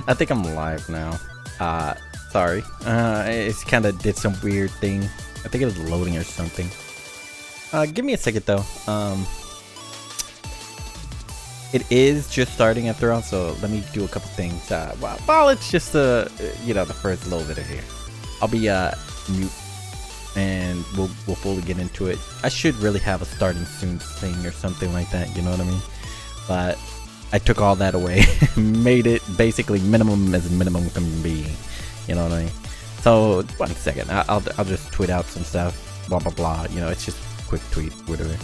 I think I'm live now. Sorry. It's kind of did some weird thing. I think it was loading or something. Give me a second though. It is just starting after all, so let me do a couple things. While it's just the first little bit of here, I'll be mute, and we'll fully get into it. I should really have a starting soon thing or something like that. You know what I mean? But I took all that away, made it basically minimum as minimum can be. You know what I mean? So 1 second, I'll just tweet out some stuff. Blah blah blah. You know, it's just a quick tweet, whatever.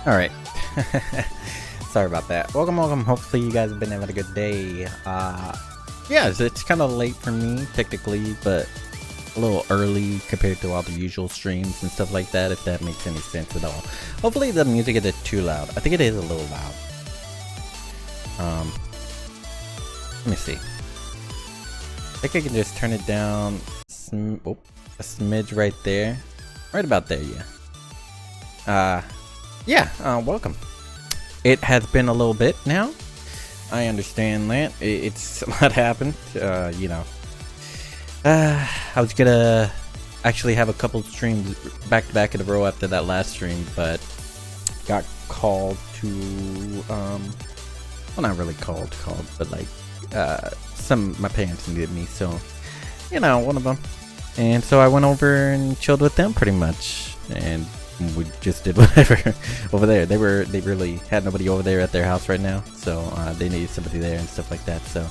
All right. Sorry about that. Welcome. Hopefully you guys have been having a good day. Yeah, it's kind of late for me technically, but a little early compared to all the usual streams and stuff like that, if that makes any sense at all. Hopefully the music isn't too loud. I think it is a little loud. Let me see. I think I can just turn it down a smidge right there. Right about there, yeah. Welcome. It has been a little bit now. I understand that. It's a lot happened. I was gonna actually have a couple streams back to back in a row after that last stream, but got called to well, not really called, but like my parents needed me, so one of them. And so I went over and chilled with them pretty much, and we just did whatever over there. They really had nobody over there at their house right now, so they needed somebody there and stuff like that, so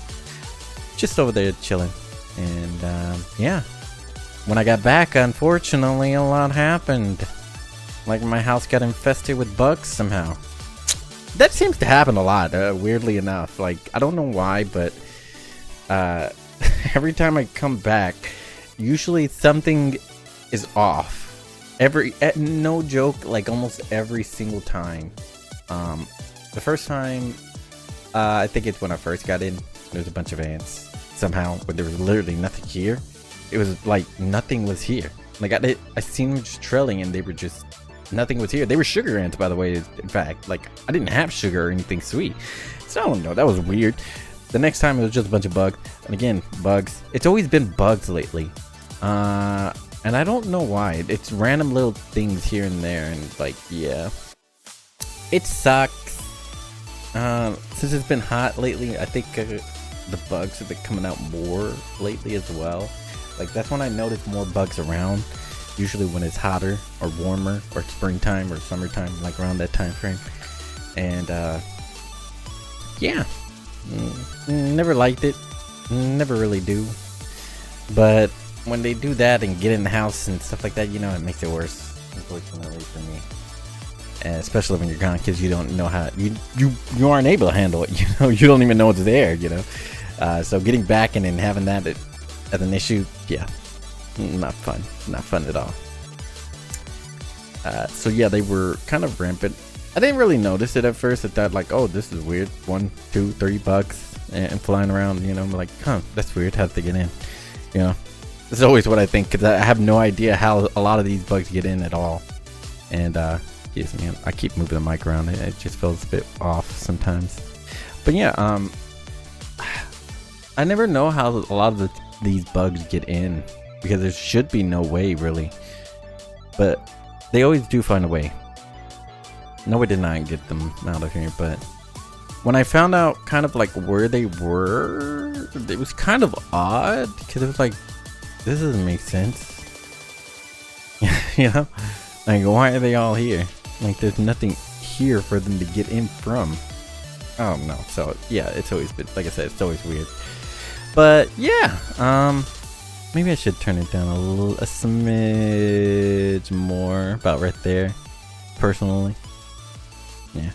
just over there chilling. And yeah, when I got back, unfortunately a lot happened. Like my house got infested with bugs somehow. That seems to happen a lot, weirdly enough. Like, I don't know why, but every time I come back, usually something is off. No joke, like almost every single time. The first time, I think it's when I first got in, there was a bunch of ants. Somehow, but there was literally nothing here. It was like nothing was here. Like I seen them just trailing, and they were just nothing was here. They were sugar ants, by the way. In fact, like, I didn't have sugar or anything sweet. So I don't know, that was weird. The next time it was just a bunch of bugs. And again, bugs. It's always been bugs lately. And I don't know why. It's random little things here and there, and like, yeah. It sucks. Since it's been hot lately, I think the bugs have been coming out more lately as well. Like, that's when I notice more bugs around. Usually when it's hotter or warmer or springtime or summertime, like around that time frame. And yeah, never liked it, never really do. But when they do that and get in the house and stuff like that, you know, it makes it worse, unfortunately for me. And especially when you're gone, because you don't know how you aren't able to handle it. You know, you don't even know it's there. You know, so getting back and then having that as an issue, yeah. Not fun at all. So yeah, they were kind of rampant. I didn't really notice it at first. I thought like, oh, this is weird. 1, 2, 3 bugs and flying around. You know, I'm like, huh, that's weird. How'd they get in? You know, this is always what I think, because I have no idea how a lot of these bugs get in at all. And excuse me, I keep moving the mic around. It just feels a bit off sometimes. But yeah, I never know how a lot of these bugs get in, because there should be no way, really. But they always do find a way. No way did not get them out of here. But when I found out kind of like where they were, it was kind of odd, because it was like, this doesn't make sense. You know, like, why are they all here? Like, there's nothing here for them to get in from. Oh no. So yeah, it's always been, like I said, it's always weird. But yeah, maybe I should turn it down a smidge more, about right there, personally. Yeah.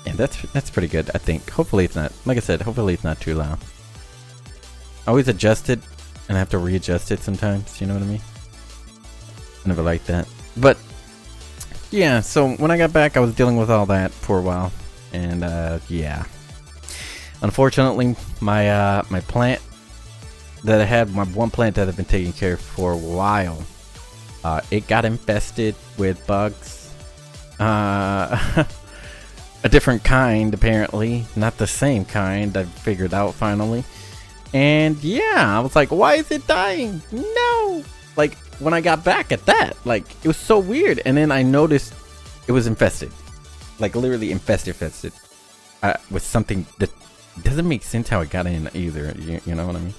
Yeah, that's pretty good, I think. Hopefully it's not, like I said, hopefully it's not too loud. I always adjust it, and I have to readjust it sometimes, you know what I mean? I never liked that. But yeah, so when I got back, I was dealing with all that for a while, and yeah. Unfortunately, my my plant that I had, my one plant that I've been taking care of for a while, it got infested with bugs. A different kind, apparently, not the same kind. I figured out finally, and yeah, I was like, why is it dying? No, like, when I got back at that, like, it was so weird. And then I noticed it was infested, like literally infested with something that doesn't make sense how it got in either. You know what I mean?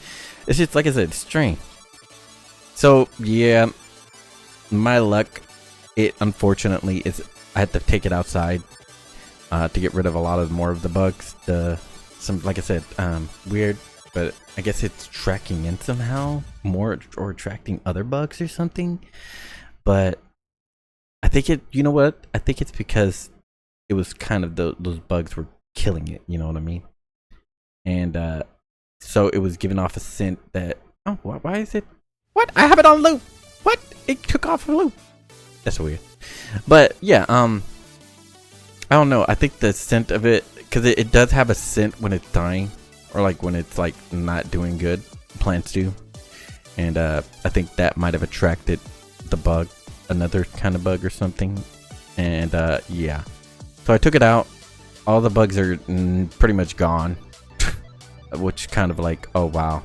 It's just, like I said, it's strange. So yeah, my luck, it unfortunately is, I had to take it outside to get rid of a lot of more of the bugs. Some, like I said, weird, but I guess it's tracking in somehow more, or attracting other bugs or something. But I think it, you know what? I think it's because it was kind of those bugs were killing it. You know what I mean? And so it was giving off a scent that, oh, why is it? What? I have it on loop. What? It took off a loop. That's weird. But yeah, I don't know. I think the scent of it, because it does have a scent when it's dying, or like when it's like not doing good. Plants do, and I think that might have attracted the bug, another kind of bug or something. And yeah, so I took it out. All the bugs are pretty much gone, which kind of like, oh wow,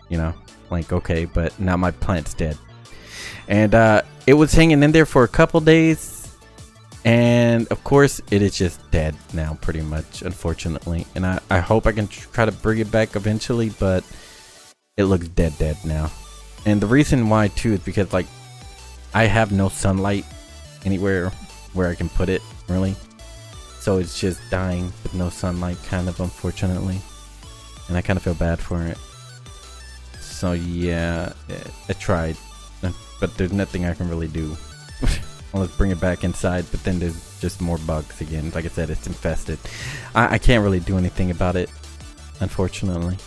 you know, like, okay, but now my plant's dead. And it was hanging in there for a couple days. And of course, it is just dead now, pretty much, unfortunately. And I hope I can try to bring it back eventually, but it looks dead now. And the reason why, too, is because, like, I have no sunlight anywhere where I can put it, really. So it's just dying with no sunlight, kind of, unfortunately. And I kind of feel bad for it. So, yeah, I tried. But there's nothing I can really do. Let's bring it back inside, but then there's just more bugs again. Like I said, it's infested. I can't really do anything about it, unfortunately.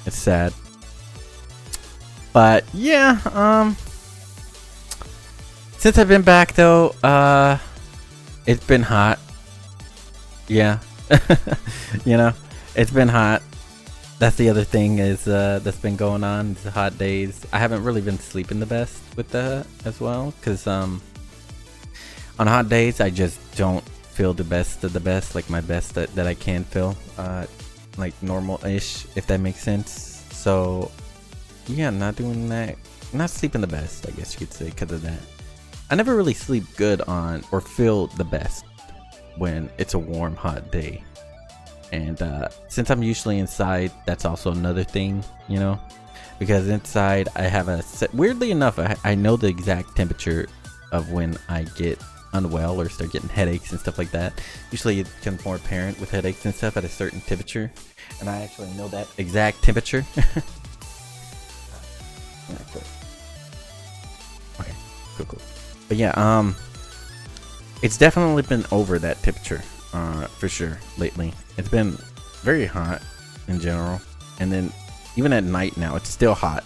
It's sad. But yeah, since I've been back though, it's been hot. Yeah. You know, it's been hot. That's the other thing is that's been going on. It's hot days. I haven't really been sleeping the best with that as well, because On hot days, I just don't feel the best of the best, like my best that I can feel, like normal-ish, if that makes sense. So yeah, not doing that, not sleeping the best, I guess you could say, because of that. I never really sleep good on or feel the best when it's a warm, hot day. And since I'm usually inside, that's also another thing, you know, because inside I have a set, weirdly enough, I know the exact temperature of when I get unwell or start getting headaches and stuff like that. Usually it becomes more apparent with headaches and stuff at a certain temperature, and I actually know that exact temperature. Okay, cool. But yeah, it's definitely been over that temperature, for sure, lately. It's been very hot in general, and then even at night now, it's still hot.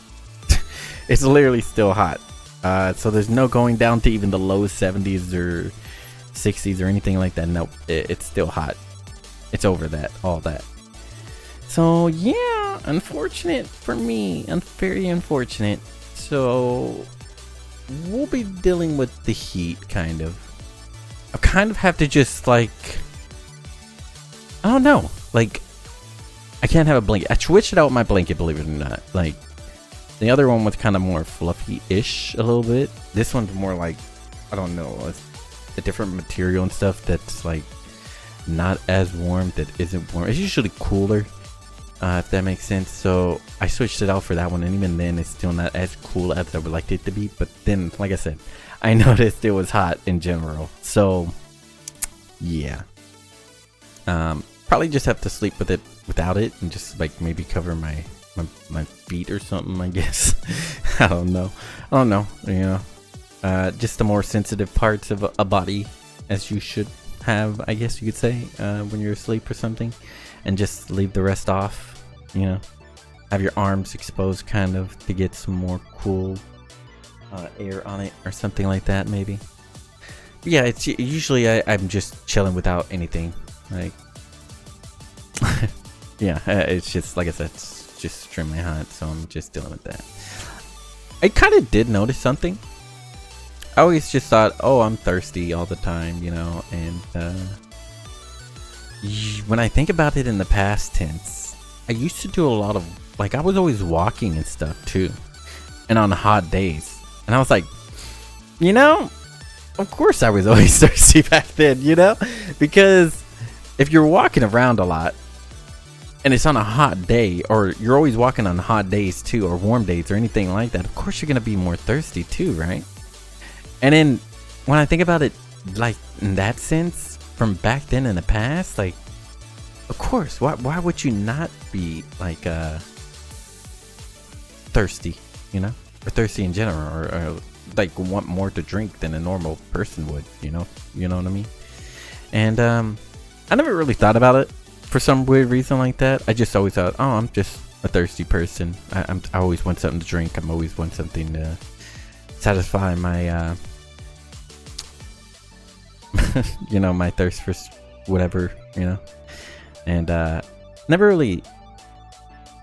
It's literally still hot. So there's no going down to even the low 70s or 60s or anything like that. Nope, it's still hot. It's over that, all that. So yeah, unfortunate for me, very unfortunate. So we'll be dealing with the heat, kind of. I kind of have to just like, I don't know, like I can't have a blanket. I switched out my blanket, believe it or not. Like the other one was kind of more fluffy-ish a little bit. This one's more like, I don't know, a different material and stuff that's like not as warm, that isn't warm. It's usually cooler, if that makes sense. So I switched it out for that one, and even then it's still not as cool as I would like it to be. But then, like I said, I noticed it was hot in general. So yeah, probably just have to sleep with it without it, and just like maybe cover my feet or something, I guess. I don't know, you know, just the more sensitive parts of a body, as you should have, I guess you could say, when you're asleep or something, and just leave the rest off, you know, have your arms exposed kind of to get some more cool air on it or something like that, maybe. But yeah, it's usually I'm just chilling without anything, like yeah, it's just like I said, it's just extremely hot, so I'm just dealing with that. I kind of did notice something. I always just thought, oh, I'm thirsty all the time, you know, and when I think about it in the past tense, I used to do a lot of, like, I was always walking and stuff too, and on hot days, and I was like, you know, of course I was always thirsty back then, you know, because if you're walking around a lot and it's on a hot day, or you're always walking on hot days too, or warm days or anything like that, of course you're gonna be more thirsty too, right? And then when I think about it, like in that sense, from back then in the past, like, of course, why would you not be like thirsty, you know, or thirsty in general, or like want more to drink than a normal person would, you know what I mean? And I never really thought about it for some weird reason like that. I just always thought, oh, I'm just a thirsty person. I always want something to drink. I'm always want something to satisfy my you know, my thirst for whatever, you know. And never really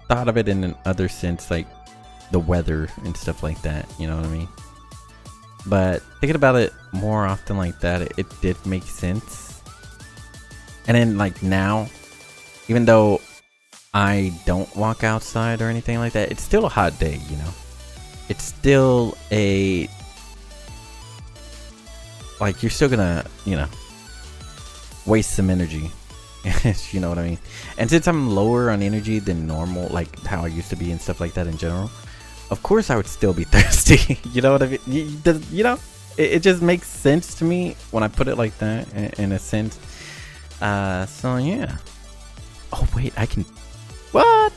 thought of it in an other sense, like the weather and stuff like that, you know what I mean? But thinking about it more often like that, it did make sense. And then like now, even though I don't walk outside or anything like that, it's still a hot day, you know. It's still a, like, you're still gonna, you know, waste some energy. You know what I mean? And since I'm lower on energy than normal, like how I used to be and stuff like that in general, of course I would still be thirsty. You know what I mean? You know, it just makes sense to me when I put it like that, in a sense. So yeah. Oh wait, I can, what?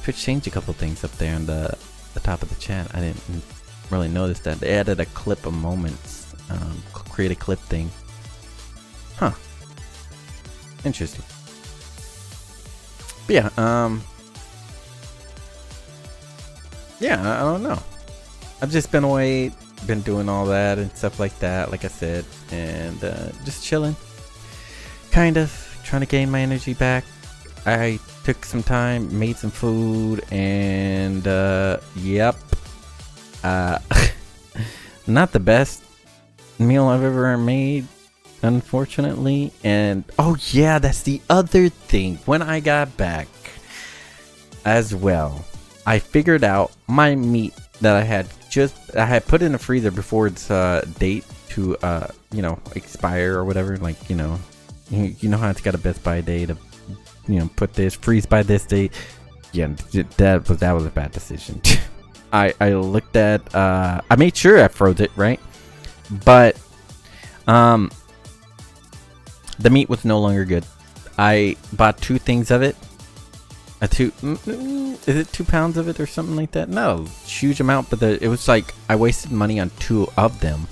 Twitch changed a couple things up there on the top of the chat. I didn't really notice that. They added a clip of moments, create a clip thing. Huh. Interesting. But yeah, yeah, I don't know. I've just been away, been doing all that and stuff like that, like I said, and just chilling. Kind of trying to gain my energy back. I took some time, made some food, and yep. Not the best meal I've ever made, unfortunately. And oh yeah, that's the other thing. When I got back as well, I figured out my meat that I had put in the freezer before its date to expire or whatever. Like, you know how it's got a best by date to put this freeze by this date. Yeah, that was a bad decision. I looked at I made sure I froze it, right? But the meat was no longer good. I bought 2 things of it. Is it 2 pounds of it or something like that? No, huge amount, but it was like I wasted money on 2 of them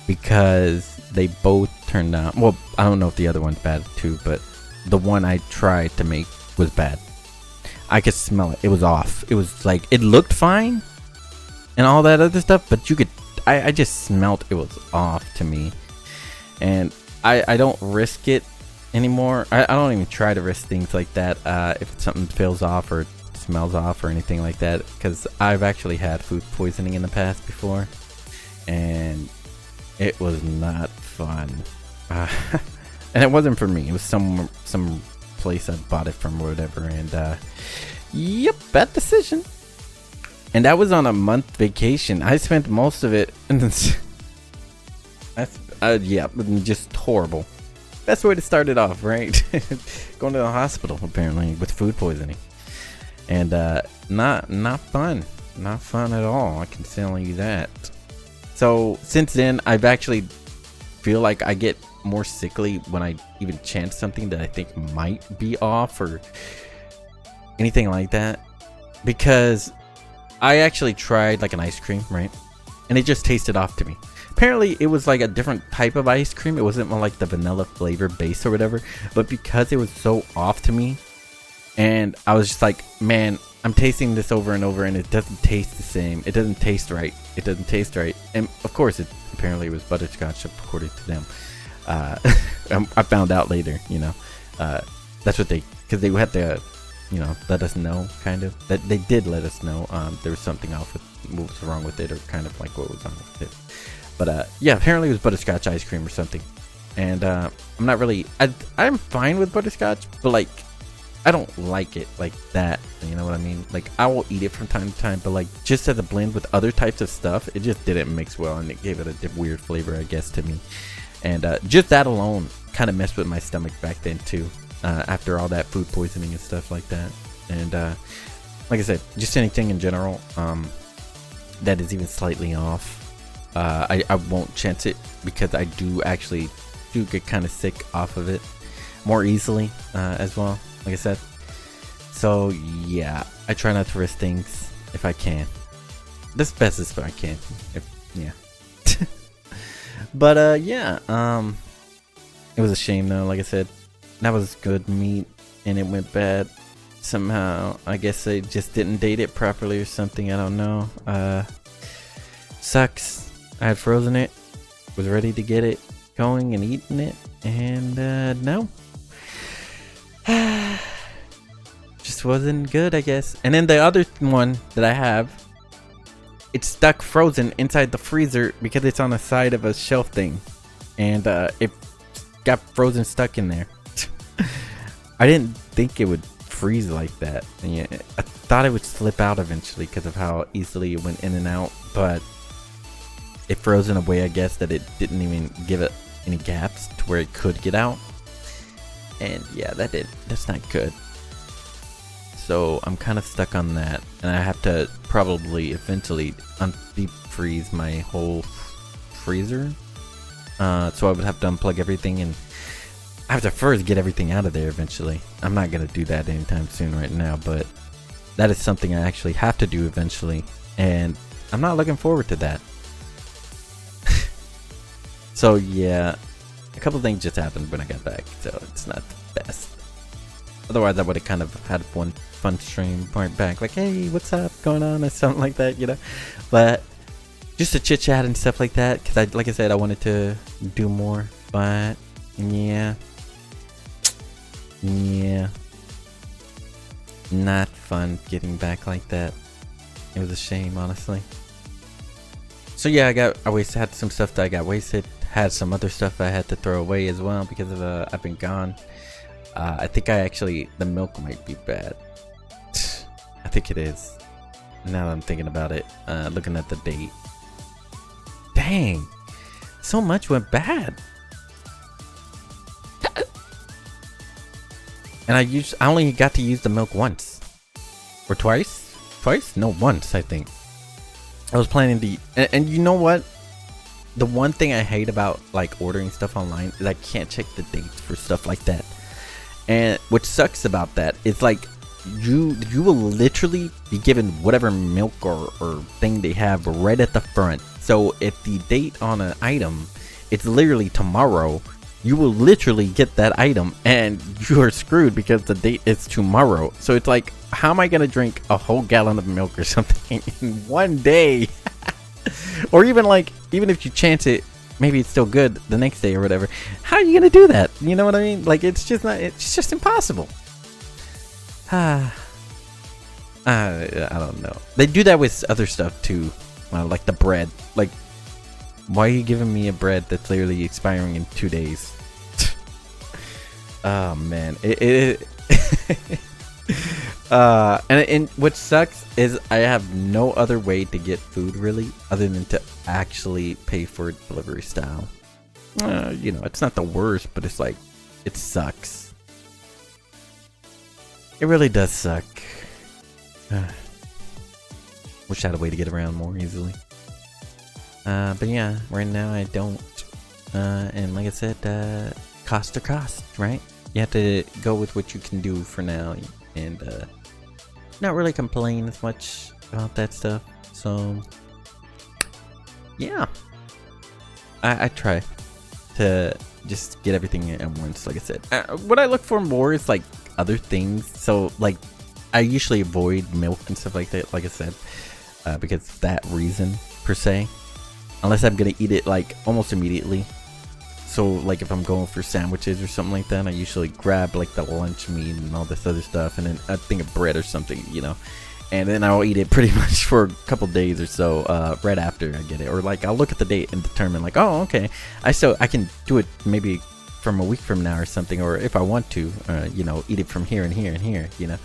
because they both turned out. Well, I don't know if the other one's bad too, but the one I tried to make was bad. I could smell it. It was off. It was like, it looked fine and all that other stuff, but I just smelled it was off to me. And I don't risk it anymore. I don't even try to risk things like that if something feels off or smells off or anything like that, because I've actually had food poisoning in the past before, and it was not fun. And it wasn't for me. It was some place I bought it from or whatever, and yep, bad decision. And that was on a month vacation. I spent most of it and yeah, just horrible. That's where it started off, right? Going to the hospital apparently with food poisoning, and not fun at all. I can tell you that. So since then, I've actually feel like I get more sickly when I even chance something that I think might be off or anything like that, because I actually tried like an ice cream, right? And it just tasted off to me. Apparently it was like a different type of ice cream. It wasn't more like the vanilla flavor base or whatever, but because it was so off to me, and I was just like, man, I'm tasting this over and over and it doesn't taste the same. It doesn't taste right. It doesn't taste right. And of course it apparently was butterscotch according to them. I found out later, that's what because they had to, let us know, kind of, that they did let us know there was something off with what was wrong with it, or kind of like what was wrong with it. But yeah, apparently it was butterscotch ice cream or something. And I'm not really, I'm fine with butterscotch, but like, I don't like it like that, you know what I mean? Like, I will eat it from time to time, but like, just as a blend with other types of stuff, it just didn't mix well, and it gave it a weird flavor, I guess, to me. And just that alone kind of messed with my stomach back then too, after all that food poisoning and stuff like that. And like I said, just anything in general that is even slightly off, I won't chance it, because I do get kind of sick off of it more easily as well, like I said. So yeah, I try not to risk things if I can. This best as I can. Yeah. But yeah, it was a shame though. Like I said, that was good meat and it went bad somehow. I guess they just didn't date it properly or something. I don't know. Sucks. I had frozen it, was ready to get it going and eating it, and no. Just wasn't good, I guess. And then the other one that I have, it's stuck frozen inside the freezer because it's on the side of a shelf thing, and it got frozen stuck in there. I didn't think it would freeze like that. And yeah, I thought it would slip out eventually because of how easily it went in and out, but it froze in a way, I guess, that it didn't even give it any gaps to where it could get out. And yeah, that's not good. So I'm kind of stuck on that, and I have to probably eventually deep freeze my whole freezer. So I would have to unplug everything, and I have to first get everything out of there eventually. I'm not gonna do that anytime soon right now, but that is something I actually have to do eventually, and I'm not looking forward to that. So yeah, a couple things just happened when I got back, so it's not the best. Otherwise, I would have kind of had one fun stream point back, like, hey, what's up, going on, or something like that, But just to chit chat and stuff like that, because like I said, I wanted to do more. But yeah, not fun getting back like that. It was a shame, honestly. So yeah, I had some stuff that I got wasted. had some other stuff I had to throw away as well because of I've been gone. I think the milk might be bad. I think it is. Now that I'm thinking about it, looking at the date. Dang, so much went bad. And I only got to use the milk once. Or twice? Twice? No, once, I think. I was planning to... And you know what? The one thing I hate about like ordering stuff online is I can't check the dates for stuff like that. And what sucks about that is like you will literally be given whatever milk or thing they have right at the front. So if the date on an item, it's literally tomorrow, you will literally get that item and you are screwed because the date is tomorrow. So it's like, how am I gonna drink a whole gallon of milk or something in one day? Or even if you chance it, maybe it's still good the next day or whatever. How are you gonna do that? You know what I mean? Like, it's just impossible. I don't know. They do that with other stuff too, like the bread. Like, why are you giving me a bread that's literally expiring in 2 days? Oh man, and what sucks is I have no other way to get food really other than to actually pay for it delivery style. You know, it's not the worst, but it's like, it sucks. It really does suck. Wish I had a way to get around more easily. But yeah, right now I don't. And like I said, cost to cost, right? You have to go with what you can do for now, and not really complain as much about that stuff. So yeah, I try to just get everything at once. Like I said, what I look for more is like other things. So like, I usually avoid milk and stuff like that, like I said, because of that reason per se, unless I'm gonna eat it like almost immediately. So like if I'm going for sandwiches or something like that, I usually grab like the lunch meat and all this other stuff, and then a thing of bread or something, you know, and then I'll eat it pretty much for a couple days or so right after I get it. Or like I'll look at the date and determine like, oh okay, I can do it maybe from a week from now or something, or if I want to, you know, eat it from here and here and here, you know,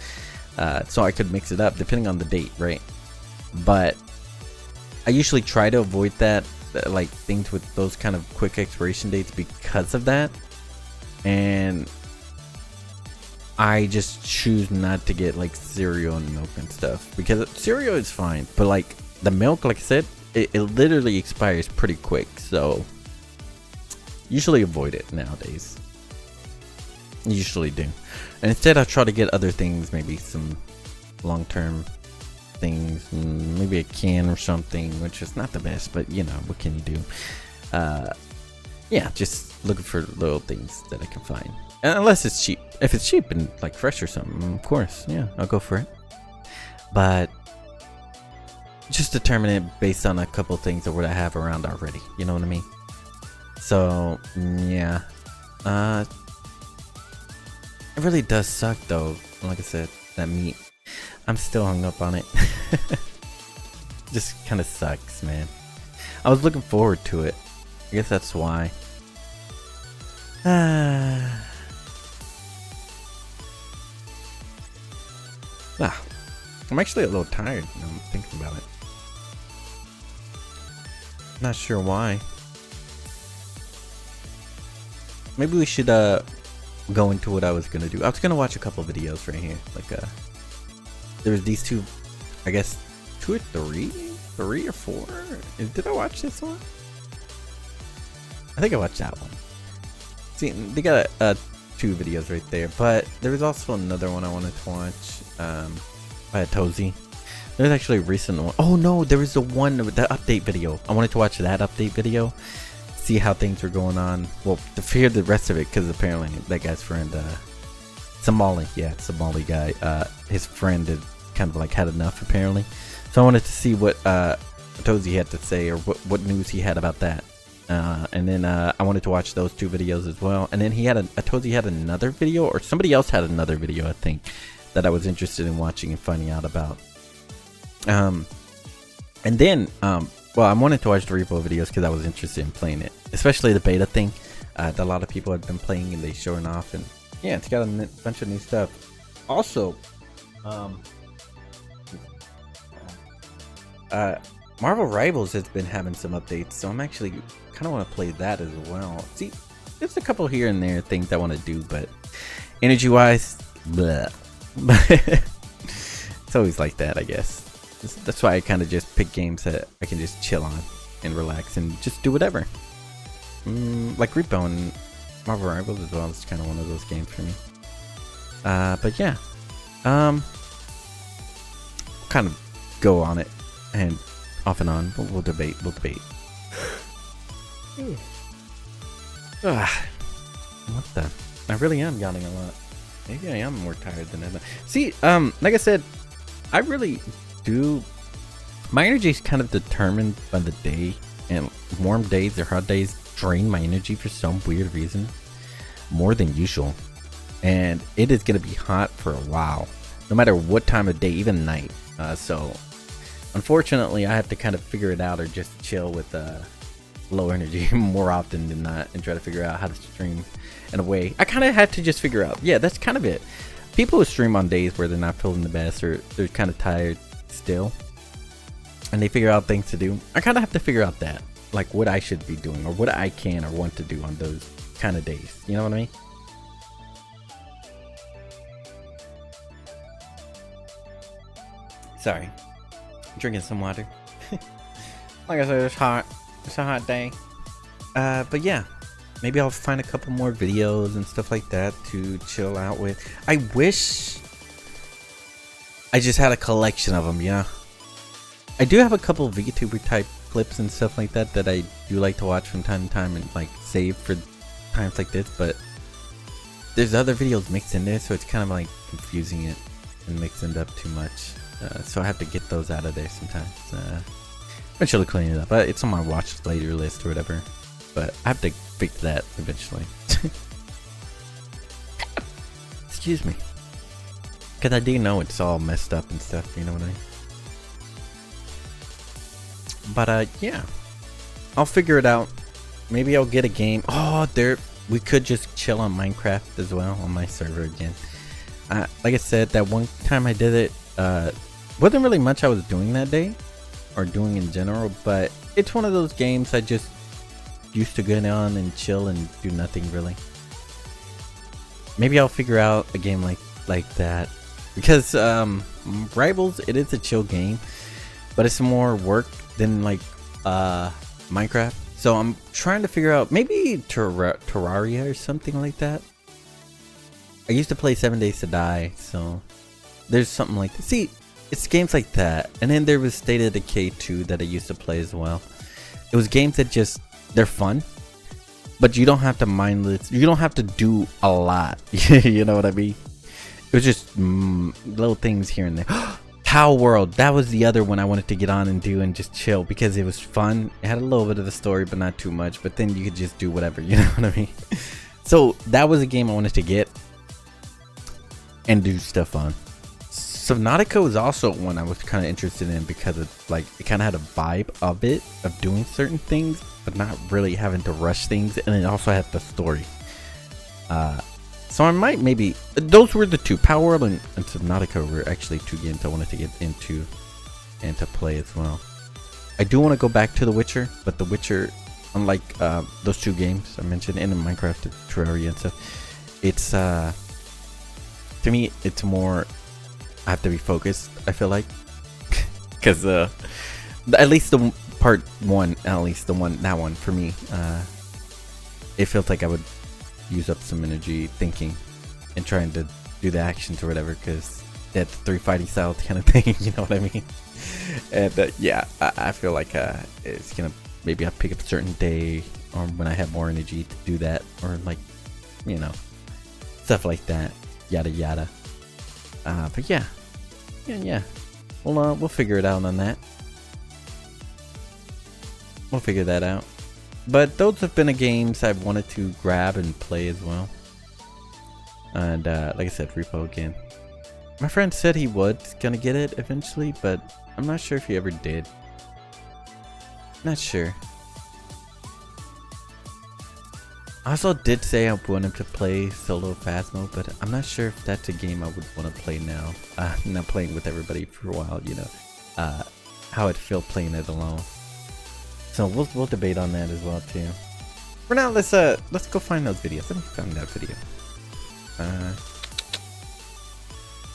so I could mix it up depending on the date, right? But I usually try to avoid that, like things with those kind of quick expiration dates, because of that. And I just choose not to get like cereal and milk and stuff, because cereal is fine, but like the milk, like I said, it literally expires pretty quick. So usually avoid it nowadays. Usually do. And instead I try to get other things, maybe some long-term things, maybe a can or something, which is not the best, but you know, what can you do? Yeah, just looking for little things that I can find, unless it's cheap. If it's cheap and like fresh or something, of course, yeah, I'll go for it. But just determine it based on a couple things or what I have around already, you know what I mean? So yeah, it really does suck though. Like I said, that meat, I'm still hung up on it. Just kind of sucks, man. I was looking forward to it. I guess that's why. I'm actually a little tired now I'm thinking about it. Not sure why. Maybe we should go into what I was gonna do. I was gonna watch a couple videos right here. Like there was these two, I guess 2 or 3 or 4. Did I watch this one? I think I watched that one. See, they got 2 videos right there, but there was also another one I wanted to watch by a Tozy. There's actually a recent one. Oh no, there was the update video. I wanted to watch that update video, see how things were going on. Well, to hear the rest of it, because apparently that guy's friend, Somali guy, his friend had kind of like had enough apparently. So I wanted to see what Tozy had to say, or what news he had about that. And then I wanted to watch those 2 videos as well. And then he had Tozy had another video, or somebody else had another video, I think, that I was interested in watching and finding out about. And then well, I wanted to watch the R.E.P.O videos because I was interested in playing it, especially the beta thing that a lot of people have been playing and they showing off, and yeah, it's got a bunch of new stuff. Also, Marvel Rivals has been having some updates, so I'm actually kind of want to play that as well. See, there's a couple here and there things I want to do, but energy wise, blah. It's always like that, I guess. That's why I kind of just pick games that I can just chill on and relax and just do whatever. Like R.E.P.O and Marvel Rivals as well. It's kind of one of those games for me. But yeah, kind of go on it and off and on. We'll debate. What the? I really am yawning a lot. Maybe I am more tired than ever. See, like I said, I really do. My energy is kind of determined by the day, and warm days or hot days drain my energy for some weird reason more than usual. And it is going to be hot for a while, no matter what time of day, even night. So unfortunately, I have to kind of figure it out or just chill with low energy more often than not and try to figure out how to stream in a way. I kind of had to just figure out, yeah, that's kind of it. People who stream on days where they're not feeling the best or they're kind of tired still and they figure out things to do. I kind of have to figure out that, like what I should be doing or what I can or want to do on those kind of days. You know what I mean? Sorry, drinking some water. Like I said, it's hot. It's a hot day. But yeah, maybe I'll find a couple more videos and stuff like that to chill out with. I wish I just had a collection of them, yeah. I do have a couple of VTuber type clips and stuff like that that I do like to watch from time to time and like save for times like this, but there's other videos mixed in there, so it's kind of like confusing it and mixing it up too much. So I have to get those out of there sometimes. Eventually clean it up. It's on my watch later list or whatever. But I have to fix that eventually. Excuse me. Because I do know it's all messed up and stuff, you know what I mean? But yeah. I'll figure it out. Maybe I'll get a game. Oh, we could just chill on Minecraft as well on my server again. Like I said, that one time I did it, wasn't really much I was doing that day. Or doing in general, but it's one of those games I just used to get on and chill and do nothing really. Maybe I'll figure out a game like that, because Rivals, it is a chill game, but it's more work than like Minecraft. So I'm trying to figure out maybe Terraria or something like that. I used to play 7 Days to Die, so there's something like that. See, it's games like that, and then there was State of Decay 2 that I used to play as well. It was games that just, they're fun, but you don't have to mindless, you don't have to do a lot. You know what I mean? It was just little things here and there. Pow World, that was the other one I wanted to get on and do and just chill because it was fun. It had a little bit of a story, but not too much, but then you could just do whatever, you know what I mean? So that was a game I wanted to get and do stuff on. Subnautica was also one I was kind of interested in because it kind of had a vibe of it, of doing certain things, but not really having to rush things, and it also had the story. So I might maybe, those were the two, Power World and Subnautica were actually two games I wanted to get into and to play as well. I do want to go back to The Witcher, but The Witcher, unlike those two games I mentioned, and in Minecraft and Terraria and stuff, it's, to me, it's more, I have to be focused, I feel like, because at least the part one, at least that one for me, it feels like I would use up some energy thinking and trying to do the actions or whatever, because that's 3 fighting style kind of thing, you know what I mean? And yeah, I feel like it's gonna, maybe I'll pick up a certain day or when I have more energy to do that, or like, you know, stuff like that, yada yada. But yeah, we'll figure it out on that. We'll figure that out. But those have been the games I've wanted to grab and play as well. And like I said, R.E.P.O again. My friend said he was gonna get it eventually, but I'm not sure if he ever did. Not sure. I also did say I wanted to play solo Phasmo, but I'm not sure if that's a game I would want to play now. Not playing with everybody for a while, you know. How I'd feel playing it alone. So we'll debate on that as well too. For now, let's go find those videos. Let me find that video.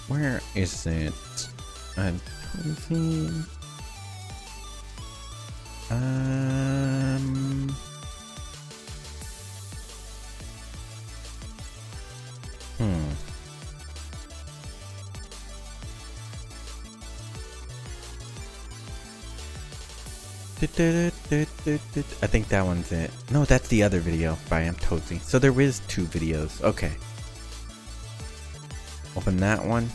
Where is it? I think that one's it. No, that's the other video by Tozy. So there is 2 videos. Okay. Open that one.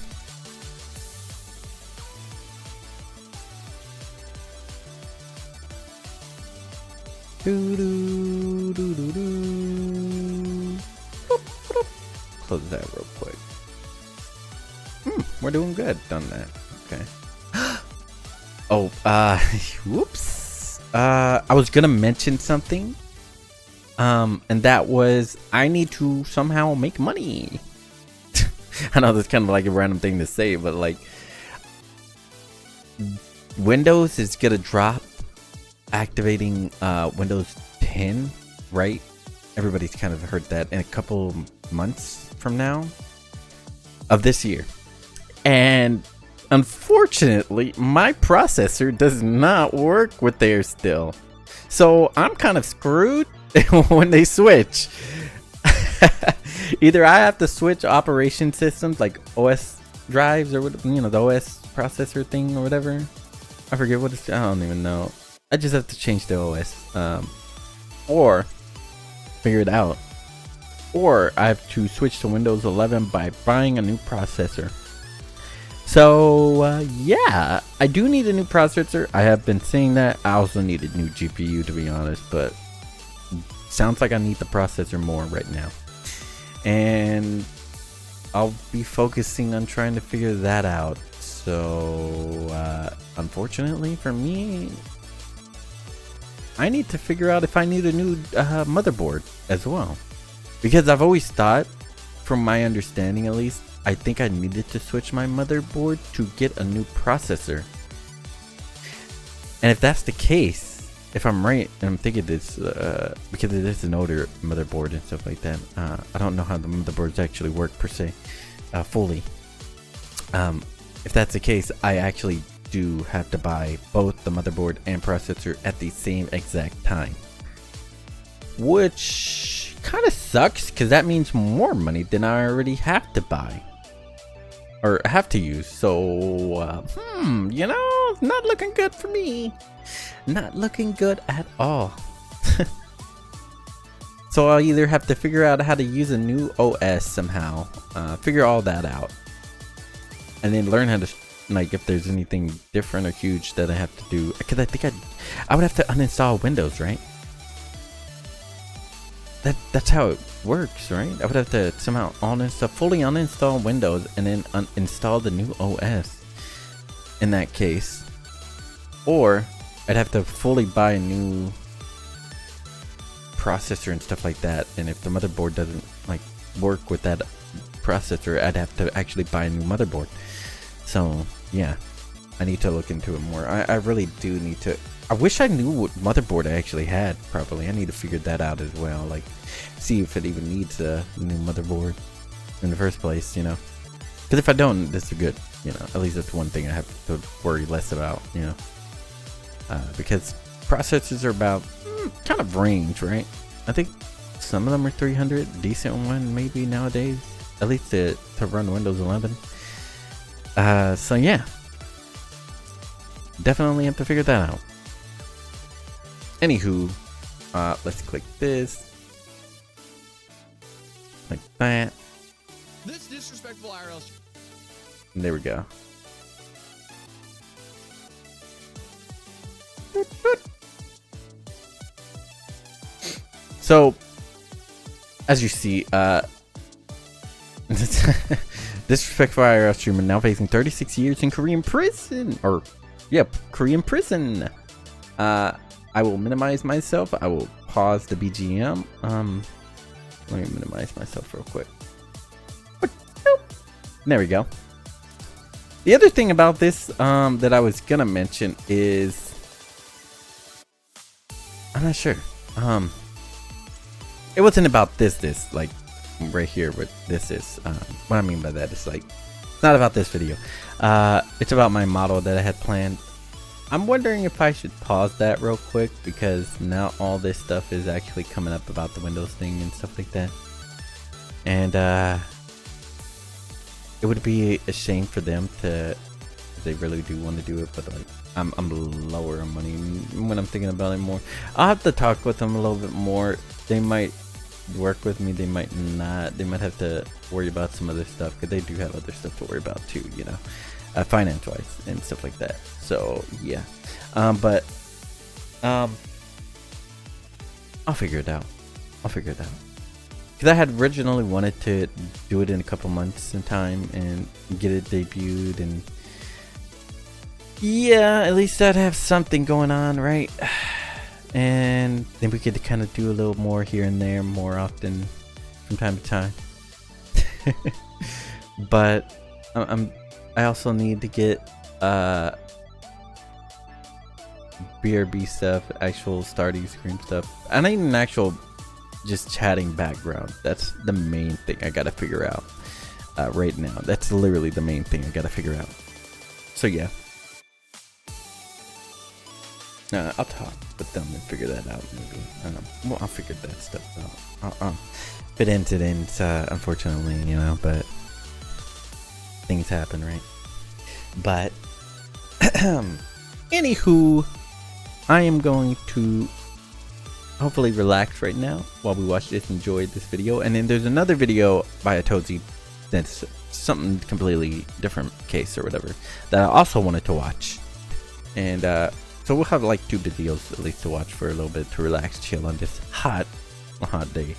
Close that real quick. We're doing good on that. Okay. Oh, whoops. I was gonna mention something. And that was I need to somehow make money. I know that's kind of like a random thing to say, but like Windows is gonna drop activating Windows 10, right? Everybody's kind of heard that in a couple months from now of this year. And unfortunately, my processor does not work with theirs still. So I'm kind of screwed when they switch. Either I have to switch operation systems like OS drives or what, you know, the OS processor thing or whatever. I forget what it's, I don't even know. I just have to change the OS or figure it out. Or I have to switch to Windows 11 by buying a new processor. So yeah, I do need a new processor. I have been saying that. I also need a new GPU, to be honest, but sounds like I need the processor more right now. And I'll be focusing on trying to figure that out. So unfortunately for me, I need to figure out if I need a new motherboard as well. Because I've always thought, from my understanding at least, I think I needed to switch my motherboard to get a new processor. And if that's the case, if I'm right, and I'm thinking this, because it is an older motherboard and stuff like that, I don't know how the motherboards actually work per se, fully. If that's the case, I actually do have to buy both the motherboard and processor at the same exact time. Which kind of sucks, because that means more money than I already have to buy. Or have to use. So, you know, not looking good for me. Not looking good at all. So I'll either have to figure out how to use a new OS somehow. Figure all that out. And then learn how to, like, if there's anything different or huge that I have to do. Because I think I would have to uninstall Windows, right? That's how it works, right? I would have to somehow fully uninstall Windows and then install the new OS in that case. Or I'd have to fully buy a new processor and stuff like that. And if the motherboard doesn't like work with that processor, I'd have to actually buy a new motherboard. So yeah, I need to look into it more. I really do need to. I wish I knew what motherboard I actually had properly. I need to figure that out as well. Like, see if it even needs a new motherboard in the first place, you know. Because if I don't, this is good, you know. At least that's one thing I have to worry less about, you know. Because processors are about kind of range, right? I think some of them are 300, decent one maybe nowadays. At least to run Windows 11. So yeah. Definitely have to figure that out. Anywho, let's click this. Like that. This disrespectful IRL. And there we go. So, as you see, disrespectful IRL streamer now facing 36 years in Korean prison. Or, yep, Korean prison. I will minimize myself. I will pause the BGM. Let me minimize myself real quick. There we go. The other thing about this that I was gonna mention is I'm not sure. It wasn't about this like right here what this is. What I mean by that is like it's not about this video. It's about my model that I had planned. I'm wondering if I should pause that real quick because now all this stuff is actually coming up about the Windows thing and stuff like that. And it would be a shame for them to, if they really do want to do it, but like I'm lower on money when I'm thinking about it more. I'll have to talk with them a little bit more. They might work with me, they might not. They might have to worry about some other stuff because they do have other stuff to worry about too, you know, finance wise and stuff like that. So yeah, but I'll figure it out. Because I had originally wanted to do it in a couple months in time and get it debuted, and yeah, at least I'd have something going on, right? And then we could kind of do a little more here and there more often from time to time. But I also need to get BRB stuff, actual starting screen stuff. I need an actual just chatting background. That's the main thing I gotta figure out right now. That's literally the main thing I gotta figure out. So yeah, I'll talk with them and figure that out. Maybe well, I'll figure that stuff out. If it ends, it ends. Unfortunately, you know, but things happen, right? But anywho, I am going to hopefully relax right now while we watch this, enjoy this video, and then there's another video by a Toadsie that's something completely different case or whatever that I also wanted to watch, and so we'll have like 2 videos at least to watch for a little bit to relax, chill on this hot day.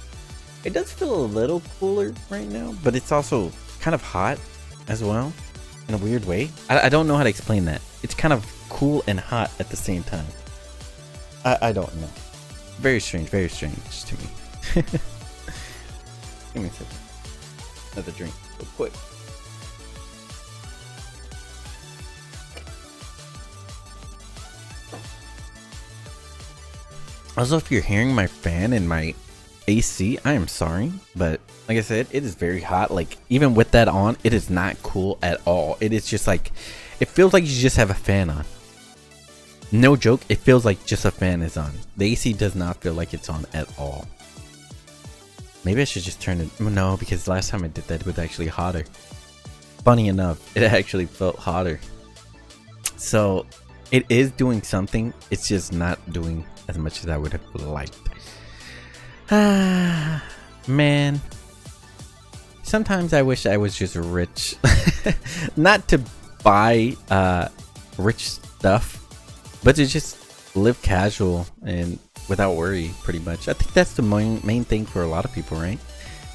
It does feel a little cooler right now, but it's also kind of hot as well in a weird way. I don't know how to explain that. It's kind of cool and hot at the same time. I don't know. Very strange to me. Give me a second. Another drink real quick. Also, if you're hearing my fan and my AC, I am sorry, but like I said, it is very hot. Like even with that on, it is not cool at all. It is just like, it feels like you just have a fan on. No joke, it feels like just a fan is on. The AC does not feel like it's on at all. Maybe I should just turn it. No, because last time I did that, it was actually hotter. Funny enough, it actually felt hotter. So it is doing something. It's just not doing as much as I would have liked. Man. Sometimes I wish I was just rich. Not to buy rich stuff, but to just live casual and without worry, pretty much. I think that's the main thing for a lot of people, right?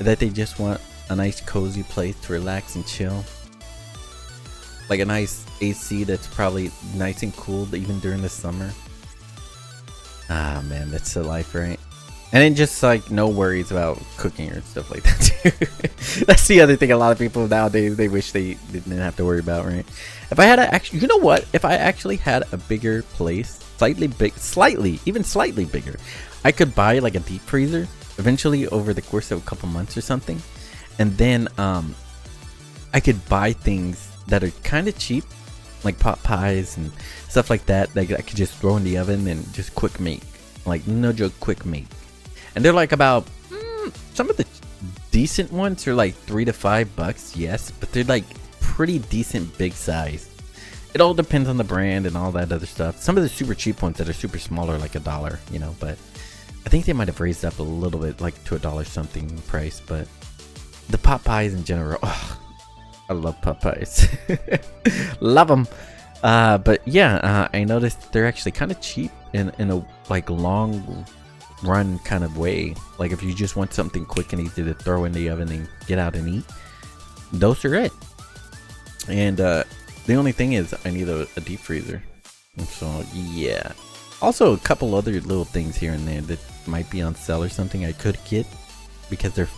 That they just want a nice cozy place to relax and chill. Like a nice AC that's probably nice and cool even during the summer. Ah man, that's the life, right? And then just like no worries about cooking or stuff like that too. That's the other thing a lot of people nowadays, they wish they didn't have to worry about, right? If I had actually, you know what? If I actually had a bigger place, slightly bigger, I could buy like a deep freezer eventually over the course of a couple months or something. And then I could buy things that are kind of cheap, like pot pies and stuff like that I could just throw in the oven and just quick make. Like no joke, quick make. And they're like about some of the decent ones are like $3 to $5, yes, but they're like pretty decent big size. It all depends on the brand and all that other stuff. Some of the super cheap ones that are super small are like $1, you know, but I think they might have raised up a little bit, like to $1 something price. But the pot pies in general, oh, I love pot pies. Love them. But yeah, I noticed they're actually kind of cheap in a like long run kind of way. Like if you just want something quick and easy to throw in the oven and get out and eat, those are it. And the only thing is I need a deep freezer. And so yeah, Also, a couple other little things here and there that might be on sale or something I could get because they're,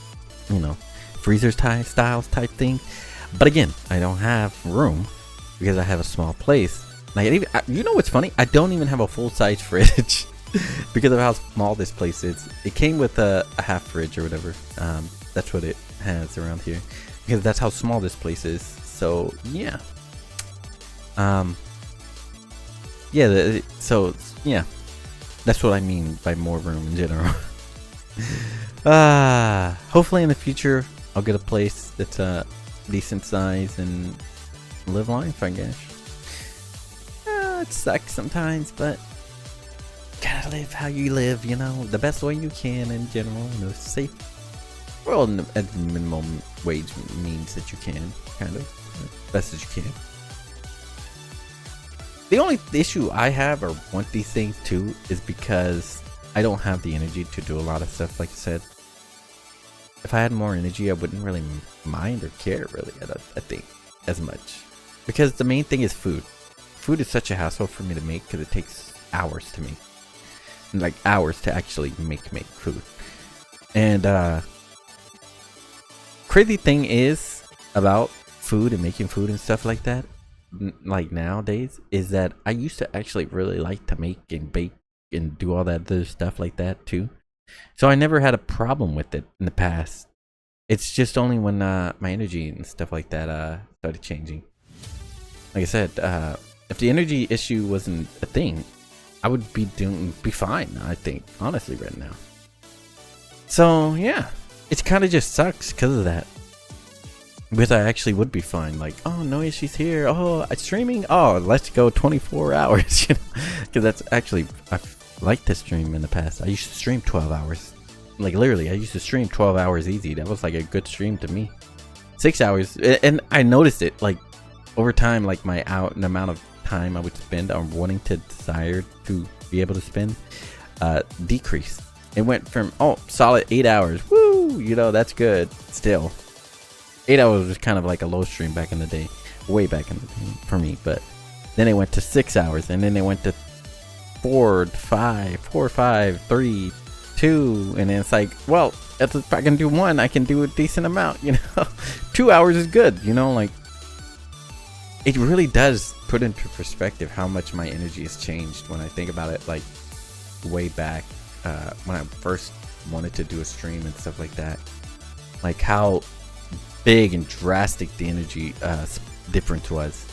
you know, freezer styles type thing. But again, I don't have room because I have a small place. Like, you know what's funny? I don't even have a full-size fridge because of how small this place is. It came with a half fridge or whatever. That's what it has around here because that's how small this place is. So yeah. Yeah. So yeah, that's what I mean by more room in general. Hopefully in the future I'll get a place that's a decent size and live life, I guess. It sucks sometimes, but gotta live how you live, you know, the best way you can in general, you know, safe. Well, at the minimum wage means that you can, kind of, best as you can. The only issue I have or want these things too is because I don't have the energy to do a lot of stuff, like I said. If I had more energy, I wouldn't really mind or care, really, I think, as much. Because the main thing is food. Food is such a hassle for me to make because it takes hours to make. Like, hours to actually make food. And, crazy thing is about food and making food and stuff like that, like nowadays, is that I used to actually really like to make and bake and do all that other stuff like that too. So I never had a problem with it in the past. It's just only when my energy and stuff like that started changing. Like I said, if the energy issue wasn't a thing, I would be fine, I think, honestly, right now. So yeah, it kind of just sucks because of that. Because I actually would be fine. Like, oh, no issues here. Oh, streaming. Oh, let's go 24 hours. You know, because that's actually, I've liked to stream in the past. I used to stream 12 hours. Like, literally, I used to stream 12 hours easy. That was like a good stream to me. 6 hours, and I noticed it like over time, like the amount of time I would spend on wanting to desire to be able to spend decreased. It went from solid 8 hours. Woo, you know, that's good. Still, 8 hours was kind of like a low stream back in the day, way back in the day for me. But then it went to 6 hours, and then it went to 4, 5, 3, 2, and then it's like, well, if I can do one, I can do a decent amount, you know. 2 hours is good, you know. Like, it really does put into perspective how much my energy has changed when I think about it, like way back when I first wanted to do a stream and stuff like that. Like how big and drastic the energy difference was.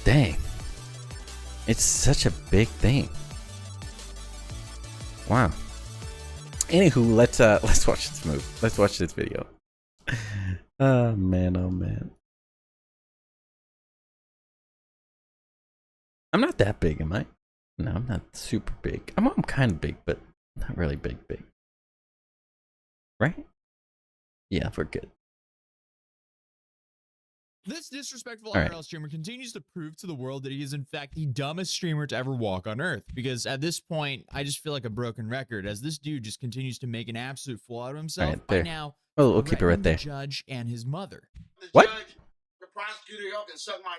Dang, it's such a big thing. Wow. Anywho, let's watch this movie. Let's watch this video. Oh man, oh man. I'm not that big, am I? No, I'm not super big. I'm kind of big, but not really big. Right? Yeah, we're good. This disrespectful All right. IRL streamer continues to prove to the world that he is in fact the dumbest streamer to ever walk on Earth. Because at this point, I just feel like a broken record as this dude just continues to make an absolute fool out of himself. Right, by there. now, Oh, we'll keep it right threatening the there. judge and his mother. What? Judge, the prosecutor, y'all can suck my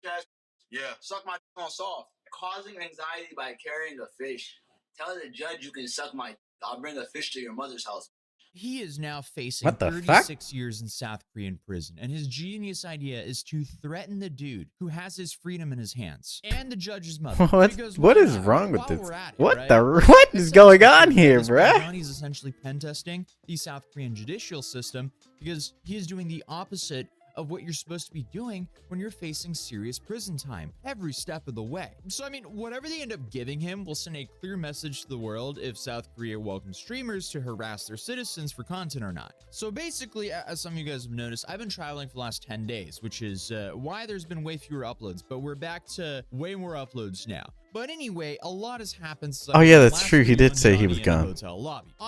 chest. Yeah. Suck my on soft. Causing anxiety by carrying a fish. Tell the judge you can suck my. I'll bring a fish to your mother's house. He is now facing What the 36 years in South Korean prison, and his genius idea is to threaten the dude who has his freedom in his hands and the judge's mother. What is wrong with this? What is It's going essentially on here, this point, bruh? He's essentially pen testing the South Korean judicial system because he is doing the opposite of what you're supposed to be doing when you're facing serious prison time every step of the way. So, I mean, whatever they end up giving him will send a clear message to the world if South Korea welcomes streamers to harass their citizens for content or not. So basically, as some of you guys have noticed, I've been traveling for the last 10 days, which is why there's been way fewer uploads, but we're back to way more uploads now. But anyway, a lot has happened since Oh yeah, that's true. He did say he was gone.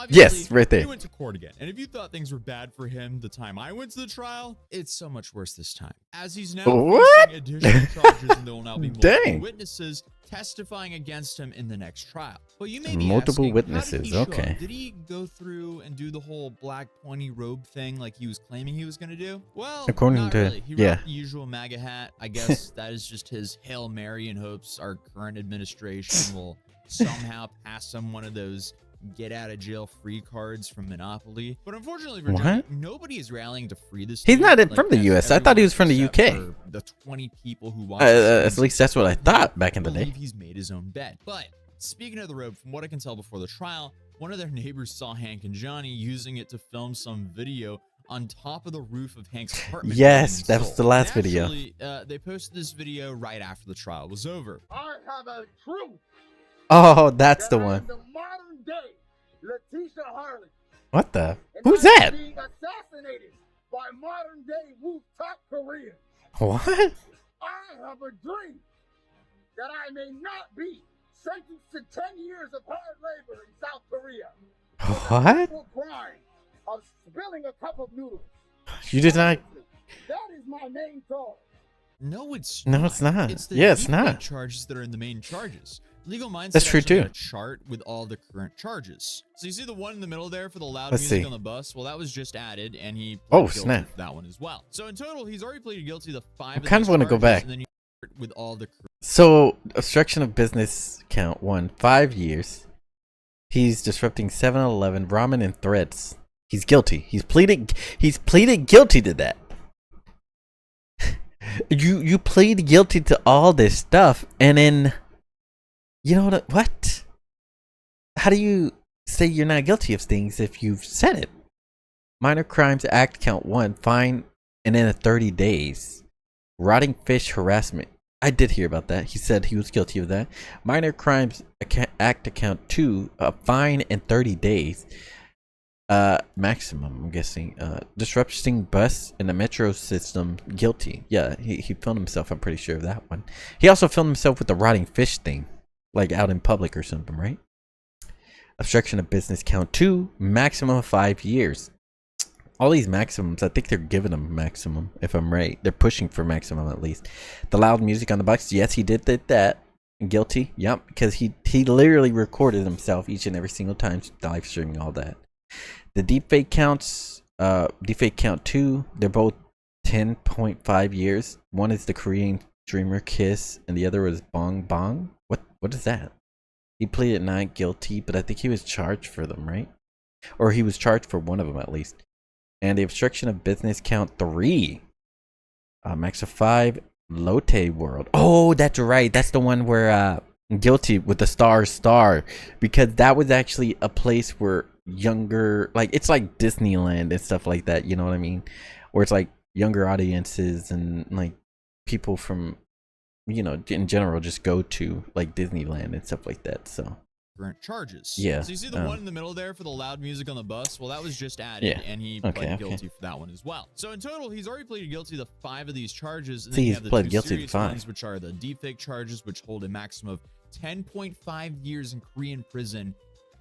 Yes, right there. He went to court again, and if you thought things were bad for him the time I went to the trial, it's so much worse this time. As he's now What? facing additional charges, and there will now be multiple Dang. witnesses testifying against him in the next trial. But you may be Multiple asking, witnesses, how did he show up? okay. Did he go through and do the whole black pointy robe thing like he was claiming he was going to do? Well, According not to- really. He yeah. rocked the usual MAGA hat. I guess that is just his Hail Mary in hopes our current administration will somehow pass him one of those get out of jail free cards from Monopoly. But unfortunately for Johnny, nobody is rallying to free this He's dude, not like, from the as US. I thought he was from the everyone UK. except for the 20 people who watched the At streams least that's what I thought back in the believe day. he's made his own bed. But speaking of the robe, from what I can tell before the trial, one of their neighbors saw Hank and Johnny using it to film some video on top of the roof of Hank's apartment. Yes, that was the last video. Naturally, they posted this video right after the trial was over. I have a truth. Oh, that's the one. The modern day Letitia Harley. What the? And Who's I am that? being assassinated by modern day rooftop Koreans. What? I have a dream that I may not be sentenced to 10 years of hard labor in South Korea. What? For the crime of spilling a cup of noodles. You did not. That is my main charge. No, it's No, it's not. It's the Yeah, it's deepfake not. charges that are in the main charges. Legal Mindset That's true, actually too. had a chart with all the current charges. So you see the one in the middle there for the loud Let's music see. on the bus? Well, that was just added, and he pled Oh, guilty snap. for that one as well. So in total, he's already pleaded guilty to 5 I of kind of these want to go charges, back. And then you with all the So, obstruction of business count 1, 5 years. He's disrupting 7-Eleven, ramen, and threats. He's guilty. He's pleaded guilty to that. You plead guilty to all this stuff, and then you know what? How do you say you're not guilty of things if you've said it? Minor Crimes Act count 1, fine, and then 30 days. Rotting fish harassment. I did hear about that. He said he was guilty of that. Minor Crimes Act account 2, fine and 30 days. Maximum, I'm guessing. Disrupting bus in the metro system, guilty. Yeah, he filmed himself, I'm pretty sure of that one. He also filmed himself with the rotting fish thing, like out in public or something, right? Obstruction of business count 2, maximum of 5 years. All these maximums, I think they're giving them maximum, if I'm right. They're pushing for maximum at least. The loud music on the bus, yes, he did that. Guilty, yep, because he literally recorded himself each and every single time, live streaming all that. The deepfake counts, deepfake count 2, they're both 10.5 years. One is the Korean streamer Kiss, and the other was Bong Bong. What is that? He pleaded not guilty, but I think he was charged for them, right? Or he was charged for one of them at least. And the obstruction of business count 3. Max of 5. Lotte World. Oh, that's right. That's the one where guilty with the star. Because that was actually a place where younger, like, it's like Disneyland and stuff like that. You know what I mean? Where it's like younger audiences and like people from, you know, in general just go to like Disneyland and stuff like that. So. current charges. Yeah. So you see the one in the middle there for the loud music on the bus? Well, that was just added, Yeah. and he pled guilty for that one as well. So in total, he's already pleaded guilty to 5 of these charges. And then you have the 2 serious ones, which are the deepfake charges, which hold a maximum of 10.5 years in Korean prison.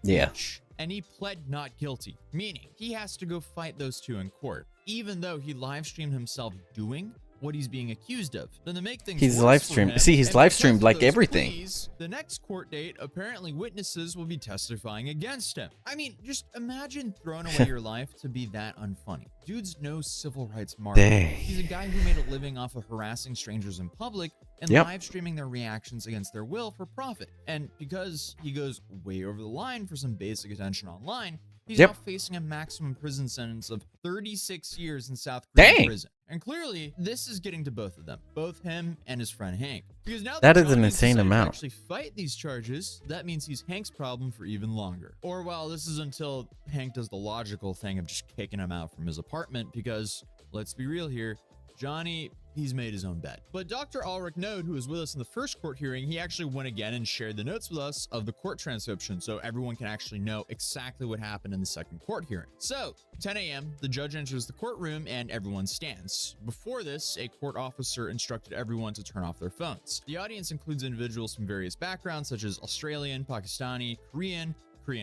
Yeah. Each. And he pled not guilty, meaning he has to go fight those 2 in court, even though he live streamed himself doing what he's being accused of. Then to make things he's worse live for streamed. him, See, he's and live because streamed of like those everything. pleas, the next court date, apparently witnesses will be testifying against him. I mean, just imagine throwing away your life to be that unfunny. Dude's no civil rights martyr. Dang. He's a guy who made a living off of harassing strangers in public and live streaming their reactions against their will for profit. And because he goes way over the line for some basic attention online, he's now facing a maximum prison sentence of 36 years in South Korean prison. And clearly, this is getting to both of them, both him and his friend Hank. Because now that is an Johnny insane decided to amount. actually fight these charges, that means he's Hank's problem for even longer. Or well, this is until Hank does the logical thing of just kicking him out from his apartment, because let's be real here, Johnny, he's made his own bed. But Dr. Ulrich Node, who was with us in the first court hearing, he actually went again and shared the notes with us of the court transcription so everyone can actually know exactly what happened in the second court hearing. So, 10 a.m., the judge enters the courtroom and everyone stands. Before this, a court officer instructed everyone to turn off their phones. The audience includes individuals from various backgrounds such as Australian, Pakistani, Korean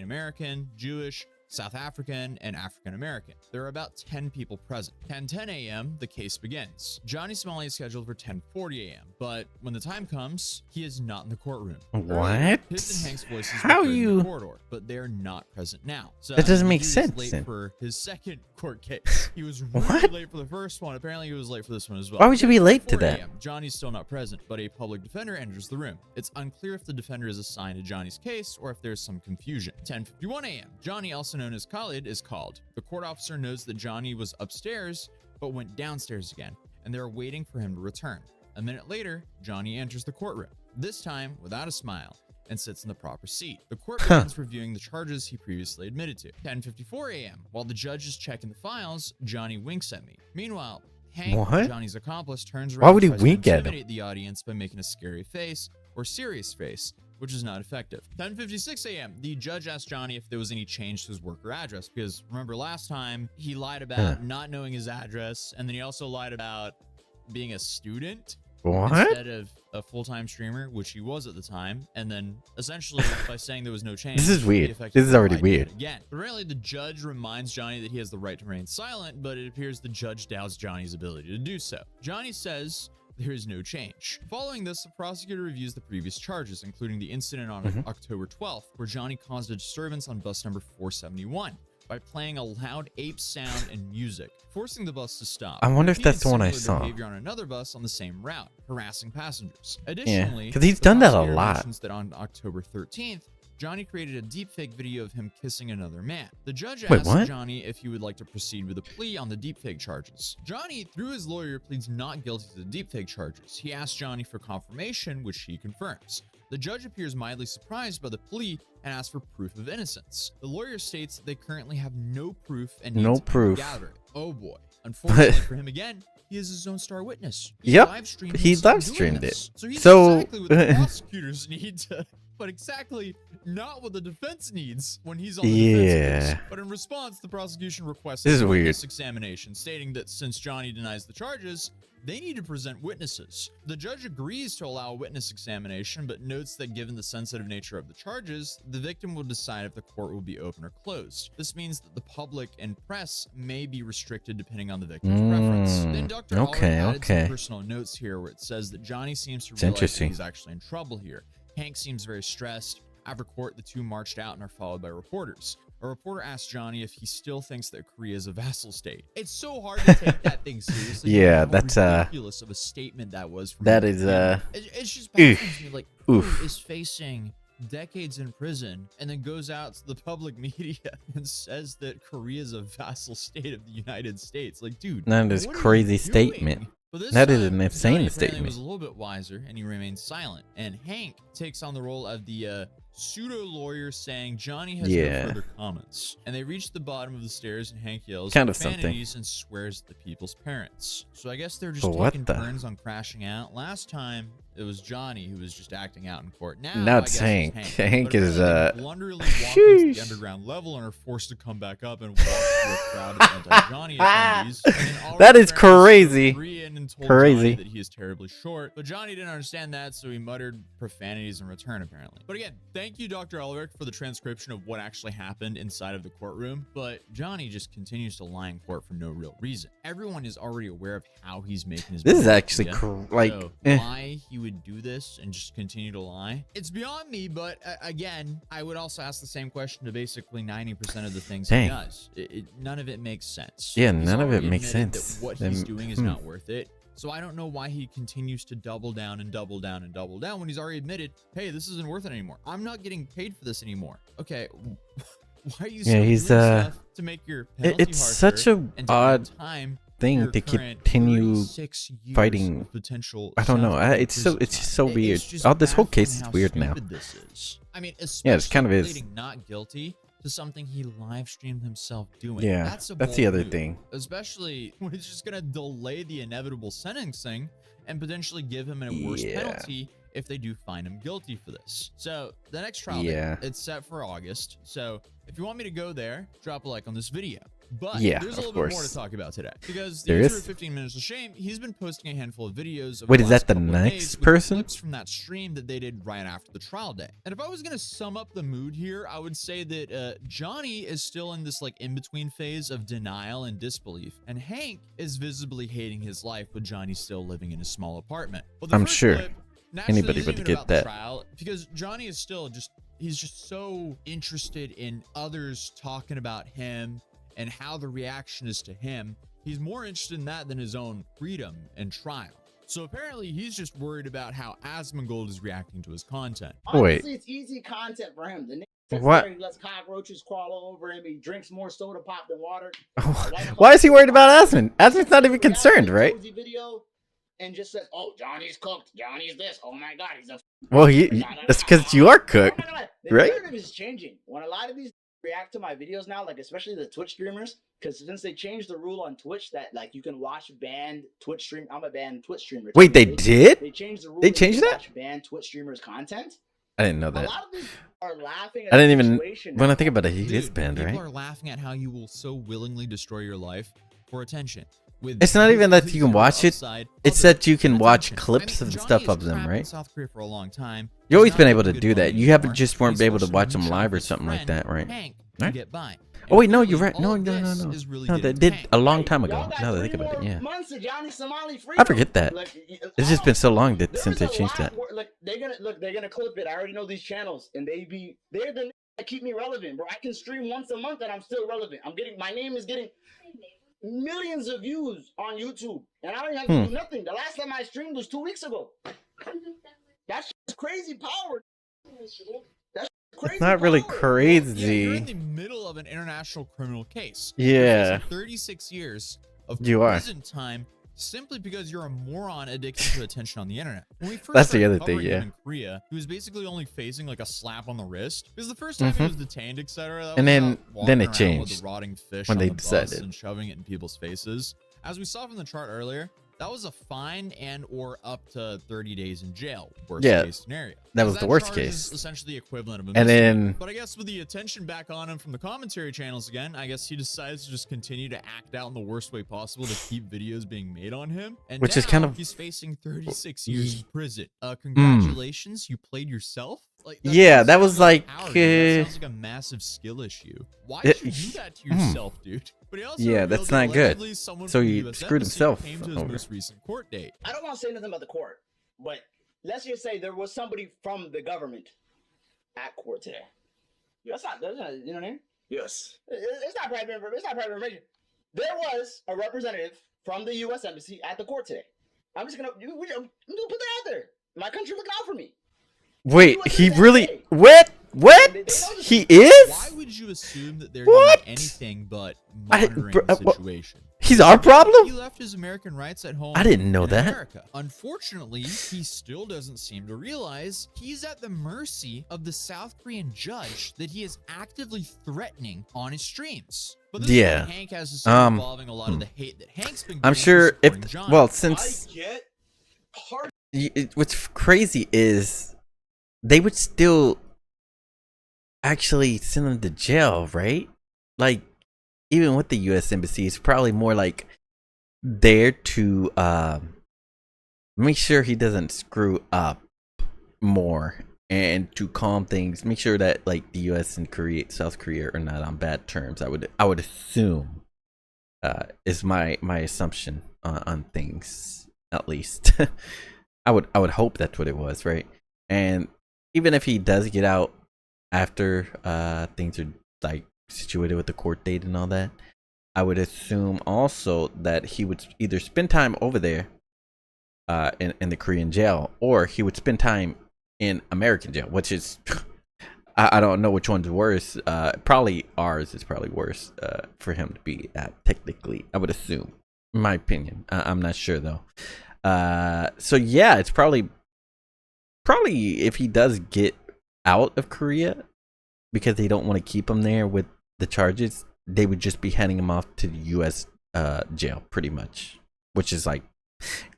American, Jewish, South African, and African American. There are about 10 people present. 10:10 a.m., the case begins. Johnny Smalley is scheduled for 10:40 a.m., but when the time comes, he is not in the courtroom. What? His and Hank's voices How were heard in you? the corridor, but they're not present now. So That doesn't the make dude is sense late then. for his second court case. He was really What? late for the first one. Apparently, he was late for this one as well. Why would you be late to 4 that? a.m., Johnny's still not present, but a public defender enters the room. It's unclear if the defender is assigned to Johnny's case or if there's some confusion. 10:51 a.m., Johnny, also known as Khalid, is called. The court officer knows that Johnny was upstairs, but went downstairs again, and they're waiting for him to return. A minute later, Johnny enters the courtroom, this time without a smile, and sits in the proper seat. The court begins reviewing the charges he previously admitted to. 10:54 a.m., while the judge is checking the files, Johnny winks at me. Meanwhile, Hank, What? Johnny's accomplice, turns Why around would he and tries to wink at him? intimidate the audience by making a scary face or serious face, which is not effective. 10:56 a.m., the judge asked Johnny if there was any change to his work or address, because remember last time he lied about not knowing his address, and then he also lied about being a student What? instead of a full-time streamer, which he was at the time, and then essentially by saying there was no change. This is he weird. effectively This is already lied weird. again. Apparently, the judge reminds Johnny that he has the right to remain silent, but it appears the judge doubts Johnny's ability to do so. Johnny says there is no change. Following this, the prosecutor reviews the previous charges, including the incident on October 12th, where Johnny caused a disturbance on bus number 471 by playing a loud ape sound and music, forcing the bus to stop. I wonder if Repeated that's the one I similar saw. behavior on another bus on the same route, harassing passengers. Additionally, 'cause he's the done that a prosecutor lot. mentions that on October 13th, Johnny created a deepfake video of him kissing another man. The judge Wait, asked what? Johnny if he would like to proceed with a plea on the deepfake charges. Johnny, through his lawyer, pleads not guilty to the deepfake charges. He asks Johnny for confirmation, which he confirms. The judge appears mildly surprised by the plea and asks for proof of innocence. The lawyer states that they currently have no proof and need No to proof. gather it. Oh boy. Unfortunately for him again, he is his own star witness. Yep, live-streamed he himself live-streamed doing it. this. So he's So- exactly what the prosecutors need to, but exactly not what the defense needs when he's on the defense case. But in response, the prosecution requests This is a weird. witness examination, stating that since Johnny denies the charges, they need to present witnesses. The judge agrees to allow a witness examination, but notes that given the sensitive nature of the charges, the victim will decide if the court will be open or closed. This means that the public and press may be restricted depending on the victim's preference. Then Dr. Okay, Oliver added some okay. personal notes here where it says that Johnny seems to It's realize that interesting. he's actually in trouble here. Hank seems very stressed. After court, the two marched out and are followed by reporters. A reporter asked Johnny if he still thinks that Korea is a vassal state. It's so hard to take that thing seriously. Yeah, How that's, ridiculous of a statement that was. From that him. is, It's just baffles me. Like, who oof. is facing decades in prison and then goes out to the public media and says that Korea is a vassal state of the United States? Like, dude, That is what are you crazy doing? statement. But this That is time, an insane Johnny apparently statement. was a little bit wiser and he remains silent. And Hank takes on the role of the pseudo lawyer, saying Johnny has Yeah. no further comments. And they reach the bottom of the stairs and Hank yells Kinda something. profanities and swears at the people's parents. So I guess they're just But what taking the- turns on crashing out. Last time it was Johnny who was just acting out in court. Now Now I it's guess Hank. Hank. Hank But is, apparently they blunderily walk into the sheesh. underground level and are forced to come back up and walk through a crowd of anti-Johnny attendees. And then Oliver That is apparently crazy. threw in and told Crazy. Johnny that he is terribly short, but Johnny didn't understand that, so he muttered profanities in return, apparently. But again, thank you, Dr. Ulrich, for the transcription of what actually happened inside of the courtroom, but Johnny just continues to lie in court for no real reason. Everyone is already aware of how he's making his This is money, actually like, so eh. why he would do this and just continue to lie, it's beyond me. But again, I would also ask the same question to basically 90% of the things he Dang. does. None of it makes sense. Yeah, He's none of it already makes admitted sense. that what Then- he's doing is not worth it. So I don't know why he continues to double down and double down and double down when he's already admitted, hey, this isn't worth it anymore. I'm not getting paid for this anymore. Okay, why are you still he's, doing stuff to make your penalty it's harsher such a and to odd add time thing your to current continue 36 years fighting. of potential I don't know. South It's so prison it's just time? so weird. just Oh, this whole baffling case is how weird now. stupid this is. I mean, Yeah, it's kind of especially is. pleading not guilty to something he live streamed himself doing. Yeah, that's that's bold the other move, thing. especially when it's just gonna delay the inevitable sentencing and potentially give him a worse Yeah. penalty if they do find him guilty for this. So the next trial Yeah. date, it's set for August. So if you want me to go there, drop a like on this video. But Yeah, there's a of little bit more to course. talk about today, because the There user is? of 15 Minutes of Shame, he's been posting a handful of videos over Wait, the is last that the couple of next days with person? clips from that stream that they did right after the trial day. And if I was gonna sum up the mood here, I would say that Johnny is still in this like in-between phase of denial and disbelief, and Hank is visibly hating his life with Johnny still living in a small apartment. Well, the I'm first sure clip, naturally, anybody isn't would even get about the that. trial, because Johnny is still he's just so interested in others talking about him and how the reaction is to him. He's more interested in that than his own freedom and trial. So apparently he's just worried about how Asmongold is reacting to his content. Wait. Honestly, it's easy content for him. The nigga sits What? there, he lets cockroaches crawl all over him. He drinks more soda pop than water. Why is he worried about Asmon? Asmon's not even concerned, right? Video and just says, "Oh, Johnny's cooked. Johnny's this. Oh my God, he's a." Well, that's because you are cooked, Oh my God. The right? narrative is changing. When a lot of these react to my videos now, like especially the Twitch streamers, because since they changed the rule on Twitch that like you can watch banned Twitch stream. I'm a banned Twitch streamer. Wait, they did? They changed the rule. They that you changed can that? watch banned Twitch streamers content. I didn't know A that. lot of these are laughing at I the didn't even. situation When I now. think about it, he Dude, is banned, people right? are laughing at how you will so willingly destroy your life for attention. With It's not even that you can zero watch it. upside It's other that you can than watch attention. clips I mean, of Johnny stuff has of them, trapped in right? South Korea for a long time. You've always He's been not able to making do good that. money You haven't anymore. just weren't He's able to forced watch them moonshine live or with his something like friend, that, right? Hank, Right? to get by. Oh wait, no, And you're right. all No, of no, no, this no. is really No, they getting did Hank. a long time Y'all ago. got Now that I 3 think about it, more yeah. months of Johnny Somali I freedom. forget that. Like, It's just been so long there since is they a changed lot that. more- like they're gonna clip it. I already know these channels, and they're the niggas that keep me relevant, bro. I can stream once a month and I'm still relevant. My name is getting millions of views on YouTube, and I don't have to do nothing. The last time I streamed was 2 weeks ago. That's crazy power. That's crazy. It's not really power. Yeah, you're in crazy. the middle of an international criminal case. Yeah. You're facing 36 years of You are. prison time simply because you're a moron addicted to attention on the internet. When we first That's the started other thing, covering him yeah. in Korea, he was basically only facing like a slap on the wrist. Because the first time he was detained, etc. And then it walking around changed with the rotting fish when on they the bus decided. and shoving it in people's faces. As we saw from the chart earlier, that was a fine and or up to 30 days in jail. Worst Yeah, case scenario. that 'Cause was the worst charge case. is essentially the equivalent of a And misdemeanor. then But I guess with the attention back on him from the commentary channels again, I guess he decides to just continue to act out in the worst way possible to keep videos being made on him. And Which is now kind of- he's facing 36 years in prison. Congratulations, you played yourself? Like, Yeah, doesn't that sound was like like, power, dude. That sounds like a massive skill issue. Why did you do that to yourself, dude? But he also Yeah, revealed that's that not good. allegedly someone So from the he US screwed embassy himself came to his over. most recent court date. I don't want to say nothing about the court, but let's just say there was somebody from the government at court today. That's not, you know what I mean? Yes. It's not private information. There was a representative from the U.S. Embassy at the court today. I'm just gonna put that out there. My country looking out for me. wait, he really what? He Why is? would you assume that they're What? doing anything but I- monitoring bro, the what- situation? He's our He problem? left his American rights at home. I didn't know in that. America. Unfortunately, he still doesn't seem to realize he's at the mercy of the South Korean judge that he is actively threatening on his streams. But this is Yeah. what Hank has to say involving a lot of the hate that Hank's been. I'm getting for sure if supporting Johnny. well, since get hard. what's crazy is they would still actually send him to jail, right? Like even with the U.S. Embassy, it's probably more like there to make sure he doesn't screw up more and to calm things, make sure that like the U.S. and South Korea are not on bad terms. I would assume is my assumption on things, at least. I would hope that's what it was, right? And even if he does get out after things are like situated with the court date and all that, I would assume also that he would either spend time over there in the Korean jail, or he would spend time in American jail, which is I don't know which one's worse. Probably ours is probably worse for him to be at, technically, I would assume, in my opinion. I'm not sure though. So yeah, it's probably if he does get out of Korea, because they don't want to keep him there with the charges, they would just be handing him off to the U.S. Jail, pretty much, which is like,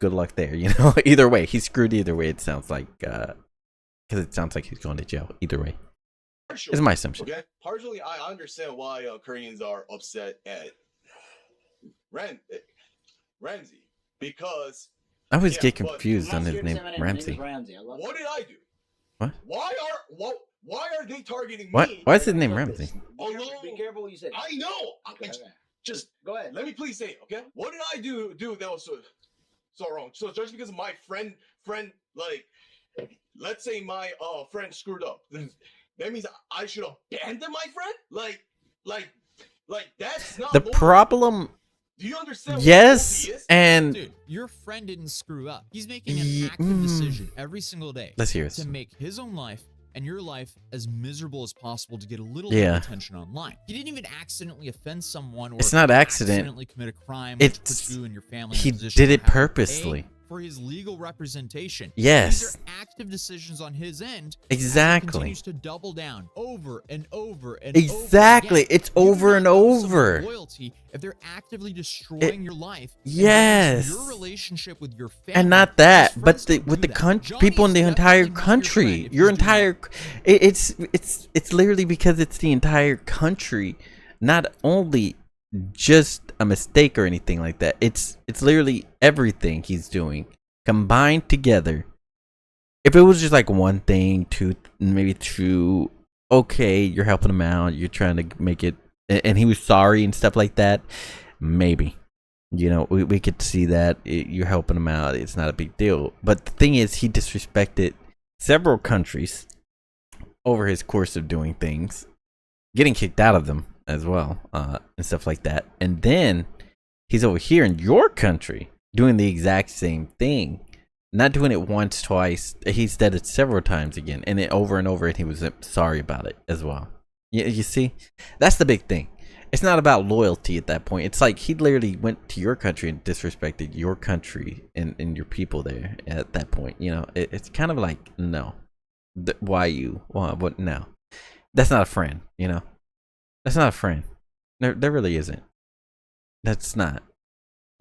good luck there, you know. Either way, he's screwed either way, it sounds like, because it sounds like he's going to jail either way. Is my assumption. Okay, partially I understand why Koreans are upset at Ramsey, because I always yeah, get but confused I'm on not his scared to name, say my name. My name is Ramsey. Ramsey. I love what it. did I do? What? Why are they targeting What? me? Why is his They're name gonna clip Ramsey? this. Be careful what you say. I know. Okay, okay. Just Go ahead. let me please say it, okay? What did I do that was so wrong? So just because my friend, like, let's say my friend screwed up, that means I should abandon my friend? Like that's not The loyalty. problem, Do you understand yes, what loyalty is? and Dude, your friend didn't screw up. He's making Ye- an active decision every single day let's hear it. to make his own life and your life as miserable as possible to get a little Yeah. bit of attention online. He didn't even accidentally offend someone or It's not accident. accidentally commit a crime which It's- puts you and your family in he a position did to it have to purposely. pay for his legal representation. Yes. These are active decisions on his end. Exactly. He continues to double down over and over and Exactly. over again. It's You do over not and owe someone over. loyalty if they're actively destroying your life. and Yes. your relationship with your family. And not that, His but friends don't with do the that. people in the Johnny's entire definitely not your country, friend if your he's doing entire, it's literally because it's the entire country, not only just a mistake or anything like that. It's literally everything he's doing combined together. If it was just like one thing, maybe two, okay, you're helping him out, you're trying to make it, and he was sorry and stuff like that, maybe. You know, we could see that you're helping him out. It's not a big deal. But the thing is, he disrespected several countries over his course of doing things, getting kicked out of them as well, and stuff like that. And then he's over here in your country doing the exact same thing. Not doing it once, twice. He's done it several times again, and it over and over, and he was sorry about it as well. You see? That's the big thing. It's not about loyalty at that point. It's like he literally went to your country and disrespected your country and your people there at that point. You know, it's kind of like, no. Why you? What? No. That's not a friend, you know? That's not a friend. There really isn't. That's not.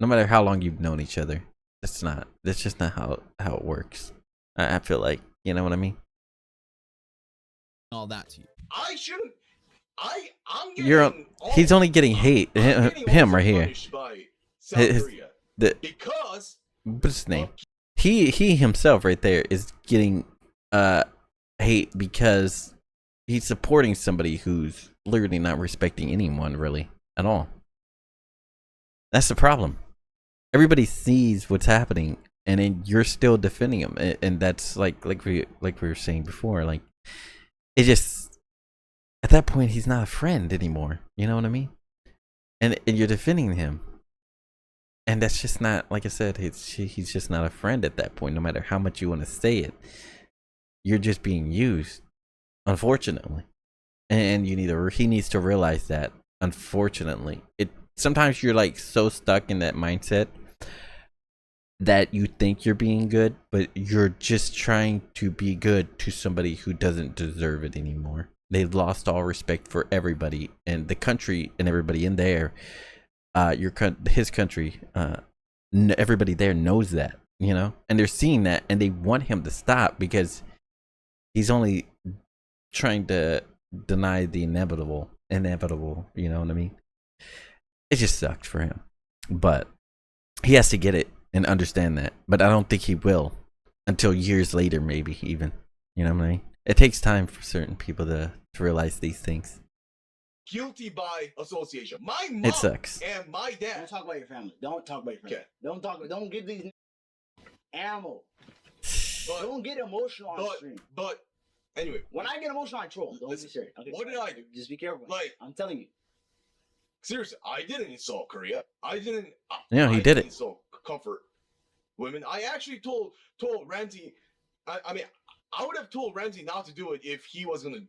No matter how long you've known each other, that's not. That's just not how it works. I feel like, you know what I mean? all that to you. I shouldn't. I'm getting. He's only getting hate. Him right here. punished by South His- Korea Because because what's his name? He himself right there is getting hate because he's supporting somebody who's literally not respecting anyone really at all. That's the problem. Everybody sees what's happening, and then you're still defending him, and that's like we were saying before. Like, it just, at that point, he's not a friend anymore. You know what I mean? And you're defending him, and that's just not, like I said, he's just not a friend at that point. No matter how much you want to say it, you're just being used, unfortunately. And he needs to realize that. Unfortunately, sometimes you're like so stuck in that mindset that you think you're being good, but you're just trying to be good to somebody who doesn't deserve it anymore. They've lost all respect for everybody and the country and everybody in there. His country, everybody there knows that, you know, and they're seeing that, and they want him to stop because he's only trying to deny the inevitable. You know what I mean? It just sucks for him, but he has to get it and understand that. But I don't think he will until years later, maybe even. You know what I mean? It takes time for certain people to realize these things. guilty by association. My mom It sucks. and my Don't dad. talk about your family. Don't talk about your family. Okay. Don't give these ammo. But, Don't get emotional on stream. but anyway, When I get emotional, I troll. Don't Listen, be serious. Okay, what did I do? Just be careful. Like, I'm telling you. seriously, I didn't insult Korea. I didn't. Yeah, he I did didn't it. insult comfort women. I actually told Ramsey. I mean, I would have told Ramsey not to do it if he was gonna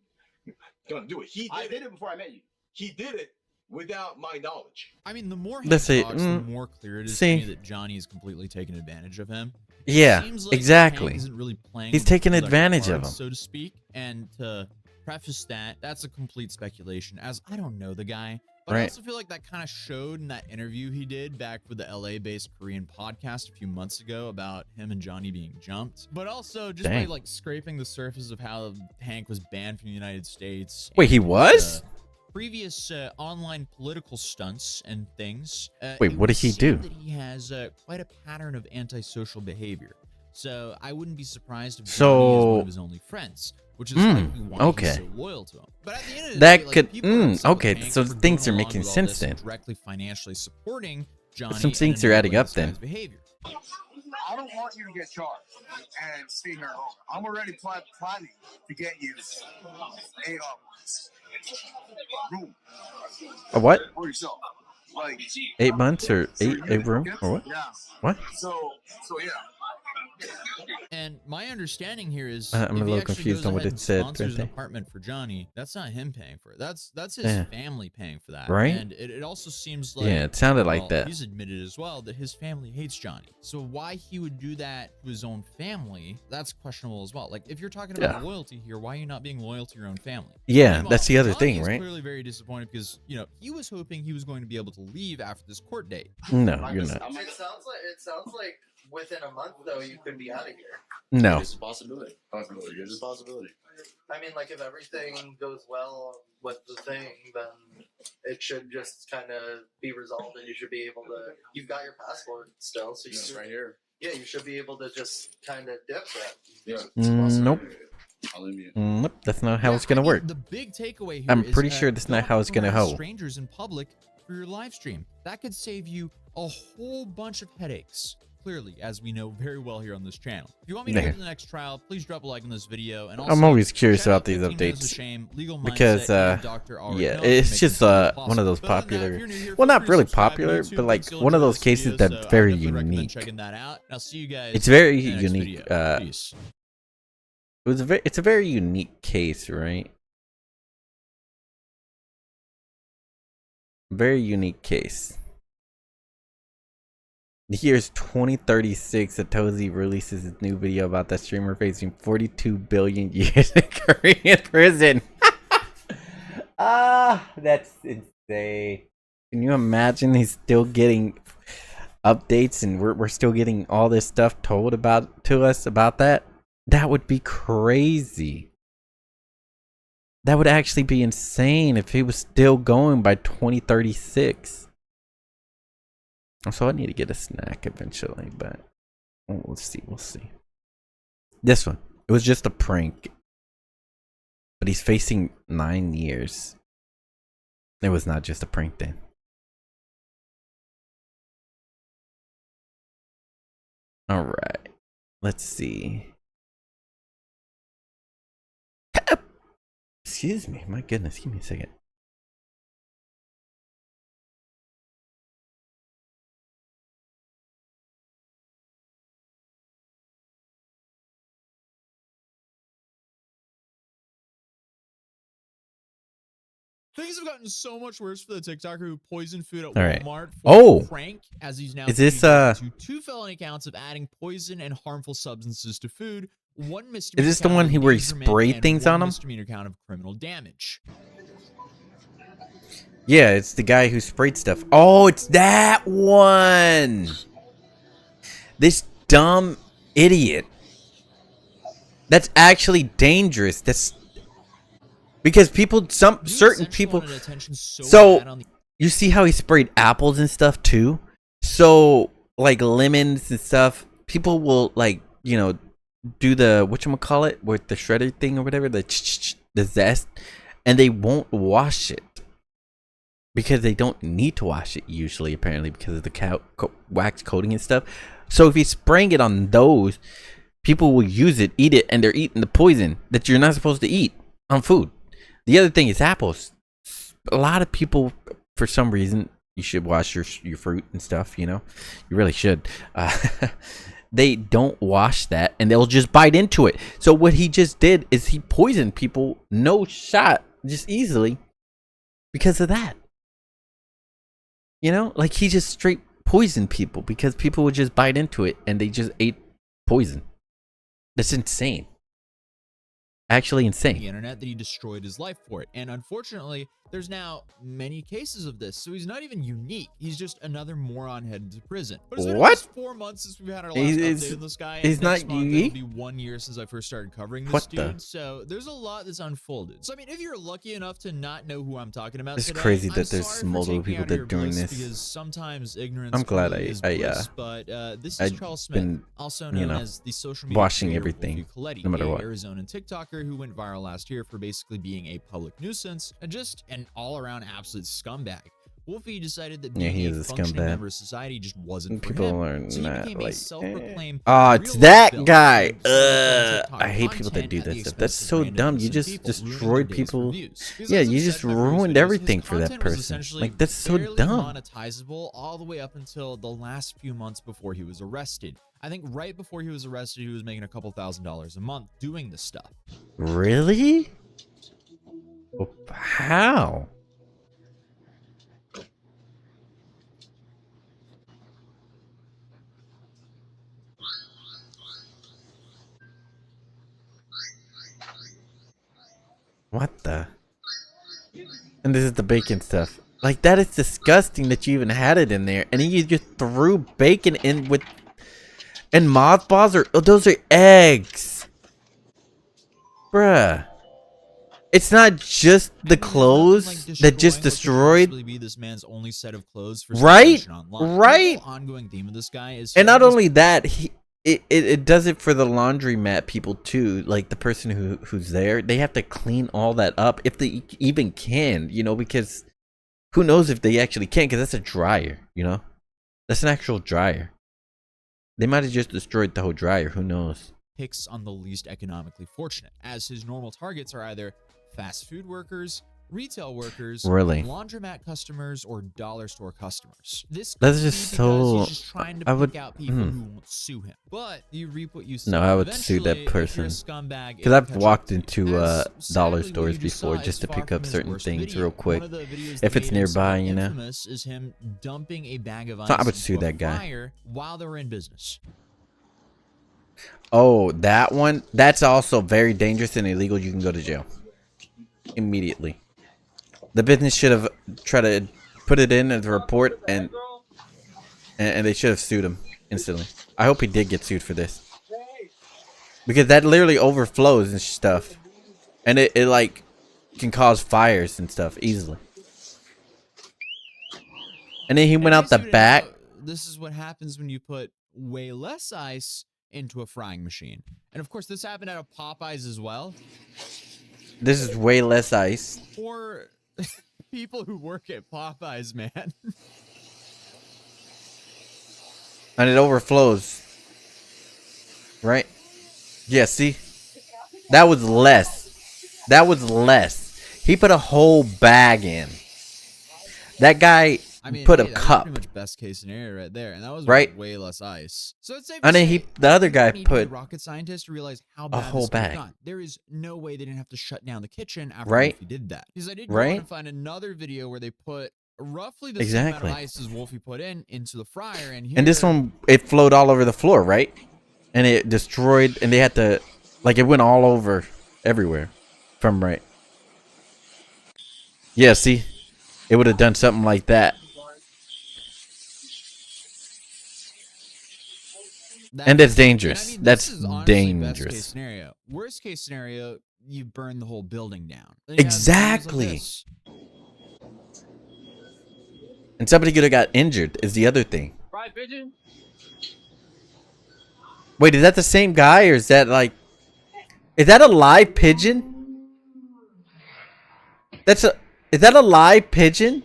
do it. I did it before I met you. He did it without my knowledge. I mean, the more he That's it. talks, the more clear it is See. to me that Johnny is completely taking advantage of him. Yeah, Seems like exactly. Hank isn't really playing He's with the taking full deck advantage of cards, him. so to speak. And to preface that, that's a complete speculation, as I don't know the guy. But I Right. also feel like that kind of showed in that interview he did back with the LA-based Korean podcast a few months ago about him and Johnny being jumped. But also just by Dang. like scraping the surface of how Hank was banned from the United States. Wait, he and, was? previous online political stunts and things, Wait, it what would did he seem do? that he has quite a pattern of antisocial behavior. So I wouldn't be surprised if Johnny is So- one of his only friends, which is likely why okay. he's so loyal to him. But at the end of the That day, like, could- people are upset with okay, Hank so for things going are along making with all sense this then. and directly financially supporting Johnny. Some and things are enabling adding up this then. guy's behavior. I don't want you to get charged and stay here longer. I'm already planning to get you a room A what? for yourself. Like 8 months or so eight a room or what? Yeah. What? So yeah. And my understanding here is, I'm a if he little actually confused goes on what ahead it and said sponsors right an there. apartment for Johnny, that's not him paying for it. That's his Yeah. family paying for that. Right? And it also seems like, Yeah, it sounded like well, that. he's admitted as well that his family hates Johnny. So why he would do that to his own family, that's questionable as well. Like, if you're talking about Yeah. loyalty here, why are you not being loyal to your own family? Yeah, Meanwhile, that's the other Johnny thing, is right? clearly very disappointed because, you know, he was hoping he was going to be able to leave after this court date. No, you're not. It sounds like within a month though you could be out of here. No. It's a possibility. It's a possibility. I mean, like if everything goes well with the thing, then it should just kind of be resolved, and you should be able to. You've got your passport still, so you It's should, right here. yeah, you should be able to just kind of dip that. Yeah. It's a Nope. possibility. I'll leave you. Nope, that's not how Yeah, it's gonna I mean, work. The big takeaway here I'm is, pretty sure that's not don't how it's gonna harass go. strangers in public for your live stream. That could save you a whole bunch of headaches. Clearly, as we know very well here on this channel. If you want me to There. go to the next trial, please drop a like on this video. And also, I'm always curious check out about these 15 Minutes of updates Shame, Legal because, Mindset, and Dr. R.E.P.O. yeah, to it's make just this video one of those possible. But other than that, popular, if you're new here, well, feel not free to really subscribe to popular, YouTube. but like Thanks, you'll one of enjoy those this cases video, that's so I very definitely recommend unique. checking that out. I'll see you guys. It's very in the next unique. video. Peace. It's a very unique case, right? Very unique case. The year is 2036. Satoshi releases his new video about that streamer facing 42 billion years in Korean prison. That's insane. Can you imagine he's still getting updates and we're still getting all this stuff told to us about that? That would be crazy. That would actually be insane if he was still going by 2036. So I need to get a snack eventually, but we'll see. We'll see. This one, it was just a prank, but he's facing 9 years. It was not just a prank then. All right, let's see. Excuse me, my goodness, give me a second. Things have gotten so much worse for the TikToker who poisoned food at All right. Walmart for Oh! a prank, as he's now Is this, pleading guilty to 2 felony counts of adding poison and harmful substances to food, 1 misdemeanor Is this the count one of where he endangerment, sprayed and things 1 on him? misdemeanor count of criminal damage. Yeah, it's the guy who sprayed stuff. Oh, it's that one. This dumb idiot. That's actually dangerous. That's because people, certain essentially people. wanted attention So bad on the you see how he sprayed apples and stuff too. So like lemons and stuff, people will like do the whatchamacallit with the shredder thing or whatever, the zest, and they won't wash it. Because they don't need to wash it usually, apparently, because of the wax coating and stuff. So if he's spraying it on those, people will use it, eat it, and they're eating the poison that you're not supposed to eat on food. The other thing is apples. A lot of people, for some reason, you should wash your fruit and stuff, You really should. They don't wash that, and they'll just bite into it. So what he just did is he poisoned people, no shot, just easily, because of that. Like he just straight poisoned people because people would just bite into it and they just ate poison. That's insane. Actually insane. internet that he destroyed his life for it. And unfortunately, There's now many cases of this, so he's not even unique. He's just another moron headed to prison. But it's been What? almost 4 months since we've had our last update on this guy. He's And next not month unique? it'll be 1 year since I first started covering this What the? dude. So there's a lot that's unfolded. So I mean, if you're lucky enough to not know who I'm talking about It's today, crazy I'm that there's sorry for multiple taking you people out of that your are doing bliss, this. because sometimes ignorance I'm glad clearly I- is I, bliss, but this is I've Charles Smith, been, also you known know, as the social media watching creator everything, Wolfie Coletti, no matter a what. Arizonan TikToker who went viral last year for basically being a public nuisance and just an all-around absolute scumbag. Wolfie decided that Yeah, being he a is a functioning scumbag. member of society just wasn't for People him. are So he not became a like. self-proclaimed Oh, it's real-life that villain guy. and started putting I TikTok hate people that content do at the that stuff. expense That's of so random dumb. You innocent just people, ruining destroyed their days for people. views. Because Yeah, as you I've just said in my previous ruined videos, everything his for that content was person. essentially Like, that's so barely dumb. monetizable all the way up until the last few months before he was arrested. I think right before he was arrested, he was making a couple $1,000s a month doing this stuff. Really? How? What the? And this is the bacon stuff. Like, that is disgusting that you even had it in there. And then you just threw bacon in with... And mothballs are... Oh, those are eggs. Bruh. It's not just the clothes that just destroyed... Be this man's only set of clothes for Right? online. Right? The whole ongoing theme of this guy is... And not only that, it does it for the laundromat people too. Like, the person who's there, they have to clean all that up if they even can, you know, because who knows if they actually can, because that's a dryer, you know, that's an actual dryer. They might have just destroyed the whole dryer. Who knows? Picks on the least economically fortunate, as his normal targets are either fast food workers, retail workers, Really? laundromat customers, or dollar store customers. This That's could just be because so... he's just trying to I pick would... out people who won't sue him. But you reap what you sow. No, I would sue that Eventually, if you're a person. scumbag, Because it'll I've catch walked up to you. into As, dollar sadly, what stores you just before saw just is to far pick from up his certain worst things video. real quick. One of the videos If that it's made him nearby, somewhat you know. infamous is him dumping a bag of ice So I would into sue a that guy. fire while they were in business. Oh, that one? That's also very dangerous and illegal. You can go to jail immediately. The business should have tried to put it in as a report, and they should have sued him instantly. I hope he did get sued for this, because that literally overflows and stuff, and it like can cause fires and stuff easily. And then he went out the back. This is what happens when you put way less ice into a frying machine. And of course, this happened at a Popeyes as well. This is way less ice. For people who work at Popeyes, man. And it overflows. Right? Yeah, see? That was less. That was less. He put a whole bag in. That guy put a cup. Pretty much best case scenario right there, and that was right? way less ice. So it's safe And to then say, the other guy you don't need to be put a rocket scientist to realize how a bad whole this could have bag. gone. There is no way they didn't have to shut down the kitchen after Right? Wolfie did that. Because I did go on Right? and find another video where they put roughly the Exactly. same amount of ice as Wolfie put into the fryer, and here, And this one, it flowed all over the floor, right? And it destroyed, and they had to, like, it went all over everywhere. From right. Yeah, see? It would have done something like that. And it's dangerous. And I mean, That's this is honestly dangerous. Best case scenario. Worst case scenario, you burn the whole building down. Then you have Exactly. things like this. And somebody could have got injured is the other thing. Fried pigeon? Wait, is that the same guy, or is that like... Is that a live pigeon? Is that a live pigeon?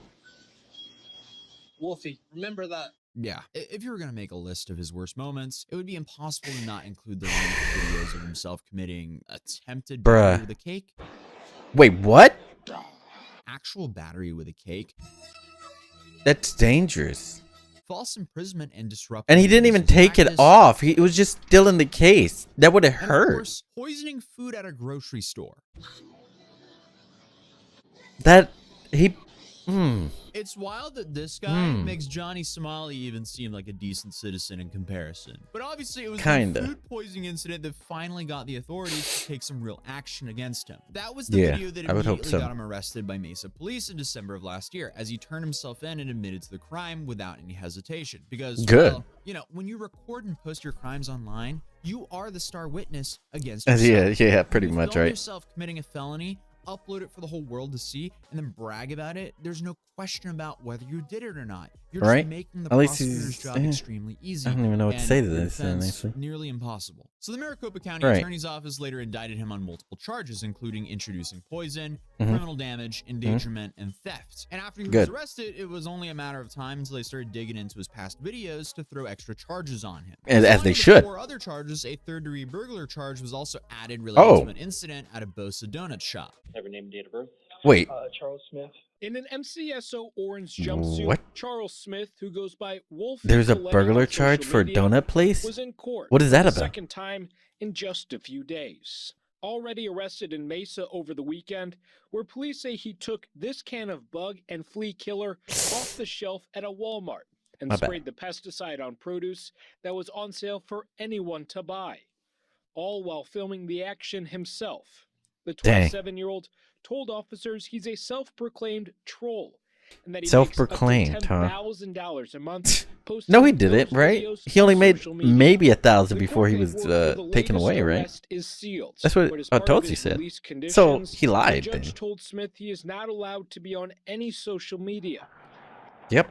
Wolfie, remember that. Yeah. If you were going to make a list of his worst moments, it would be impossible to not include the link videos of himself committing attempted battery with a cake. Wait, what? Actual battery with a cake. That's dangerous. False imprisonment and disruption. And he didn't even take it off. It was just still in the case. That would have And of hurt. course, poisoning food at a grocery store. That he It's wild that this guy makes Johnny Somali even seem like a decent citizen in comparison. But obviously it was the food poisoning incident that finally got the authorities to take some real action against him. That was the video that immediately got him arrested by Mesa police in December of last year, as he turned himself in and admitted to the crime without any hesitation. Because, well, you know, when you record and post your crimes online, you are the star witness against yourself. Yeah, pretty much, right? Yourself committing a felony, upload it for the whole world to see, and then brag about it, there's no question about whether you did it or not. You're just making the prosecutor's job extremely easy. I don't even know what to say to this. Nearly impossible. So the Maricopa County Attorney's Office later indicted him on multiple charges, including introducing poison, criminal damage, endangerment, and theft. And after he was arrested, it was only a matter of time until they started digging into his past videos to throw extra charges on him. As they should. 4 other charges, a third-degree burglar charge was also added related to an incident at a Bosa donut shop. Ever named date of birth? Wait. Charles Smith. In an MCSO orange jumpsuit, What? Charles Smith, who goes by Wolf, There's a burglar charge for a donut place? was in court. What is that for the about? second time in just a few days. Already arrested in Mesa over the weekend, where police say he took this can of bug and flea killer off the shelf at a Walmart and sprayed the pesticide on produce that was on sale for anyone to buy, all while filming the action himself. The 27-year-old told officers he's a self-proclaimed troll and that he makes up to $10,000 a month. No, he didn't, right? He only made maybe 1,000 before he was taken away, right? That's what Tootsie said. So he lied. The judge told Smith he is not allowed to be on any social media. Yep.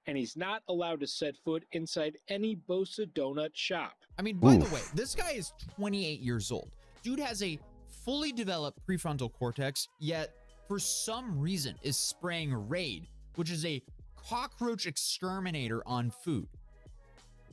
And he's not allowed to set foot inside any Bosa donut shop. I mean, by the way, this guy is 28 years old. Dude has a fully developed prefrontal cortex, yet for some reason is spraying Raid, which is a cockroach exterminator, on food.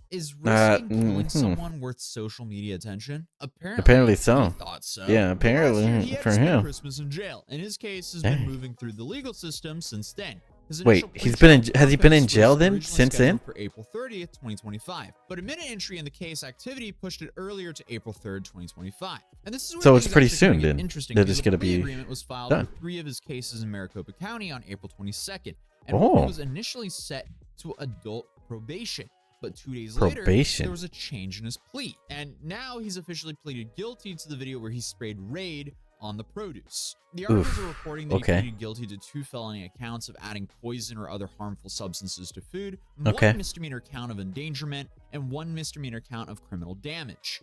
Is risking killing someone worth social media attention? Apparently so. He thought so. Yeah, apparently he had for spent him. Christmas in jail, and his case has been moving through the legal system since then. Wait, has he been in jail then since then? For April 30th, 2025, but a minute entry in the case activity pushed it earlier to April 3rd, 2025. And this is so it's pretty soon then. They're just gonna be agreement was filed done. for 3 of his cases in Maricopa County on April 22nd, and it was initially set to adult probation. But 2 days later, there was a change in his plea, and now he's officially pleaded guilty to the video where he sprayed Raid on the produce. The articles are reporting that he pleaded guilty to 2 felony accounts of adding poison or other harmful substances to food, 1 misdemeanor count of endangerment, and 1 misdemeanor count of criminal damage.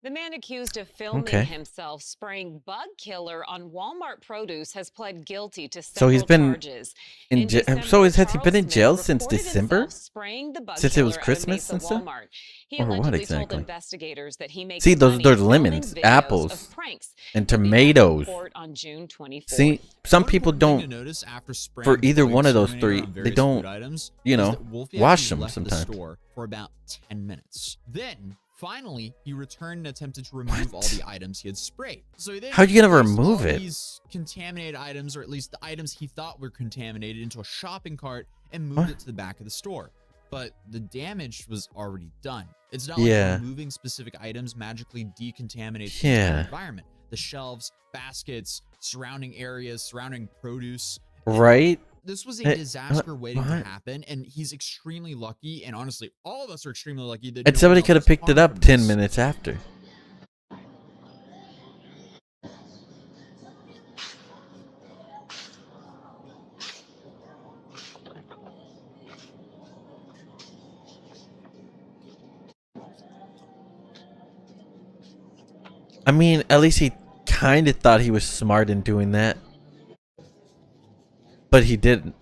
The man accused of filming himself spraying bug killer on Walmart produce has pled guilty to several charges. In jail. So has he been in jail since December? Since it was Christmas and stuff? Or what exactly? Investigators that he makes See, those are lemons, apples, and tomatoes. See, some people don't, for either one of those 3, they don't, you know, wash them sometimes. For about 10 minutes. Then, finally, he returned and attempted to remove all the items he had sprayed. So he then how are you gonna remove it? These contaminated items, or at least the items he thought were contaminated, into a shopping cart and moved it to the back of the store. But the damage was already done. It's not like removing specific items magically decontaminates the entire environment. The shelves, baskets, surrounding areas, surrounding produce. Right? This was a disaster waiting to happen, and he's extremely lucky, and honestly, all of us are extremely lucky that and somebody could have picked it up 10 minutes after. I mean, at least he kind of thought he was smart in doing that. But he didn't.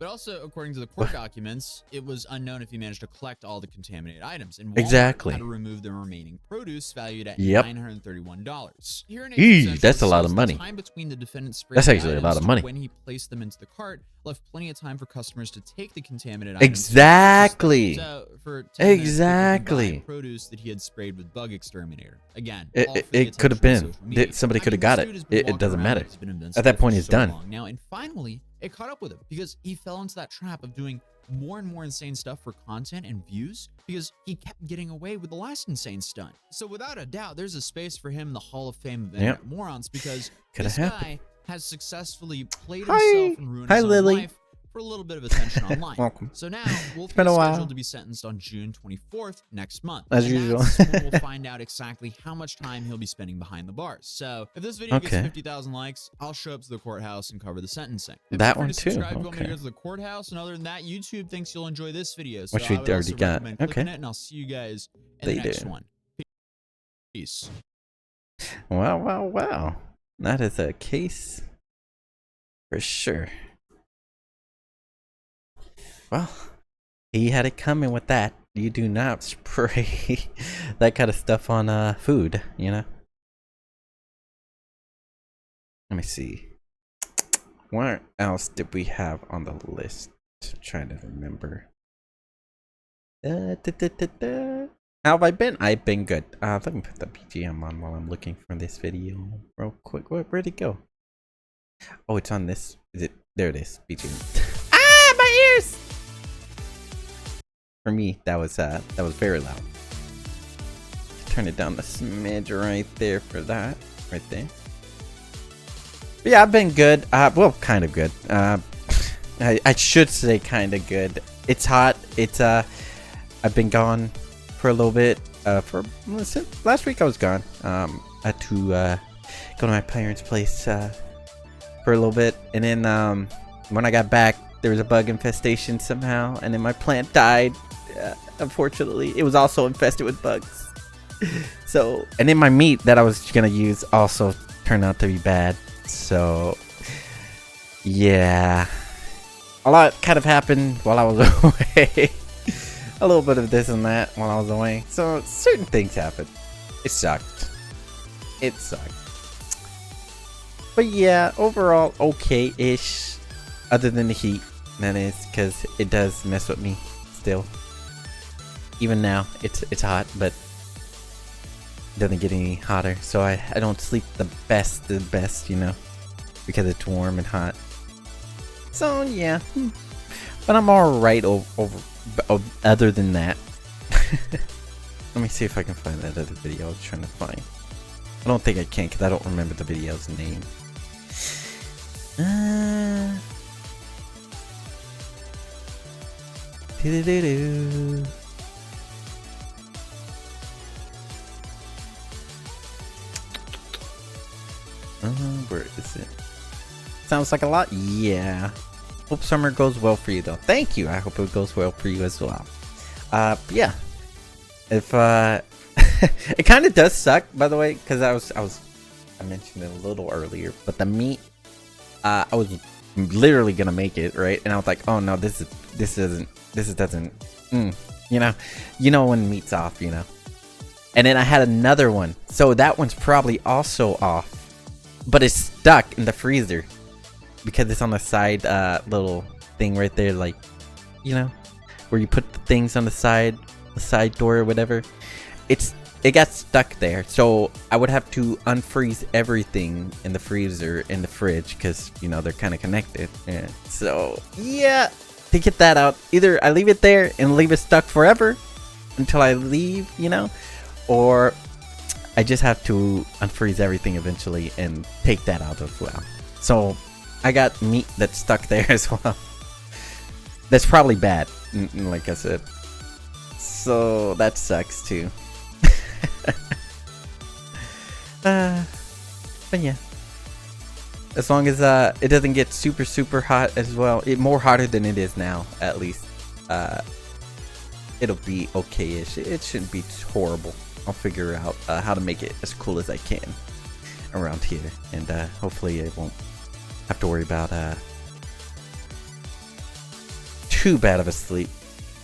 But also, according to the court documents, it was unknown if he managed to collect all the contaminated items. And Walmart had to remove the remaining produce valued at $931. Here in that's a lot of money. Time between the defendant's that's actually a lot of money. When he placed them into the cart, left plenty of time for customers to take the contaminated items. Exactly. So for 10 minutes, produce that he had sprayed with bug exterminator. Again, it could have been. Somebody could have got it. It doesn't matter. At that point, he's done. Now, and finally, it caught up with him because he fell into that trap of doing more and more insane stuff for content and views because he kept getting away with the last insane stunt. So without a doubt, there's a space for him in the Hall of Fame of internet morons because this guy has successfully played Hi. himself and ruined Hi, his own Lily. life for a little bit of attention online. Welcome. So now Wolfie been a is while. scheduled to be sentenced on June 24th next month. As and usual. That's when we'll find out exactly how much time he'll be spending behind the bars. So if this video gets 50,000 likes, I'll show up to the courthouse and cover the sentencing. That Feel free one to too. subscribe if you want me to Okay. go to the courthouse. And other than that, YouTube thinks you'll enjoy this video. So Which we I would already also got. recommend clicking Okay. it, and I'll see you guys in the next one. Peace. Wow, wow, wow. That is a case for sure. Well, he had it coming with that. You do not spray that kind of stuff on food, you know? Let me see. What else did we have on the list? I'm trying to remember. How have I been? I've been good. Let me put the BGM on while I'm looking for this video real quick. Where'd it go? Oh, it's on this. Is it? There it is. BGM. Ah, my ears! For me, that was very loud. Turn it down a smidge right there for that. Right there. But yeah, I've been good. Well, kind of good. I should say kind of good. It's hot. It's I've been gone for a little bit. Since last week I was gone. I had to go to my parents' place for a little bit, and then when I got back, there was a bug infestation somehow, and then my plant died. Unfortunately, it was also infested with bugs. So, and then my meat that I was gonna use also turned out to be bad. So, yeah, a lot kind of happened while I was away. A little bit of this and that while I was away. So, certain things happened. It sucked. It sucked. But yeah, overall, okay-ish. Other than the heat, that is, because it does mess with me still. Even now, it's hot, but it doesn't get any hotter. So I don't sleep the best, you know, because it's warm and hot. So yeah, but I'm alright other than that. Let me see if I can find that other video I was trying to find. I don't think I can because I don't remember the video's name. Where is it? Sounds like a lot. Yeah. Hope summer goes well for you though. Thank you. I hope it goes well for you as well. Yeah. If it kind of does suck, by the way, because I mentioned it a little earlier, but the meat, I was literally gonna make it, right? And I was like, oh no, this doesn't, you know when meat's off, you know. And then I had another one, so that one's probably also off, but it's stuck in the freezer because it's on the side little thing right there, like, you know, where you put the things on the side door or whatever. It got stuck there, so I would have to unfreeze everything in the freezer and the fridge because, you know, they're kind of connected. Yeah. So yeah, to get that out, either I leave it there and leave it stuck forever until I leave, you know, or I just have to unfreeze everything eventually and take that out as well. So I got meat that's stuck there as well. That's probably bad, like I said. So that sucks too. But yeah, as long as it doesn't get super hot as well, more hotter than it is now, at least, it'll be okay-ish. It shouldn't be horrible. I'll figure out how to make it as cool as I can around here, and hopefully I won't have to worry about too bad of a sleep.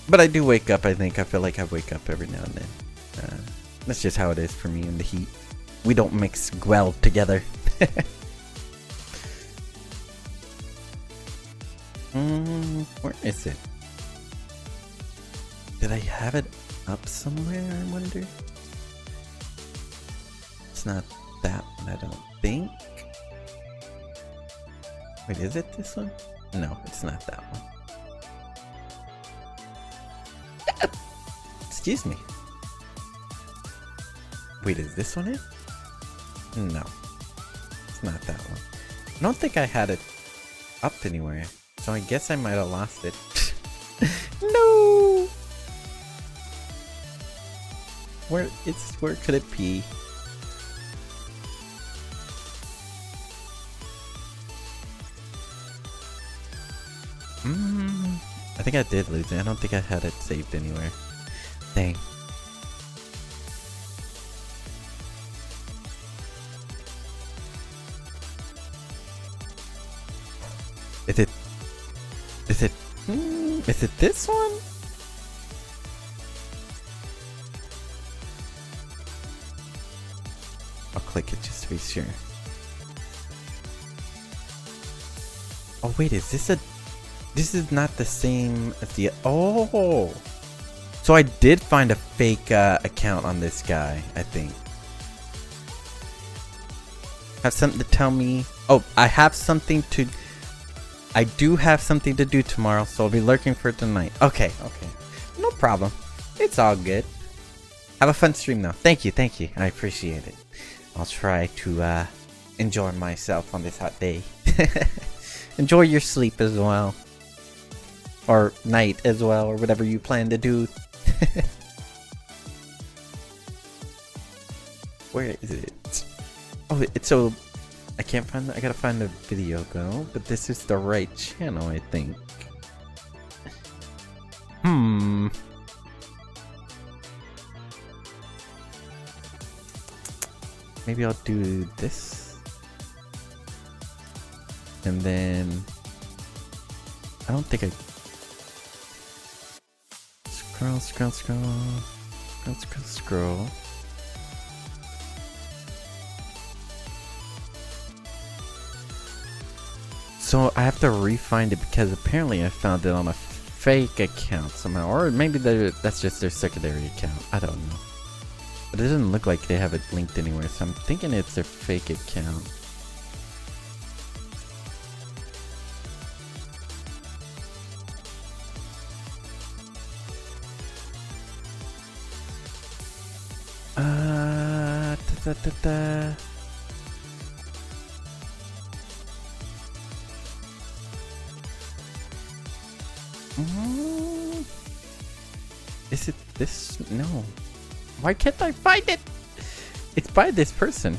But I do wake up. I feel like I wake up every now and then. That's just how it is for me in the heat. We don't mix well together. Where is it? Did I have it up somewhere, I wonder? It's not that one, I don't think. Wait, is it this one? No, it's not that one. Excuse me. Wait, is this one it? No, it's not that one. I don't think I had it up anywhere, so I guess I might have lost it. No! Where could it be? I think I did lose it. I don't think I had it saved anywhere. Dang. Is it this one? I'll click it just to be sure. Oh wait, is this a... This is not the same as the... Oh! So I did find a fake account on this guy, I think. Have something to tell me... Oh, I have something to... I do have something to do tomorrow, so I'll be lurking for tonight. Okay, okay. No problem. It's all good. Have a fun stream though. Thank you, thank you. I appreciate it. I'll try to enjoy myself on this hot day. Enjoy your sleep as well. Or night as well, or whatever you plan to do. Where is it? Oh, it's so... I can't find I gotta find the video though, but this is the right channel, I think. Maybe I'll do this. And then... I don't think I... Scroll. So I have to re-find it because apparently I found it on a fake account somehow, or maybe that's just their secondary account. I don't know, but it doesn't look like they have it linked anywhere, so I'm thinking it's their fake account. Is it this? No. Why can't I find it? It's by this person.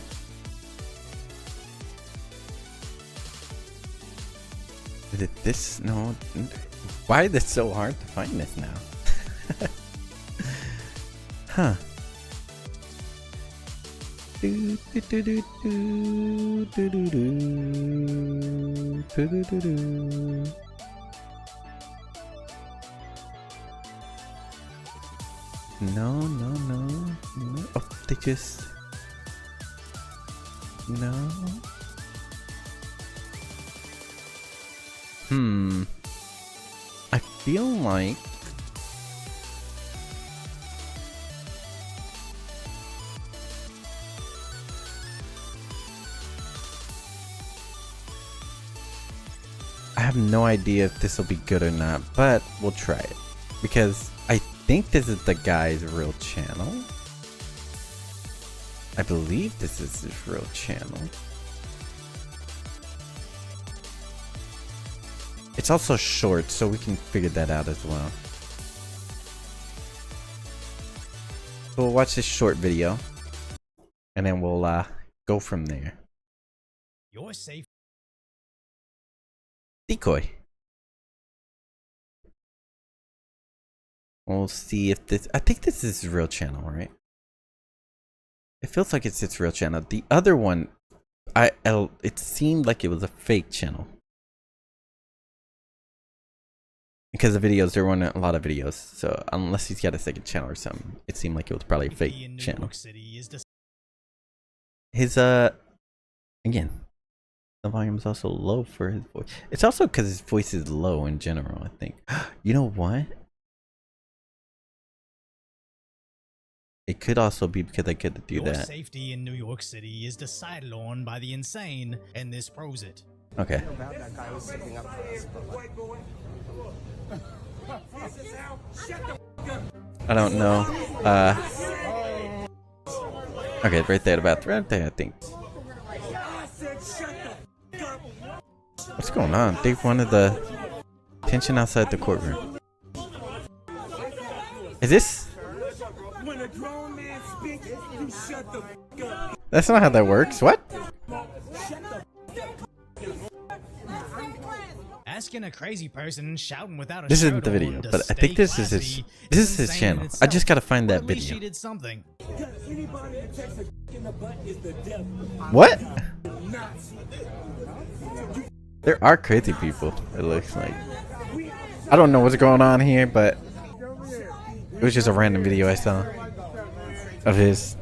Is it this? No. Why is it so hard to find this now? Huh. No. Oh, they just... No. I feel like... I have no idea if this will be good or not, but we'll try it. Because I think this is the guy's real channel. I believe this is his real channel. It's also short, so we can figure that out as well. So we'll watch this short video, and then we'll go from there. You're safe. Decoy. We'll see if this... I think this is his real channel, right? It feels like it's its real channel. The other one, it seemed like it was a fake channel. Because the videos, there weren't a lot of videos. So unless he's got a second channel or something, it seemed like it was probably a fake channel. His, again, the volume is also low for his voice. It's also because his voice is low in general, I think. You know what? It could also be because I could do that. Your safety in New York City is decided on by the insane, and this proves it. Okay. I don't know. Okay, right there, about right there, I think. What's going on? They wanted the tension outside the courtroom. Is this? That's not how that works. What? Asking a crazy person shouting without a This shirt isn't the on video, to but I stay think this is classy his insane channel. in I just itself. gotta find But that at least video. she did something. What? There are crazy people, it looks like. I don't know what's going on here, but it was just a random video I saw of his.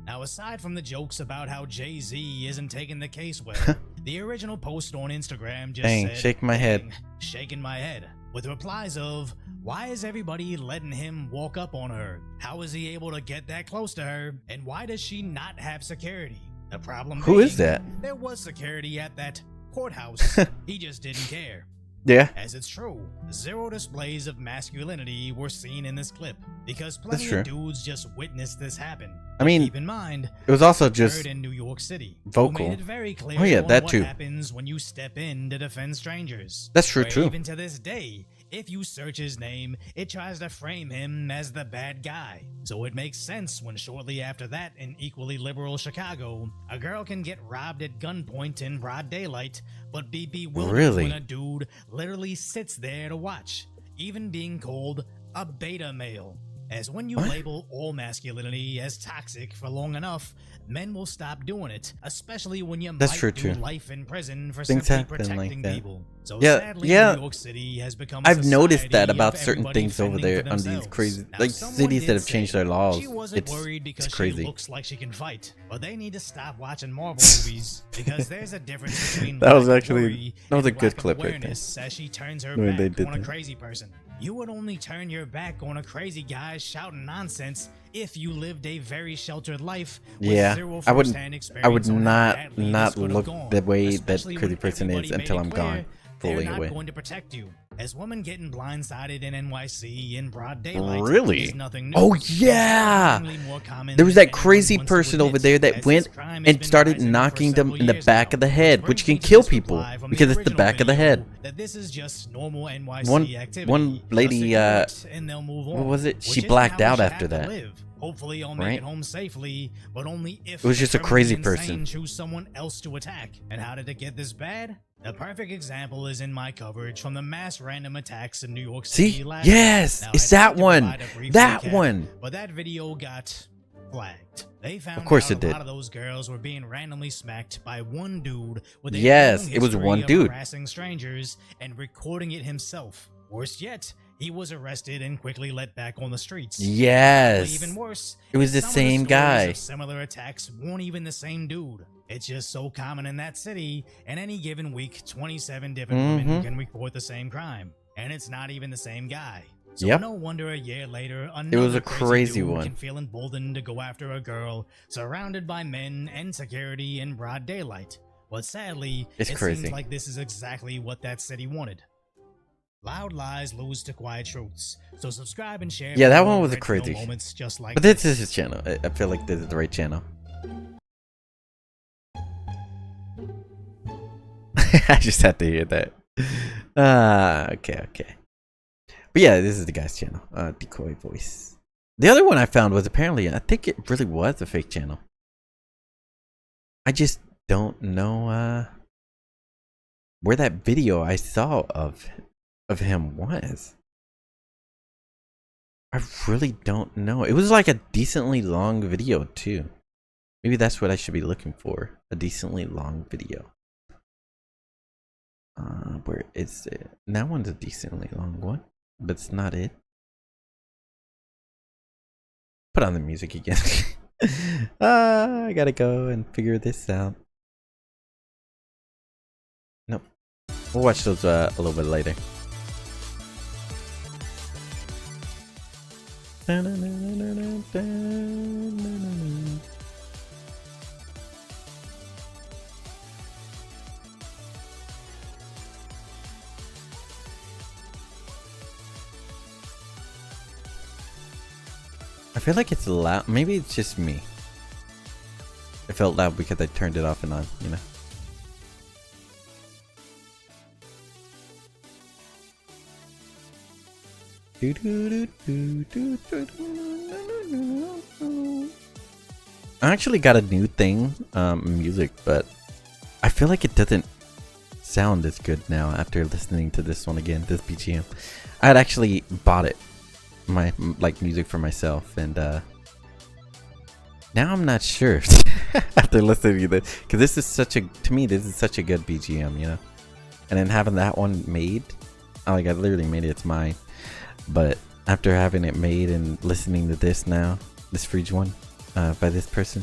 Now, aside from the jokes about how Jay-Z isn't taking the case well, the original post on Instagram just Dang, said, shake my head. shaking my head, with replies of, why is everybody letting him walk up on her? How is he able to get that close to her? And why does she not have security? The problem Who being, is that? there was security at that courthouse. He just didn't care. Yeah. As it's true, zero displays of masculinity were seen in this clip because That's plenty true. of dudes just witnessed this happen. I mean, Keep in mind, it was also this just occurred in New York City, who vocal. made it very clear Oh yeah, on that what too. happens when you step in to defend strangers. That's true Where too. Even to this day, if you search his name, it tries to frame him as the bad guy. So it makes sense when shortly after that, in equally liberal Chicago, a girl can get robbed at gunpoint in broad daylight, but be bewildered Really? when a dude literally sits there to watch, even being called a beta male. As when you What? label all masculinity as toxic for long enough, men will stop doing it, especially when you That's might true, do too. life in prison for Things simply happen like protecting that. people. So Yeah, sadly, yeah. New York City has become a I've noticed that society about of certain everybody things over fending there for on these themselves. crazy, Now, like someone cities that did have changed say their laws. she wasn't It's worried because crazy. she looks like she can fight, but they need to stop watching Marvel movies because there's a difference between That was lack of actually- worry that was a and good lack of clip right there. awareness as she turns her When they back did on a that. crazy person. You would only turn your back on a crazy guy shouting nonsense if you lived a very sheltered life with Yeah, zero I wouldn't. firsthand I would experience on how not badly this could have look gone, the way that especially crazy when person is everybody made until it I'm clear gone fully they're not away. going to protect you. As women getting blindsided in NYC in broad daylight Really? is nothing new. Oh It's yeah. surprisingly more common There was than that anyone crazy wants to person over admit, there as that this went crime has and been started rising for knocking them several in the years back now. of the head, Which which can brings me to kill this people reply from because it's the original back of the video head. That this is just normal NYC One activity. lady, Just ignore it and they'll move what on, was it? which She isn't blacked how we out should after have to that. live. Hopefully, I'll make Right? it home safely, but only if It was just a the crazy criminally person. insane choose someone else to attack. And how did it get this bad? The perfect example is in my coverage from the mass random attacks in New York City See? last Yes, year. Now, it's I tried that to one. provide a brief That recap, one. But that video got flagged. They found course out it did. a lot of those girls were being randomly smacked by one dude with a Yes, long it was history one of dude. harassing strangers and recording it himself. Worse yet, he was arrested and quickly let back on the streets. Yes. Even worse, It was is the some of same stories guy. of similar attacks weren't even the same dude. It's just so common in that city. In any given week, 27 different women Mhm. can report the same crime, and it's not even the same guy. So Yep. no wonder a year later, It was another a crazy dude one. can feel emboldened to go after a girl surrounded by men and security in broad daylight. But sadly, It's it crazy. seems like this is exactly what that city wanted. Loud lies lose to quiet truths. So subscribe and share. Yeah, for that more one was a original crazy. moments just like But this is his channel. I feel like this is the right channel. I just had to hear that. Okay. But yeah, this is the guy's channel. Decoy voice. The other one I found was apparently, I think it really was a fake channel. I just don't know where that video I saw of him was. I really don't know. It was like a decently long video too. Maybe that's what I should be looking for. A decently long video. Where is it? That one's a decently long one, but it's not it. Put on the music again. I gotta go and figure this out. Nope. We'll watch those a little bit later. I feel like it's loud. Maybe it's just me. It felt loud because I turned it off and on, you know. I actually got a new thing, music, but I feel like it doesn't sound as good now after listening to this one again, this BGM. I had actually bought it, my like music for myself, and now I'm not sure after listening to this, because this is such a, to me, this is such a good BGM, you know. And then having that one made, I literally made it, it's mine. But after having it made and listening to this now, this Frege one, by this person,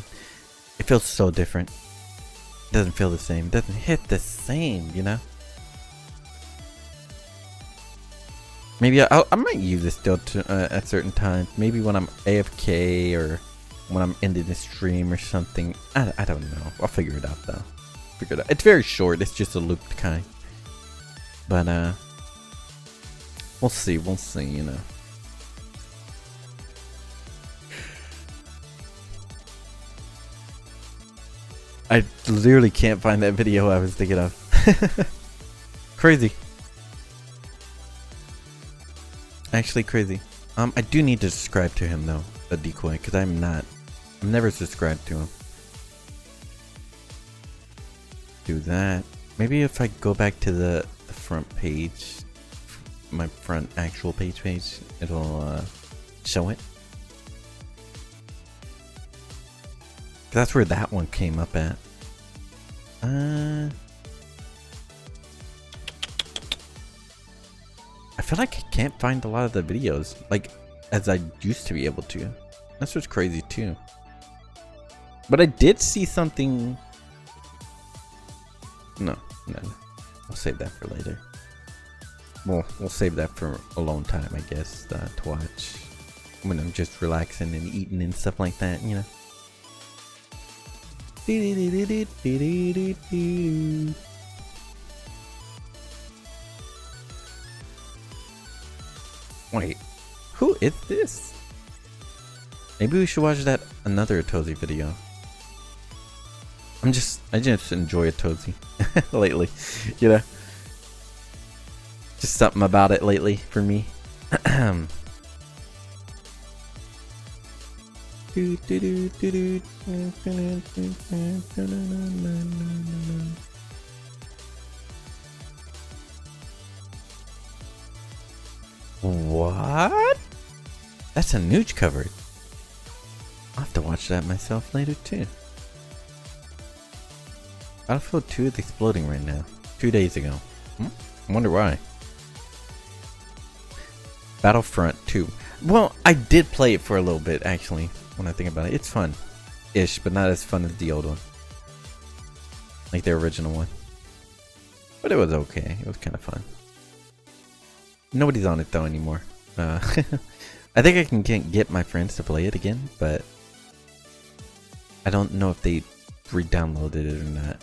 it feels so different. It doesn't feel the same. It doesn't hit the same, you know? Maybe I might use this still to, at certain times. Maybe when I'm AFK or when I'm ending the stream or something. I don't know. I'll figure it out though. Figure it out. It's very short. It's just a looped kind. But we'll see, you know. I literally can't find that video I was thinking of. Crazy. Actually crazy. I do need to subscribe to him though, a decoy, because I'm never subscribed to him. Do that. Maybe if I go back to the front page, my front actual page, it'll show it. That's where that one came up at. I feel like I can't find a lot of the videos like as I used to be able to. That's what's crazy too. But I did see something. No. We'll save that for later. Well, we'll save that for alone time, I guess, to watch when I'm just relaxing and eating and stuff like that, you know. Wait, who is this? Maybe we should watch that another Atozy video. I just enjoy Atozy lately, you know. Just something about it lately for me. What? That's a Nooch cover. I'll have to watch that myself later too. Battlefield 2 is exploding right now. 2 days ago. I wonder why. Battlefront 2. Well, I did play it for a little bit actually, when I think about it. It's fun-ish, but not as fun as the old one. Like the original one. But it was okay. It was kind of fun. Nobody's on it though anymore. I think I can get my friends to play it again, but I don't know if they re-downloaded it or not.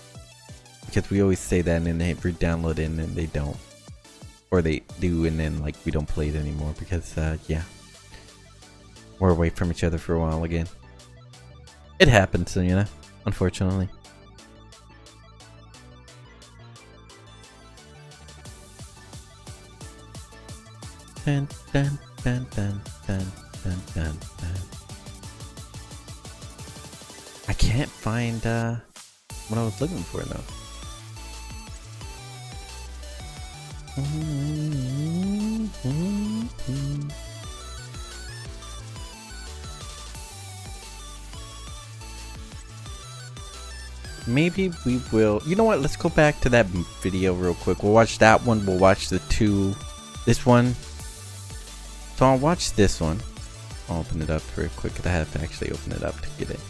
Because we always say that and then they re-download it and then they don't. Or they do and then like we don't play it anymore because yeah. We're away from each other for a while again. It happens, you know, unfortunately. Dun, dun, dun, dun, dun, dun, dun, dun. I can't find what I was looking for though. Maybe we will. You know what? Let's go back to that video real quick. We'll watch that one. We'll watch the two. This one. So I'll watch this one. I'll open it up real quick. I have to actually open it up to get it.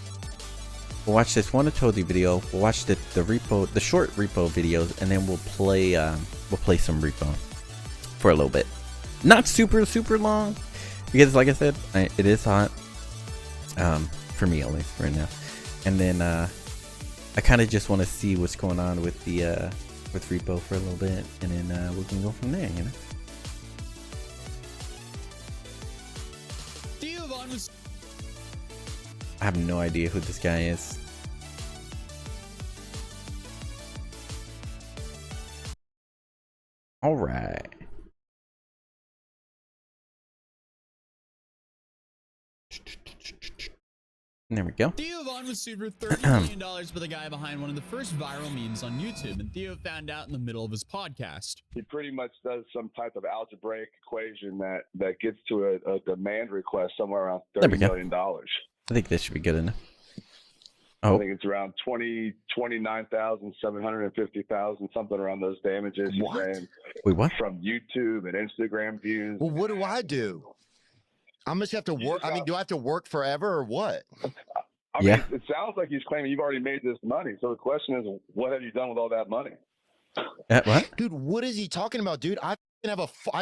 We'll watch this one Atozy video. We'll watch the R.E.P.O, the short R.E.P.O videos, and then we'll play some R.E.P.O for a little bit. Not super long, because like I said, it is hot. For me at least right now. And then I kind of just want to see what's going on with the with R.E.P.O for a little bit, and then we can go from there, you know. I have no idea who this guy is. All right. There we go. Theo Von was sued for $30 million by the guy behind one of the first viral memes on YouTube, and Theo found out in the middle of his podcast. He pretty much does some type of algebraic equation that gets to a demand request somewhere around $30 million. I think this should be good enough. I think it's around 29,750,000, something around those damages. What? Wait, what? From YouTube and Instagram views. Well, what do I do? I must have to work. I mean, do I have to work forever or what? I mean, it sounds like he's claiming you've already made this money. So the question is, what have you done with all that money? What? Dude, what is he talking about, dude? I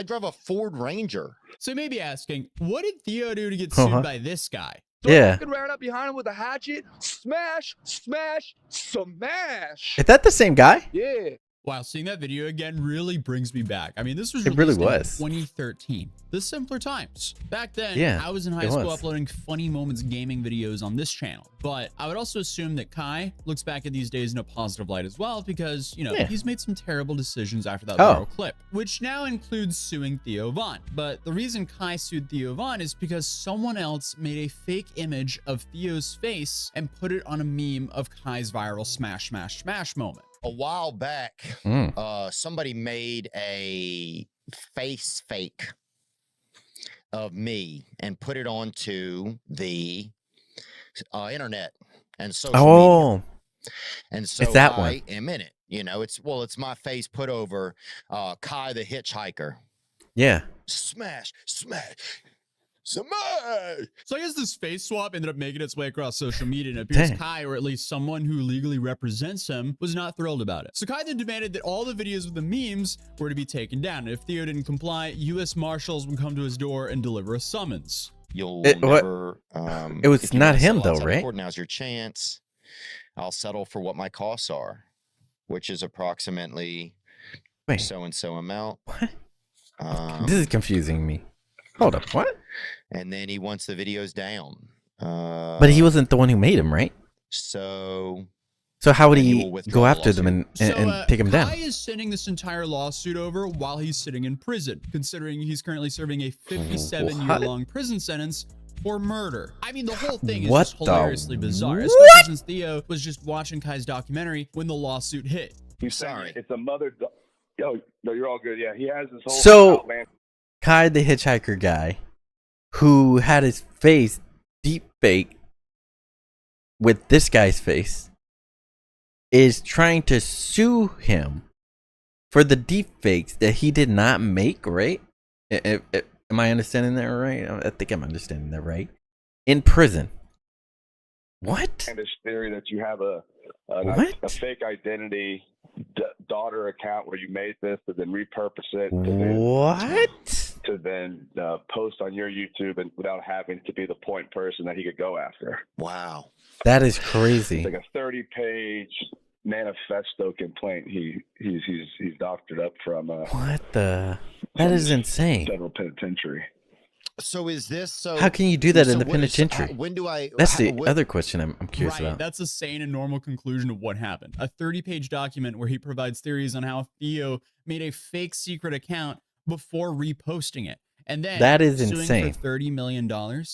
drive a Ford Ranger. So you may be asking, what did Theo do to get sued by this guy? So I fucking ran up behind him with a hatchet. Smash, smash, smash. Is that the same guy? Yeah. Wow, seeing that video again really brings me back. I mean, this was released in in 2013. The simpler times. Back then, Yeah, I was in high school uploading funny moments gaming videos on this channel. But I would also assume that Kai looks back at these days in a positive light as well because, you know, he's made some terrible decisions after that viral clip, which now includes suing Theo Von. But the reason Kai sued Theo Von is because someone else made a fake image of Theo's face and put it on a meme of Kai's viral smash, smash, smash moment. A while back, somebody made a face fake of me and put it onto the internet and social media. And so it's that I one. am in it. You know, it's my face put over Kai the hitchhiker. Yeah. Smash, smash. So I guess this face swap ended up making its way across social media, and it appears Kai, or at least someone who legally represents him, was not thrilled about it. So Kai then demanded that all the videos with the memes were to be taken down. And if Theo didn't comply, U.S. Marshals would come to his door and deliver a summons. You'll never. It was not him though, right? Now's your chance. I'll settle for what my costs are, which is approximately so and so amount. What? This is confusing me. Hold up, what? And then he wants the videos down. But he wasn't the one who made him, right? So how would he go after them and take them down? Kai is sending this entire lawsuit over while he's sitting in prison, considering he's currently serving a 57-year-long prison sentence for murder. I mean, the whole thing is just hilariously bizarre, especially since Theo was just watching Kai's documentary when the lawsuit hit. He's sorry. It's a mother. Yo, no, you're all good. Yeah, he has this whole. So, Kai the hitchhiker guy, who had his face deep fake with this guy's face, is trying to sue him for the deep fakes that he did not make, right? Am I understanding that right? I think I'm understanding that right. In prison. What? And this theory that you have a fake identity daughter account where you made this to then repurpose it to then post on your YouTube and without having to be the point person that he could go after. Wow. That is crazy. It's like a 30-page manifesto complaint he's doctored up from that is insane. Federal penitentiary. So is this so? How can you do that in the penitentiary? When do I? That's the other question I'm curious about. That's a sane and normal conclusion of what happened. A 30-page document where he provides theories on how Theo made a fake secret account before reposting it, and then that is suing insane. For $30 million.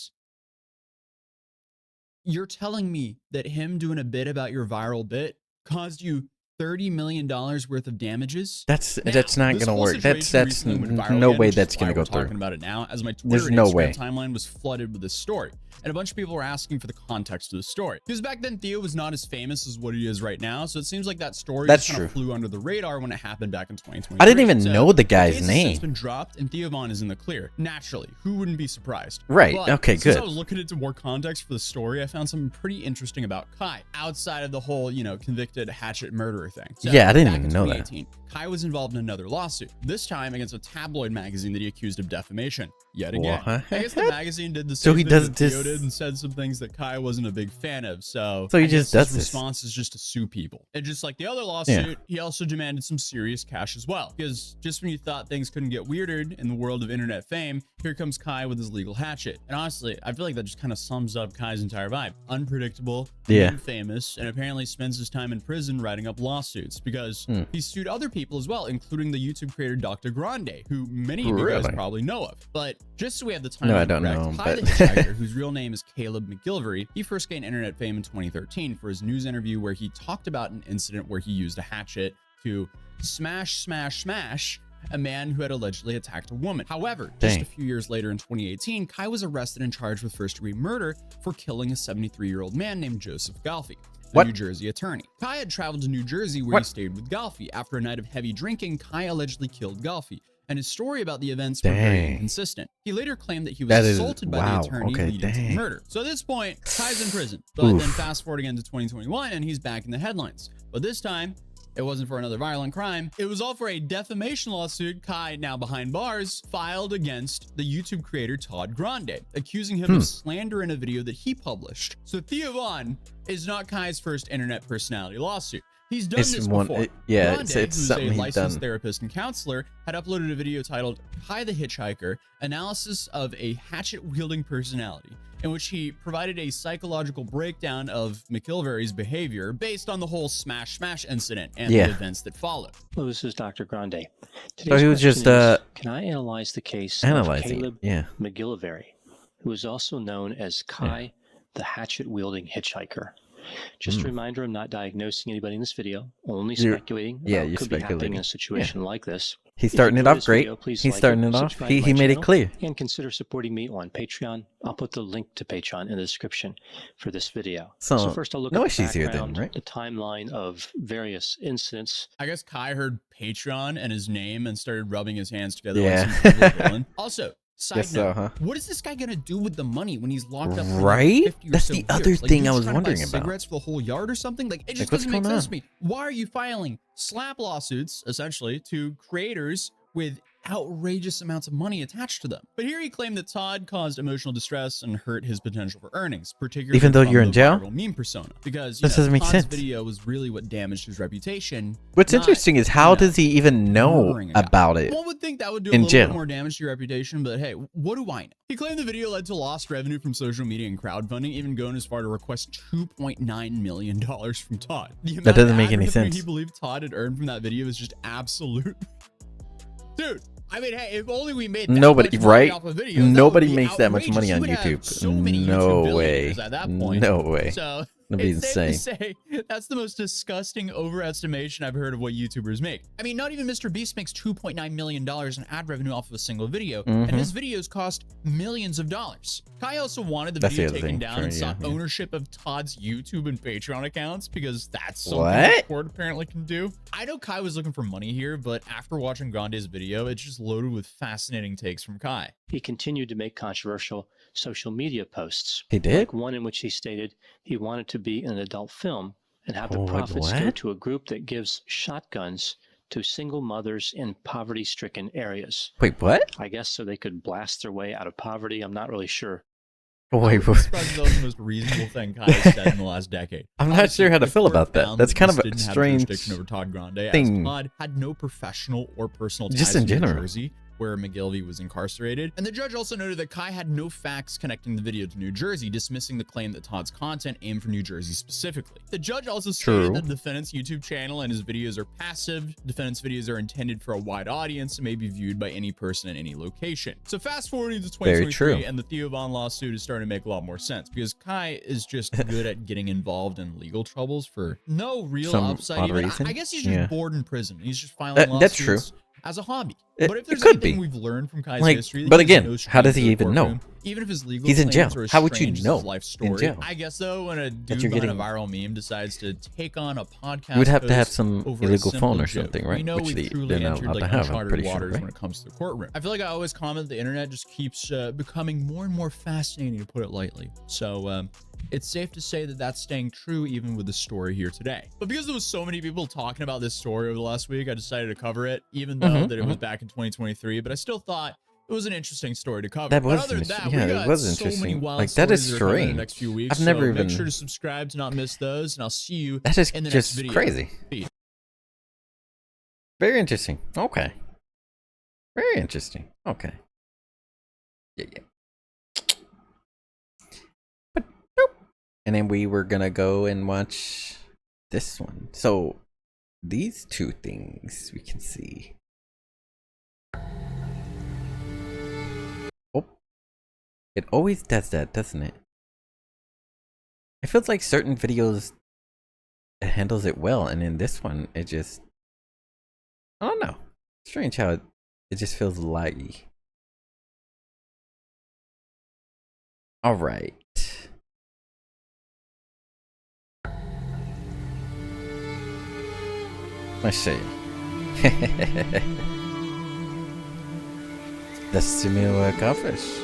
You're telling me that him doing a bit about your viral bit caused you $30 million worth of damages? That's not gonna work. That's no way that's gonna go through. Talking about it now, as my Twitter There's and no Instagram way. timeline was flooded with this story, and a bunch of people were asking for the context of the story because back then Theo was not as famous as what he is right now. So it seems like that story just kind of flew under the radar when it happened back in 2020. I didn't even know the guy's name. It's been dropped, and Theo Von is in the clear. Naturally, who wouldn't be surprised? Right. But Okay. since Good. I was looking into more context for the story, I found something pretty interesting about Kai outside of the whole, convicted hatchet murderer thing. So Yeah, I didn't back even in know that. 2018, Kai was involved in another lawsuit, this time against a tabloid magazine that he accused of defamation. Yet again, What? I guess the magazine did the So same he thing does that Theo this- did and said some things that Kai wasn't a big fan of. So he I just guess does his this. response is just to sue people. And just like the other lawsuit, he also demanded some serious cash as well. Because just when you thought things couldn't get weirder in the world of internet fame, here comes Kai with his legal hatchet. And honestly, I feel like that just kind of sums up Kai's entire vibe. Unpredictable, Yeah. famous, and apparently spends his time in prison writing up law lawsuits because he sued other people as well, including the YouTube creator Dr. Grande, who many of you guys probably know of. But just so we have the timeline I don't correct, know, Kai but the Hitchhiker, whose real name is Caleb McGilvery, he first gained internet fame in 2013 for his news interview where he talked about an incident where he used a hatchet to smash a man who had allegedly attacked a woman. However, just a few years later in 2018, Kai was arrested and charged with first-degree murder for killing a 73-year-old man named Joseph Galfi, a New Jersey attorney. Kai had traveled to New Jersey where he stayed with Galfi. After a night of heavy drinking, Kai allegedly killed Galfi, and his story about the events were very inconsistent. He later claimed that he was assaulted by the attorney leading to the murder. So at this point, Kai's in prison. But then fast forward again to 2021, and he's back in the headlines. But this time, it wasn't for another violent crime. It was all for a defamation lawsuit Kai, now behind bars, filed against the YouTube creator Todd Grande, accusing him of slander in a video that he published. So Theo Von is not Kai's first internet personality lawsuit. He's done this before. Grande, it's something who's a he's done. licensed therapist and counselor, had uploaded a video titled Kai the Hitchhiker, Analysis of a Hatchet-Wielding Personality, in which he provided a psychological breakdown of McIlvery's behavior based on the whole smash incident and the events that followed. Hello, this is Dr. Grande. So he was just can I analyze the case of Caleb yeah. McGilvery, who is also known as Kai the Hatchet-Wielding Hitchhiker? Just a reminder, I'm not diagnosing anybody in this video, only speculating about what could be happening in a situation like this. He's starting it off great. He's starting it off. He made it clear. And consider supporting me on Patreon. I'll put the link to Patreon in the description for this video. So first I'll look no at the issues here background, then, right? the timeline of various incidents. I guess Kai heard Patreon and his name and started rubbing his hands together like some evil villain. Also, side note, what is this guy gonna do with the money when he's locked up? Right? That's the other years? thing I was wondering about. Cigarettes for the whole yard or something? Like, it just doesn't make sense to me. Why are you filing slap lawsuits, essentially, to creators with outrageous amounts of money attached to them? But here he claimed that Todd caused emotional distress and hurt his potential for earnings, particularly even though you're in jail. Meme persona, because this doesn't make Todd's sense. video was really what damaged his reputation. What's interesting is how does he even know about it? One would think that would do a little bit more damage to your reputation, but hey, what do I know? He claimed the video led to lost revenue from social media and crowdfunding, even going as far to request $2.9 million from Todd. That doesn't make any sense. He believed Todd had earned from that video is just absolute. Dude, I mean, hey, if only we made that nobody, much right? Off of videos, nobody makes that much money on would have YouTube. so many No YouTube way. billionaires at that point. No way. So That'd be it's insane. safe to say that's the most disgusting overestimation I've heard of what YouTubers make. I mean, not even Mr. Beast makes $2.9 million in ad revenue off of a single video, and his videos cost millions of dollars. Kai also wanted the video taken down and sought ownership of Todd's YouTube and Patreon accounts because that's something the court apparently can do. I know Kai was looking for money here, but after watching Grande's video, it's just loaded with fascinating takes from Kai. He continued to make controversial social media posts. He did? Like one in which he stated he wanted to be in an adult film and have the profits go to a group that gives shotguns to single mothers in poverty-stricken areas. Wait, what? I guess so they could blast their way out of poverty. I'm not really sure. Wait, that was the most reasonable thing Kai has said in the last decade. I'm not sure how to feel about that. That's kind of a strange over Todd Grande, thing. As Todd had no professional or personal ties just in to New general. Jersey, where McGilvey was incarcerated. And the judge also noted that Kai had no facts connecting the video to New Jersey, dismissing the claim that Todd's content aimed for New Jersey specifically. The judge also stated that the defendant's YouTube channel and his videos are passive. Defendant's videos are intended for a wide audience and may be viewed by any person in any location. So fast forwarding to 2023, and the Theo Von lawsuit is starting to make a lot more sense because Kai is just good at getting involved in legal troubles for no real upside. I guess he's just bored in prison. He's just filing lawsuits. That's true. As a hobby. But if there's could anything be. we've learned from Kai's history, but again, how does he even know? Even if his legal he's in jail. claims are as How would you strange as know? his life story, in jail? I guess though, when a dude you're behind getting- a viral meme decides to take on a podcast, You would have to have host some over a illegal simple phone or joke, something, right? We know Which we've they're truly not entered allowed like to have, I'm uncharted pretty sure, waters right? when it comes to the courtroom. I feel like I always comment the internet just keeps becoming more and more fascinating, to put it lightly. So it's safe to say that that's staying true even with the story here today. But because there was so many people talking about this story over the last week, I decided to cover it, even though that it was back in 2023. But I still thought it was an interesting story to cover. That But was other than interesting. that, Yeah, we it got was so many interesting. wild Like, that is stories that are coming in the strange. next few weeks. I've never so even- make sure to subscribe to not miss those, and I'll see you That is in the just next video. crazy. Very interesting. Okay. Very interesting. Okay. Yeah. But nope. And then we were gonna go and watch this one. So these two things we can see. Oh, it always does that, doesn't it? It feels like certain videos it handles it well, and in this one it just, I don't know. Strange how it just feels laggy. All right. Let's see. The similar covers.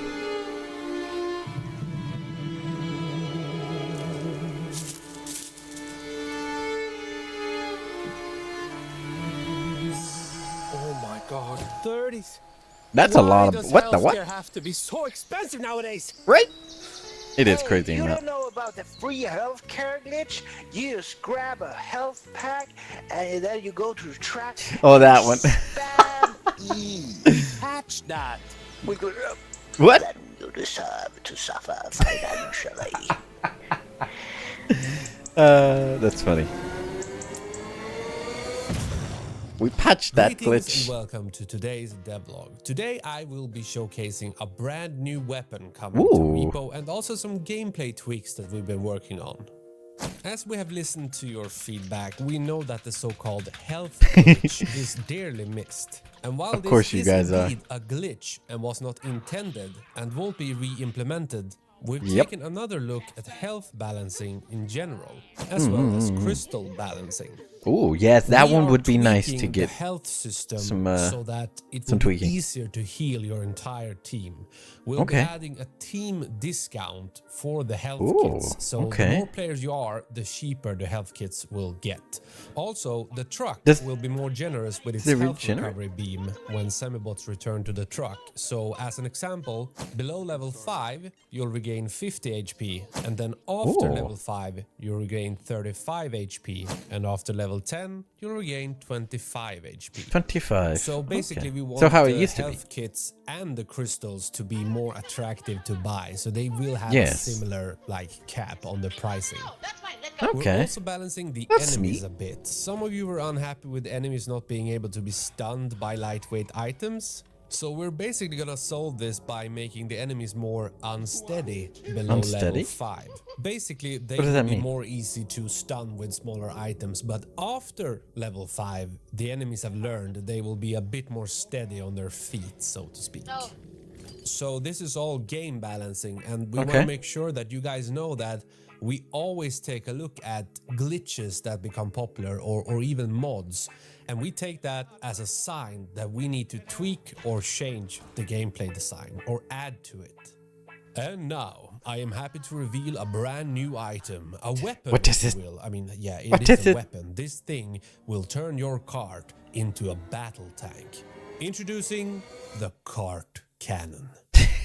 Oh my God, 30s. That's a lot of what the what? Have to be so expensive nowadays, right? It is crazy. You don't know about the free healthcare glitch? You just grab a health pack and then you go to the track. Oh, that one. Spam E. Patch that. We go, what? Then you deserve to suffer financially. That's funny. We patched that Greetings glitch. And welcome to today's devlog. Today I will be showcasing a brand new weapon coming to R.E.P.O and also some gameplay tweaks that we've been working on. As we have listened to your feedback, we know that the so-called health glitch is dearly missed. And while this is indeed a glitch and was not intended and won't be re-implemented, we've taken another look at health balancing in general, as well as crystal balancing. Oh, yes, that one would be nice to get the health system some so that it will be easier to heal your entire team. We'll be adding a team discount for the health kits. So the more players you are, the cheaper the health kits will get. Also, the truck will be more generous with its health recovery beam when semibots return to the truck. So as an example, below level 5, you'll regain 50 HP, and then after level 5, you'll regain 35 HP, and after level 10, you'll regain 25 HP. 25. So basically, we want the health kits and the crystals to be more attractive to buy, so they will have a similar cap on the pricing. We're also balancing the enemies a bit. Some of you were unhappy with enemies not being able to be stunned by lightweight items. So we're basically gonna solve this by making the enemies more unsteady below level 5. Basically, they will be more easy to stun with smaller items, but after level 5, the enemies have learned they will be a bit more steady on their feet, so to speak. So this is all game balancing, and we want to make sure that you guys know that we always take a look at glitches that become popular or even mods, and we take that as a sign that we need to tweak or change the gameplay design or add to it. And now, I am happy to reveal a brand new item, a weapon. What is this? I mean, yeah, it is a weapon. This thing will turn your cart into a battle tank. Introducing the cart cannon.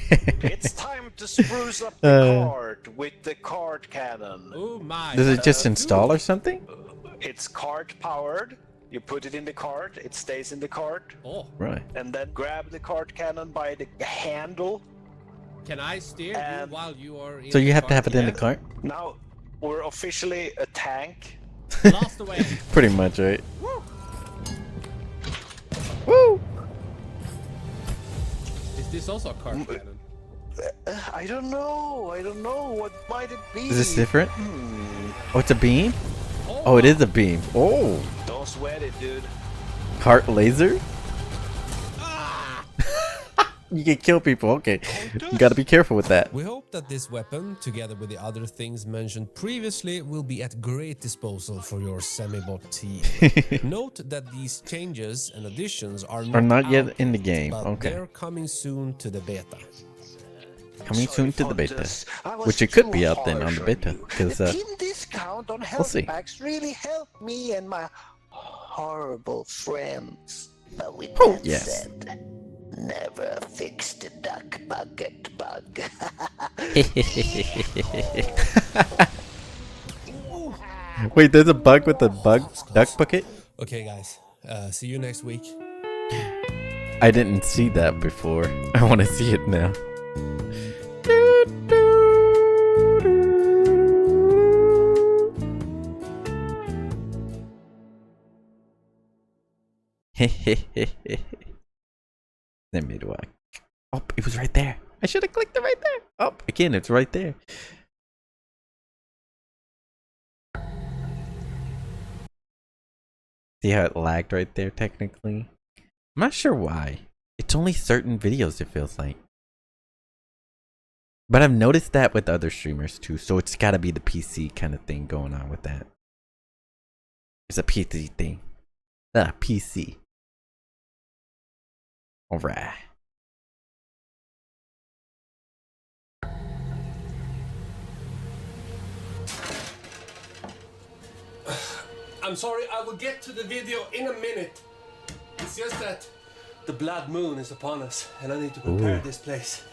It's time to spruce up the cart with the cart cannon. Oh my! Does it just install or something? It's cart powered. You put it in the cart, it stays in the cart. Oh. Right. And then grab the cart cannon by the handle. Can I steer you while you are in So you the have to cart? have it in the cart? Now, we're officially a tank. Lost away. Pretty much, right? Woo! Woo! Is this also a cart cannon? I don't know. What might it be? Is this different? Oh, it's a beam? Oh, it is a beam. Oh. Don't sweat it, dude. Cart laser? You can kill people. Okay. You gotta be careful with that. We hope that this weapon, together with the other things mentioned previously, will be at great disposal for your semibot team. Note that these changes and additions are not yet in the game. But Okay. they're coming soon to the beta. Coming soon to the beta. Which it could be out then on the beta. Because, the team discount on health see. packs really helped me and my horrible friends. But with Oh, that yes. said, never fix the duck bucket bug. Wait, there's a bug with the duck bucket? Okay, guys. See you next week. I didn't see that before. I want to see it now. Let me do it. Oh, it was right there. I should have clicked it right there. Oh, again, it's right there. See how it lagged right there, technically? I'm not sure why. It's only certain videos, it feels like. But I've noticed that with other streamers too, so it's gotta be the PC kind of thing going on with that. It's a PC thing. PC. Alright. I'm sorry, I will get to the video in a minute. It's just that the blood moon is upon us, and I need to prepare this place.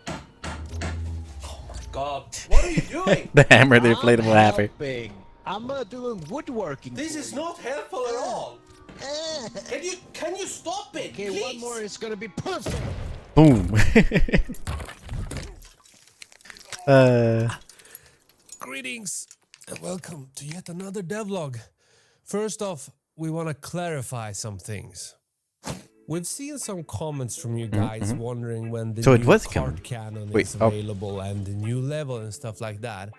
Oh my god, what are you doing? The hammer, the inflatable hammer. I'm doing woodworking. This is not helpful at all. Can you stop it? Okay, please? one more, it's gonna be perfect. Boom. Greetings and welcome to yet another devlog. First off, we want to clarify some things. We've seen some comments from you guys wondering when the new card cannon is available and the new level and stuff like that.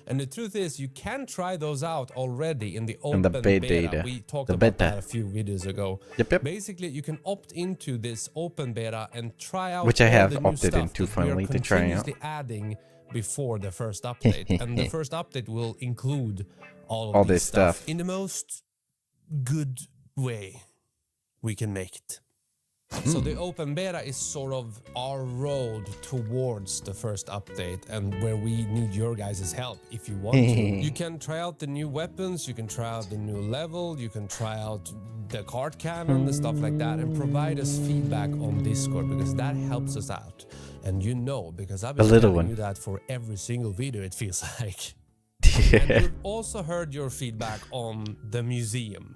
And the truth is, you can try those out already in the open beta. We talked about that a few videos ago. Basically, you can opt into this open beta and try out which I have all the new opted stuff into that we are finally to try out. continuously adding before the first update. And the first update will include all of this stuff in the most good way we can make it. So the open beta is sort of our road towards the first update and where we need your guys' help if you want to. You can try out the new weapons, you can try out the new level, you can try out the card cannon and stuff like that, and provide us feedback on Discord because that helps us out. And you know, because I've been telling you that for every single video, it feels like. And we've also heard your feedback on the museum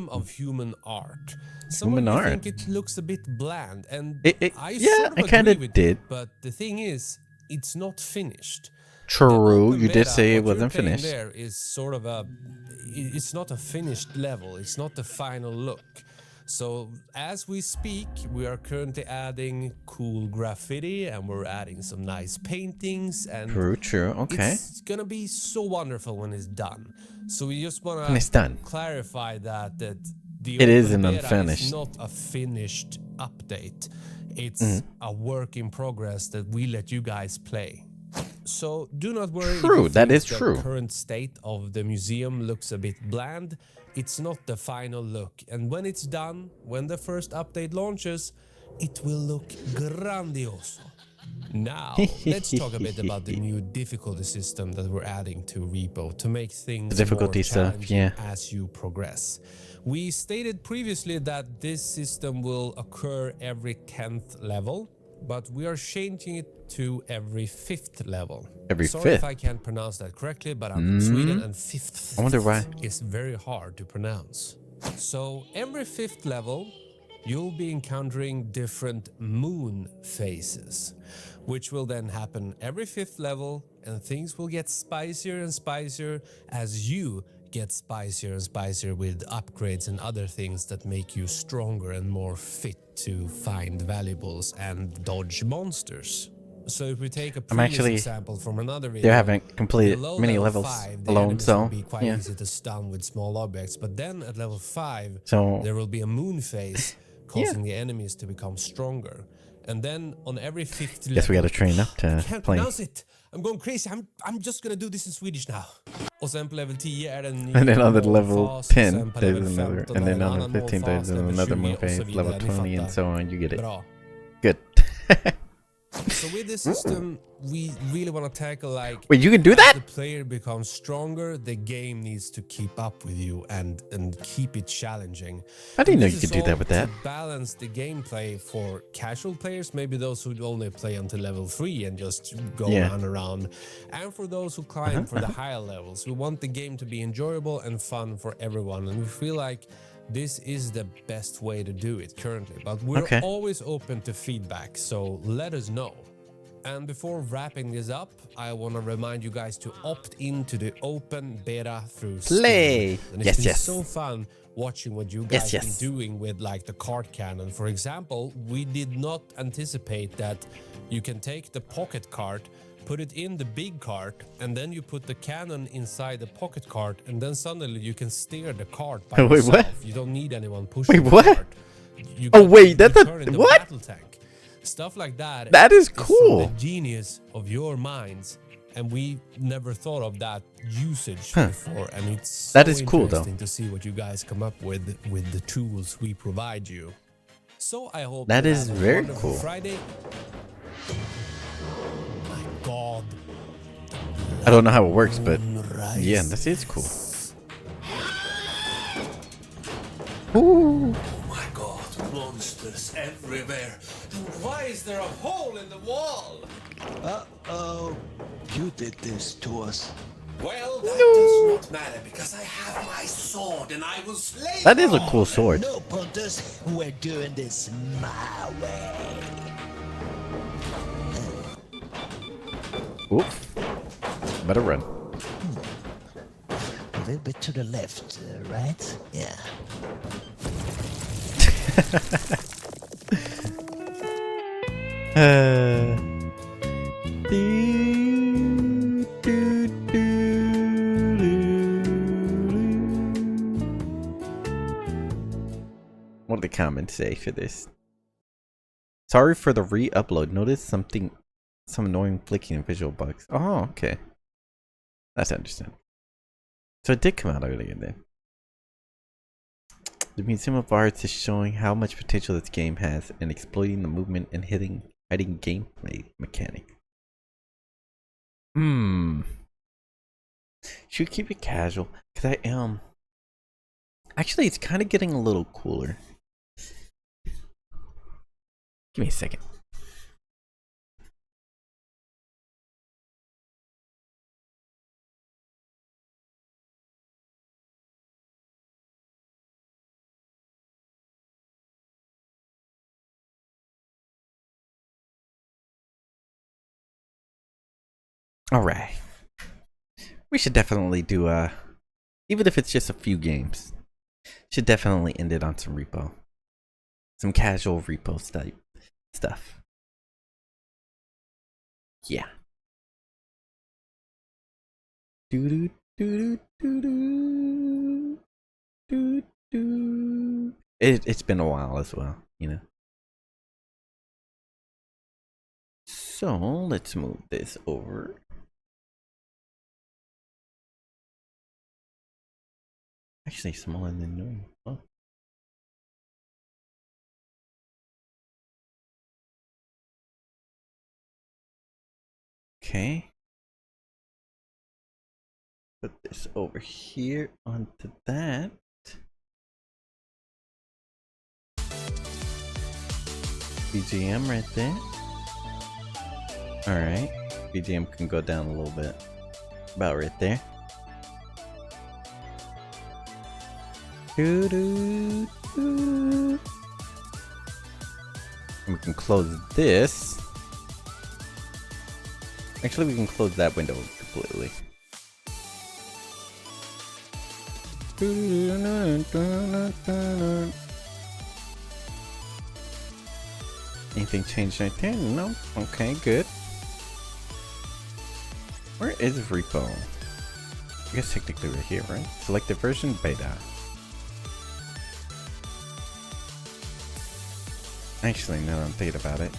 of human art. Some of you think it looks a bit bland, and I kind of did. But the thing is, it's not finished. True, you did say it wasn't finished. There is sort of it's not a finished level. It's not the final look. So as we speak, we are currently adding cool graffiti and we're adding some nice paintings. And true. Okay. It's gonna be so wonderful when it's done. So we just wanna clarify that it isn't unfinished. It's not a finished update. It's a work in progress that we let you guys play. So do not worry. True, that is true. The current state of the museum looks a bit bland. It's not the final look. And when it's done, when the first update launches, it will look grandioso. Now, let's talk a bit about the new difficulty system that we're adding to R.E.P.O to make things more challenging as you progress. We stated previously that this system will occur every 10th level, but we are changing it to every 5th level. Sorry if I can't pronounce that correctly, but I'm from Sweden and 5th I wonder why. is very hard to pronounce. So every 5th level, you'll be encountering different moon phases, which will then happen every 5th level, and things will get spicier and spicier as you get spicier and spicier with upgrades and other things that make you stronger and more fit to find valuables and dodge monsters. So if we take a previous example from another video, they haven't completed many levels 5, alone, so will be quite easy to stun with small objects. But then at level 5, there will be a moon phase causing the enemies to become stronger. And then on every 5th level, guess we gotta train up to I can't play. pronounce it. I'm going crazy. I'm just gonna do this in Swedish now. Och sen på level 10 är det en ny and then on the level målfas, 10 sen på there's level another, 15 and then är det en on annan the 15 målfas, there's level another 20 moon och så phase, level vidare. 20 and so on. You get it. Bra. Good. So with this system, we really want to tackle like, wait, you can do that? As the player becomes stronger, the game needs to keep up with you and keep it challenging. I didn't know you could do that with that. To balance the gameplay for casual players, maybe those who only play until level 3 and just go run around, and for those who climb for the higher levels. We want the game to be enjoyable and fun for everyone, and we feel like this is the best way to do it currently, but we're always open to feedback, so let us know. And before wrapping this up, I want to remind you guys to opt into the open beta through Steam. Play! And it's been so fun watching what you guys been doing with like the card cannon. For example, we did not anticipate that you can take the pocket cart, put it in the big cart, and then you put the cannon inside the pocket cart, and then suddenly you can steer the cart by yourself. What? You don't need anyone pushing the cart. That's a what? Battle tank. Stuff like that. That is cool. The genius of your minds, and we never thought of that usage before. And it's that is cool though. To see what you guys come up with the tools we provide you. So I hope that is very cool. Friday. My God. I don't know how it works, but yeah, this is cool. Ooh. Oh my God, monsters everywhere. And why is there a hole in the wall? Uh-oh. You did this to us. Well, that does not matter because I have my sword and I will slay That is a cool sword. No, Pontus, we're doing this my way. Oops. Better run. A little bit to the left, right? Yeah. What do the comments say for this? Sorry for the re-upload. Notice some annoying flicking and visual bugs. Oh, okay. That's understandable. So it did come out earlier then. The Museum of Arts is showing how much potential this game has in exploiting the movement and hiding gameplay mechanics. Should we keep it casual? Cause I am. Actually, it's kind of getting a little cooler. Give me a second. All right. We should definitely do even if it's just a few games. Should definitely end it on some R.E.P.O. Some casual R.E.P.O. type stuff. Yeah. It's been a while as well, you know. So let's move this over. Actually, smaller than normal. Oh. Okay. Put this over here onto that. BGM right there. Alright. BGM can go down a little bit. About right there. And we can close this. Actually, we can close that window completely. Anything changed right there? No. Okay, good. Where is R.E.P.O? I guess technically right here, right? Selected version beta. Actually, now that I'm thinking about it,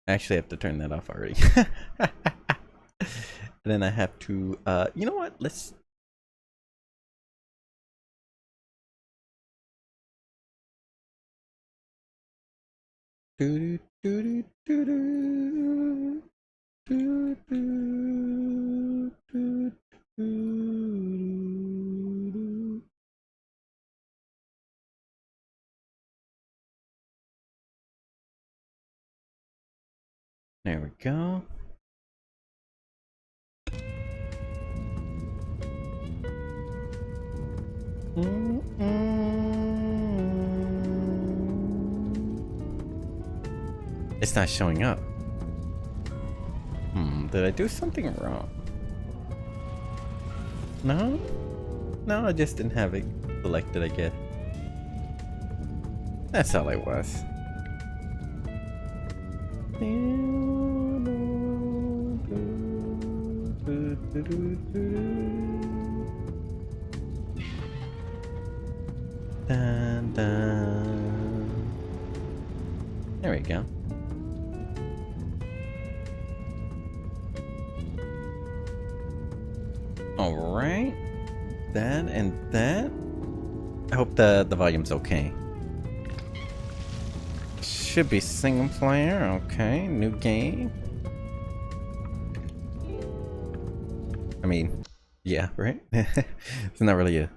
I actually have to turn that off already. And then I have to, you know what? Let's. There we go. It's not showing up. Did I do something wrong? No? No, I just didn't have it selected, I guess. That's all it was. Dun, dun. There we go. Alright. That and that. I hope the volume's okay. Should be single player. Okay, new game. I mean, yeah, right? It's not really a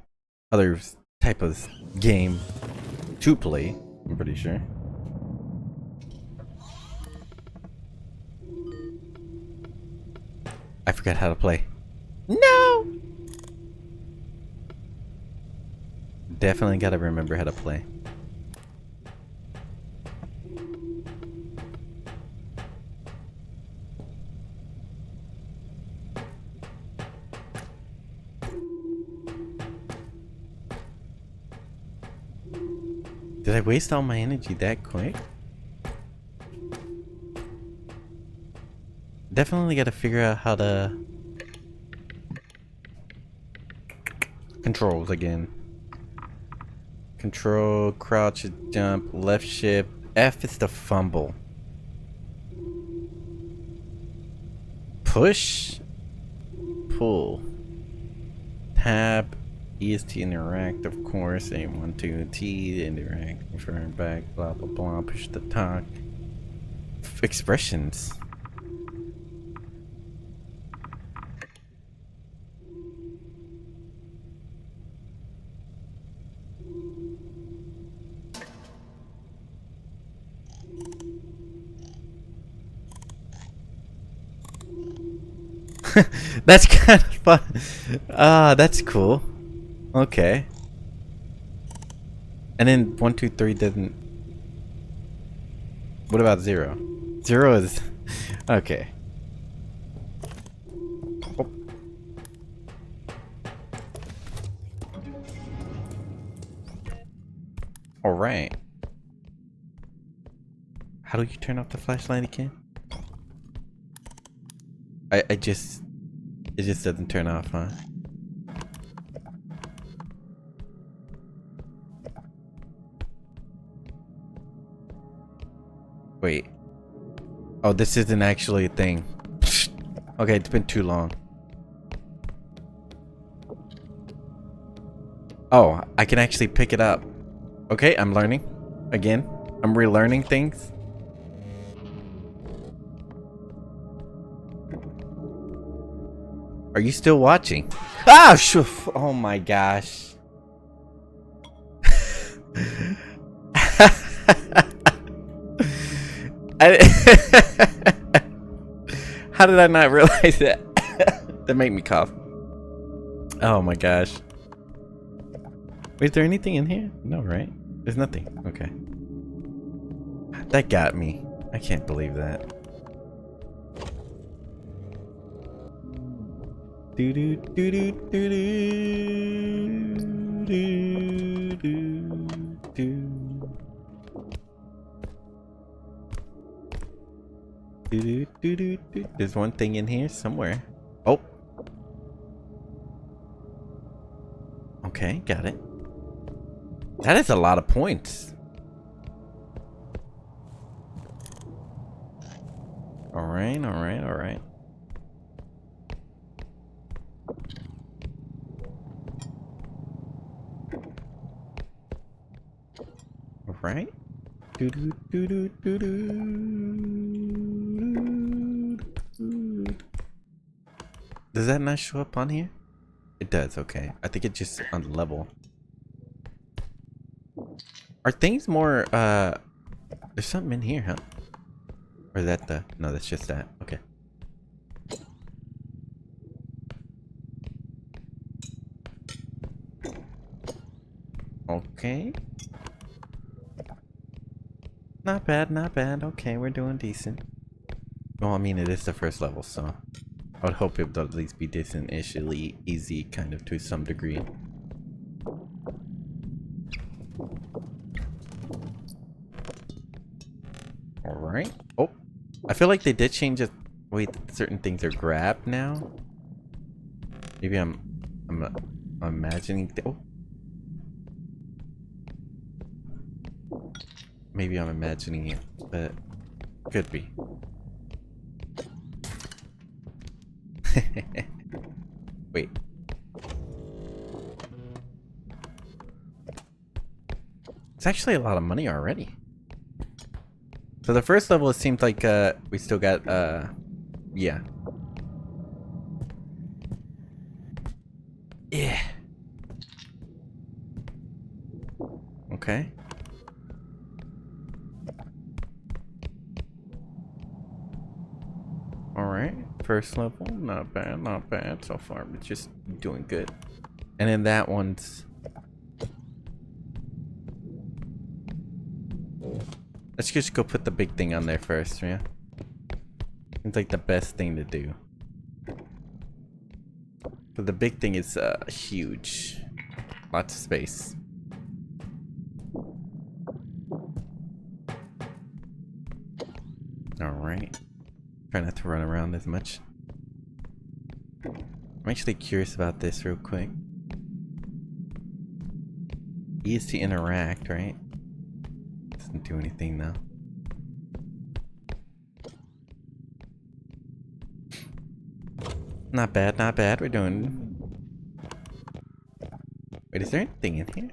other type of game to play, I'm pretty sure. I forgot how to play. No! Definitely gotta remember how to play. Did I waste all my energy that quick? Definitely gotta figure out how to... Controls again. Control, crouch, jump, left shift. F is the fumble. Push. Pull. Tab. E is to interact, of course. A1, 2, T, interact, refer back, blah, blah, blah. Push the talk. Expressions. That's kind of fun. Ah, that's cool. Okay. And then 1, 2, 3 doesn't. What about 0? 0 is okay. Oh. All right. How do you turn off the flashlight again? It just doesn't turn off, huh? Wait. Oh, this isn't actually a thing. Okay, it's been too long. Oh, I can actually pick it up. Okay, I'm learning. Again, I'm relearning things. Are you still watching? Ah, oh my gosh. How did I not realize that? That made me cough. Oh my gosh. Wait, is there anything in here? No, right? There's nothing. Okay. That got me. I can't believe that. Do do do do do do do do. There's one thing in here somewhere. Oh. Okay, got it. That is a lot of points. Alright, alright, alright. Alright. Do do do do do do. Does that not show up on here? It does, okay. I think it's just on the level. Are things more, there's something in here, huh? Or is that the, no, that's just that, okay. Okay. Not bad, not bad. Okay, we're doing decent. Well, I mean, it is the first level, so I would hope it would at least be decent-ishly easy, kind of, to some degree. Alright. Oh. I feel like they did change it. Wait, certain things are grabbed now? Maybe I'm imagining... Oh. Maybe I'm imagining it, but could be. Wait. It's actually a lot of money already. So the first level, it seemed like we still got yeah. Yeah. Okay. Alright. First level, not bad so far, but just doing good. And then that one's... Let's just go put the big thing on there first, yeah? Seems like the best thing to do. But the big thing is huge. Lots of space. Alright. Try not to run around as much. I'm actually curious about this real quick. E is to interact, right? Doesn't do anything though. Not bad, not bad. We're doing... Wait, is there anything in here?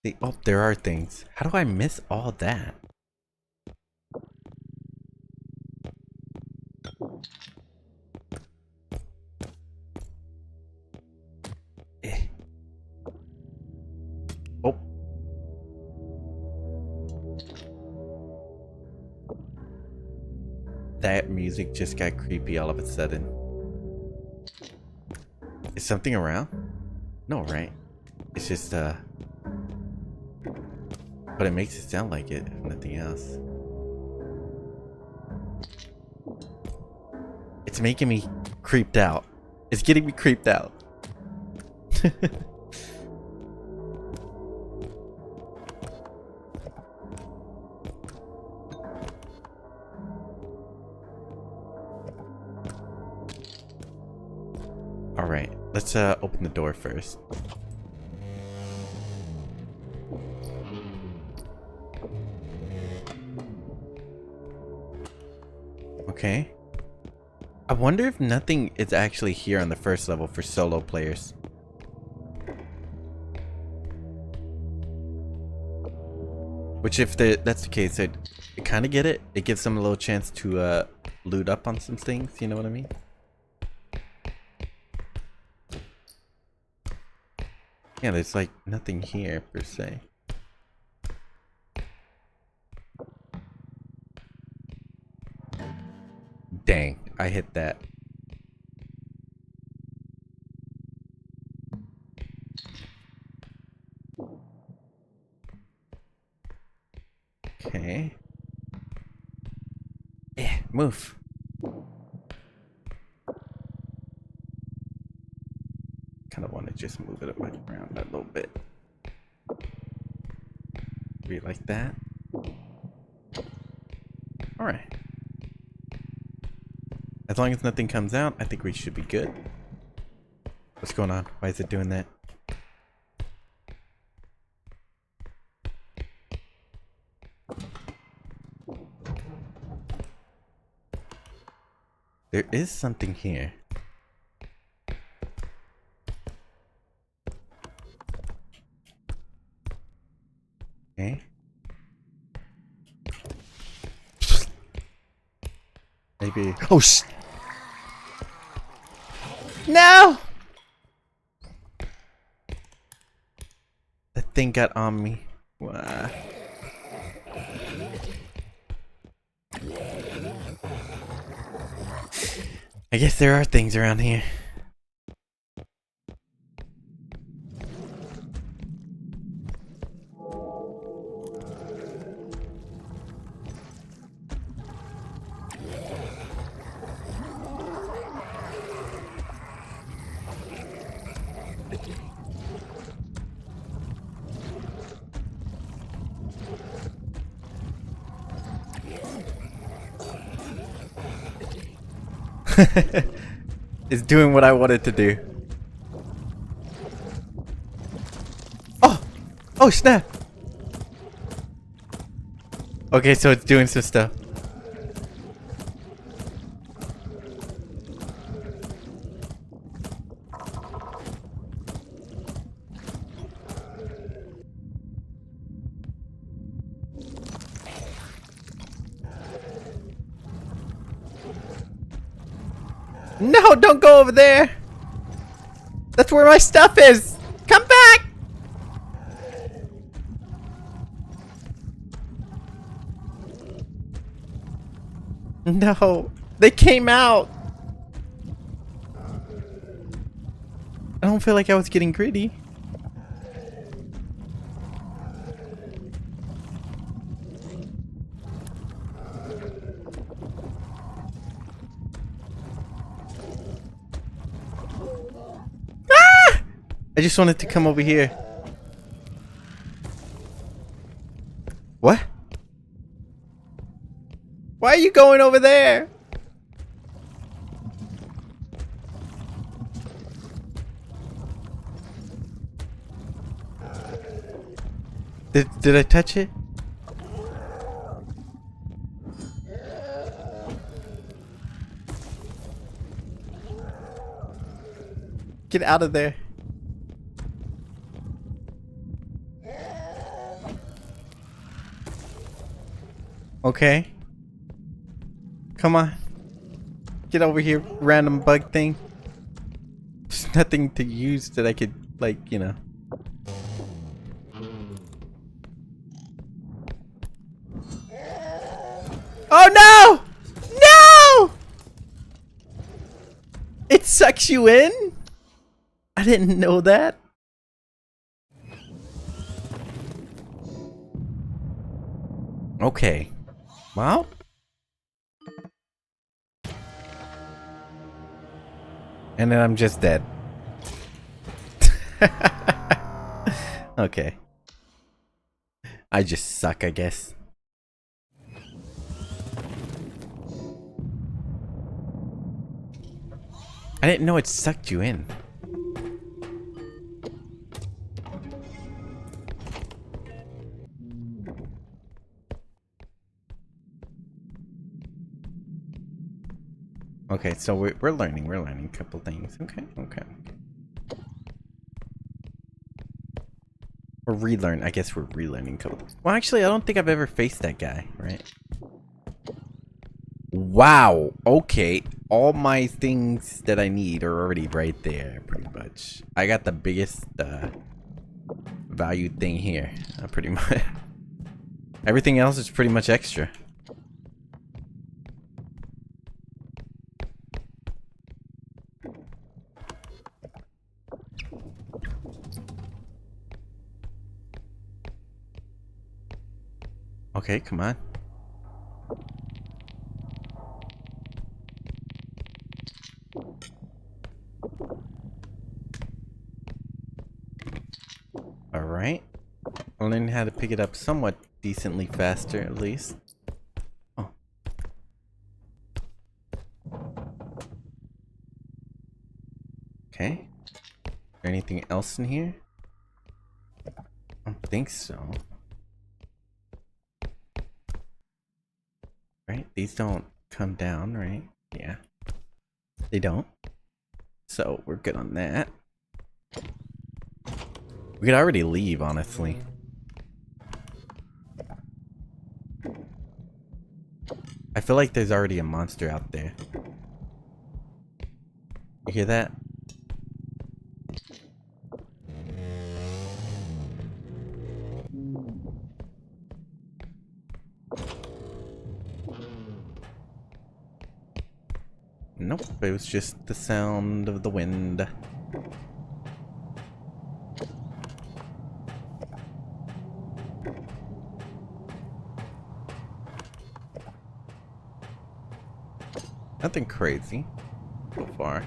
See, oh, there are things. How do I miss all that? Oh. That music just got creepy all of a sudden. Is something around? No, right? It's just, but it makes it sound like it, if nothing else. It's making me creeped out. It's getting me creeped out. Alright, let's open the door first. Okay. I wonder if nothing is actually here on the first level for solo players. Which if that's the case, I kind of get it. It gives them a little chance to loot up on some things, you know what I mean? Yeah, there's like nothing here per se. Dang, I hit that. Okay. Yeah, move. Kind of want to just move it around a little bit. Maybe like that. All right. As long as nothing comes out, I think we should be good. What's going on? Why is it doing that? There is something here. Okay. Maybe. Oh, no! That thing got on me. Wow. I guess there are things around here. It's doing what I wanted to do. Oh! Oh, snap! Okay, so it's doing some stuff. No, don't go over there! That's where my stuff is! Come back! No, they came out! I don't feel like I was getting greedy. I just wanted to come over here. What? Why are you going over there? Did I touch it? Get out of there. Okay. Come on. Get over here, random bug thing. There's nothing to use that I could, like, you know. Oh no! No! It sucks you in? I didn't know that. Okay. Well. And then I'm just dead. Okay. I just suck, I guess. I didn't know it sucked you in. Okay, so we're learning a couple things. Okay. Or relearn. I guess we're relearning a couple. Well, actually, I don't think I've ever faced that guy, right? Wow. Okay. All my things that I need are already right there, pretty much. I got the biggest value thing here, pretty much. Everything else is pretty much extra. Okay, come on. Alright. I learned how to pick it up somewhat decently faster, at least. Oh. Okay. Is there anything else in here? I don't think so. Right? These don't come down, right? Yeah. They don't. So, we're good on that. We could already leave, honestly. I feel like there's already a monster out there. You hear that? Nope, it was just the sound of the wind. Nothing crazy so far.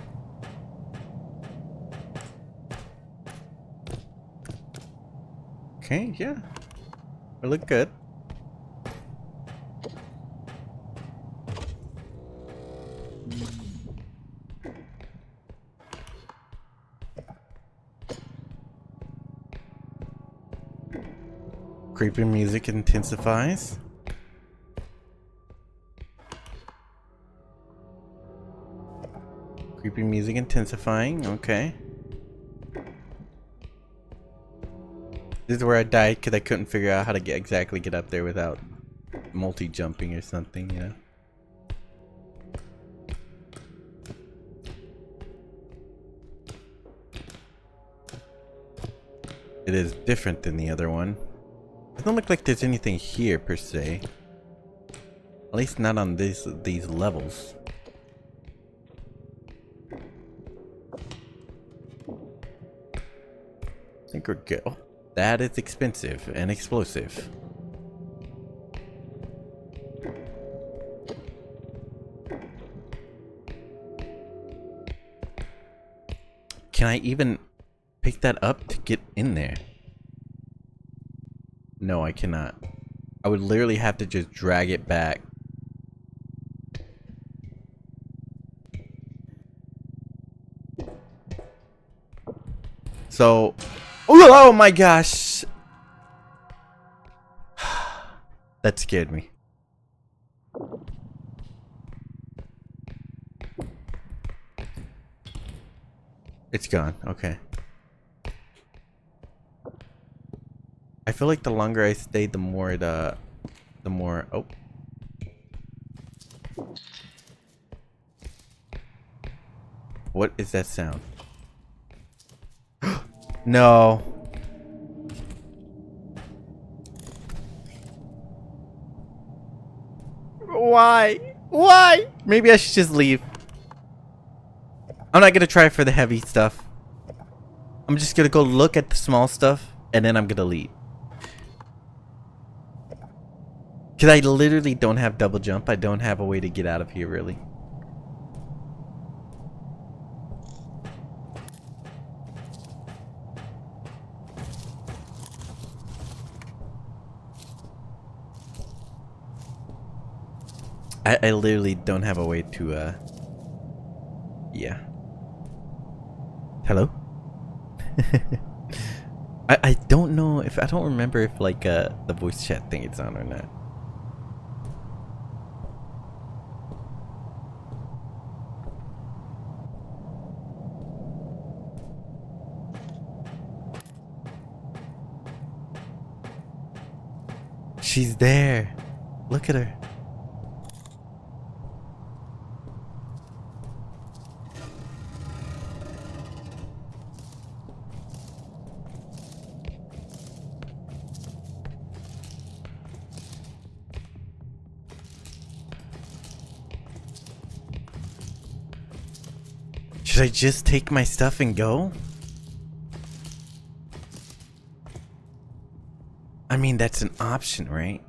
Okay, yeah. We look good. Creepy music intensifies. Creepy music intensifying, okay. This is where I died because I couldn't figure out how to exactly get up there without multi-jumping or something, you know? It is different than the other one. It doesn't look like there's anything here per se. At least not on these levels. I think we're good. Oh, that is expensive and explosive. Can I even pick that up to get in there? No, I cannot. I would literally have to just drag it back. So, oh my gosh. That scared me. It's gone. Okay. I feel like the longer I stayed, the more oh. What is that sound? No. Why? Why? Maybe I should just leave. I'm not gonna try for the heavy stuff. I'm just gonna go look at the small stuff and then I'm gonna leave. Cause I literally don't have double jump. I don't have a way to get out of here really. I literally don't have a way to yeah. Hello? I don't know if I don't remember if like the voice chat thing is on or not. She's there. Look at her. Should I just take my stuff and go? I mean, that's an option, right?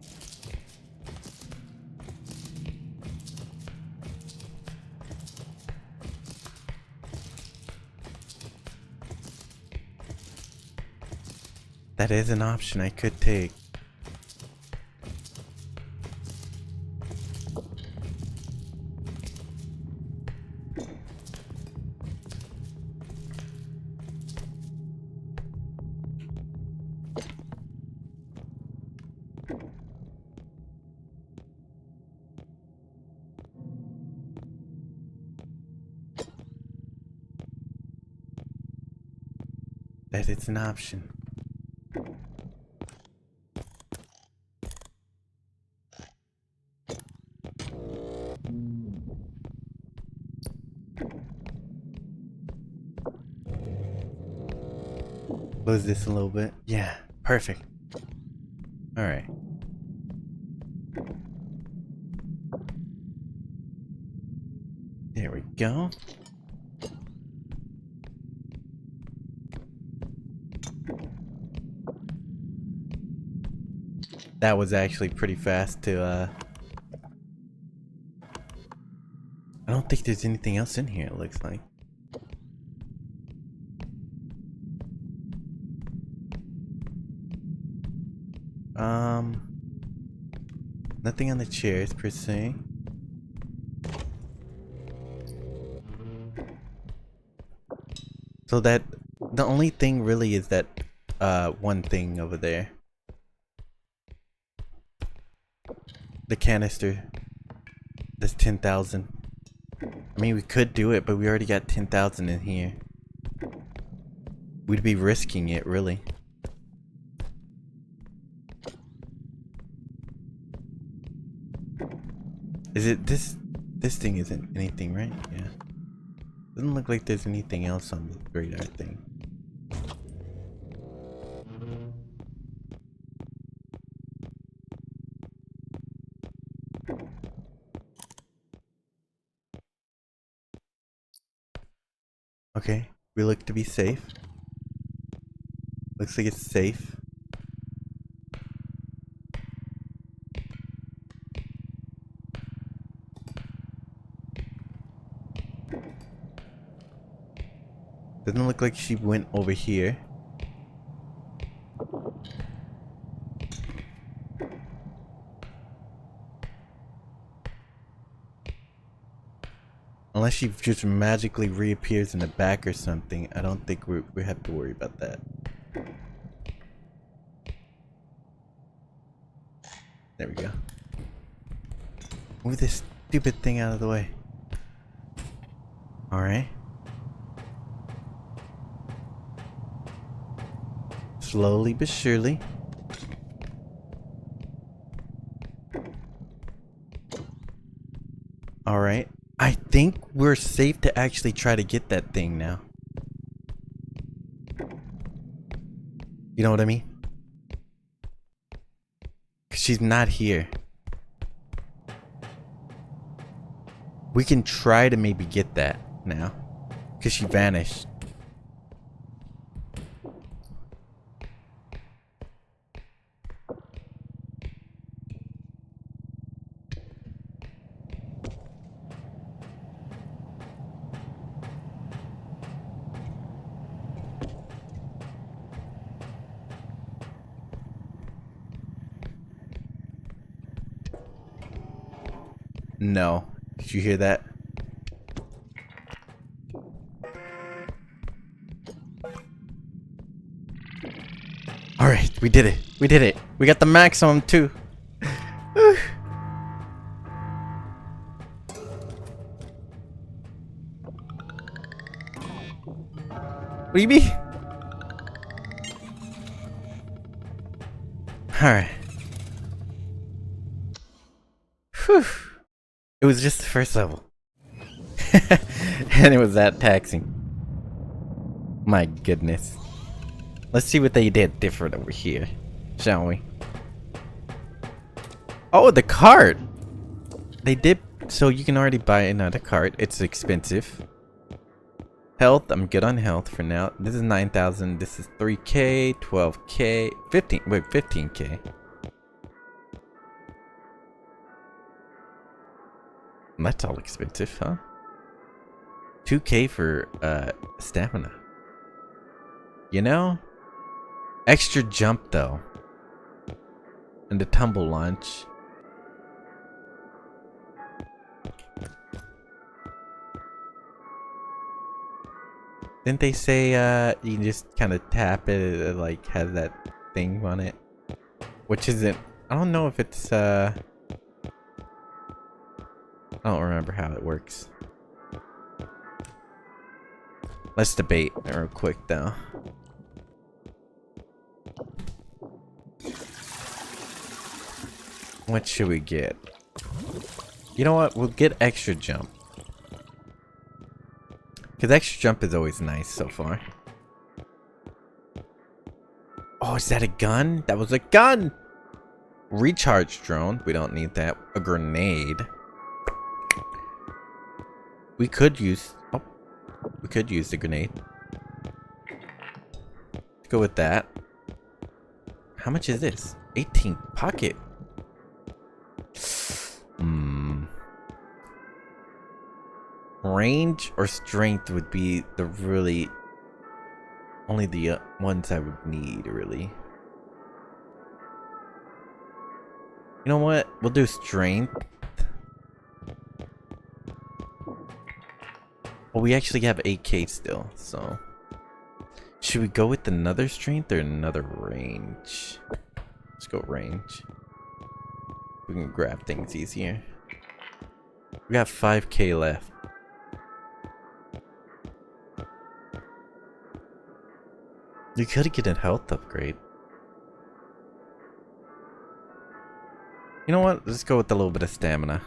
That is an option I could take. That it's an option. Close this a little bit. Yeah, perfect. All right. There we go. That was actually pretty fast to I don't think there's anything else in here, it looks like. Nothing on the chairs per se. So that the only thing really is that one thing over there. The canister. That's 10,000. I mean, we could do it, but we already got 10,000 in here. We'd be risking it, really. Is it this? This thing isn't anything, right? Yeah. Doesn't look like there's anything else on the radar thing. Okay, we look to be safe. Looks like it's safe. Doesn't look like she went over here. Unless she just magically reappears in the back or something, I don't think we have to worry about that. There we go. Move this stupid thing out of the way. Alright. Slowly but surely. Alright. I think we're safe to actually try to get that thing now. You know what I mean? 'Cause she's not here. We can try to maybe get that now. 'Cause she vanished. No. Did you hear that? Alright, we did it. We did it. We got the maximum too. What do you mean? Alright. Whew. It was just the first level. And it was that taxing. My goodness. Let's see what they did different over here, shall we? Oh, the cart! They did, so you can already buy another cart. It's expensive. Health, I'm good on health for now. This is 9,000, this is 3K, 12K, 15K. That's all expensive, huh? 2K for stamina. You know? Extra jump though. And the tumble launch. Didn't they say you can just kind of tap it, it like has that thing on it? Which isn't, I don't know if it's I don't remember how it works. Let's debate real quick though. What should we get? You know what? We'll get extra jump. Because extra jump is always nice so far. Oh, is that a gun? That was a gun! Recharge drone. We don't need that. A grenade. We could use... Oh. We could use the grenade. Let's go with that. How much is this? 18 pocket. Range or strength would be the really... only the ones I would need, really. You know what? We'll do strength. Well, we actually have 8K still, so... Should we go with another strength or another range? Let's go range. We can grab things easier. We got 5K left. You could get a health upgrade. You know what? Let's go with a little bit of stamina.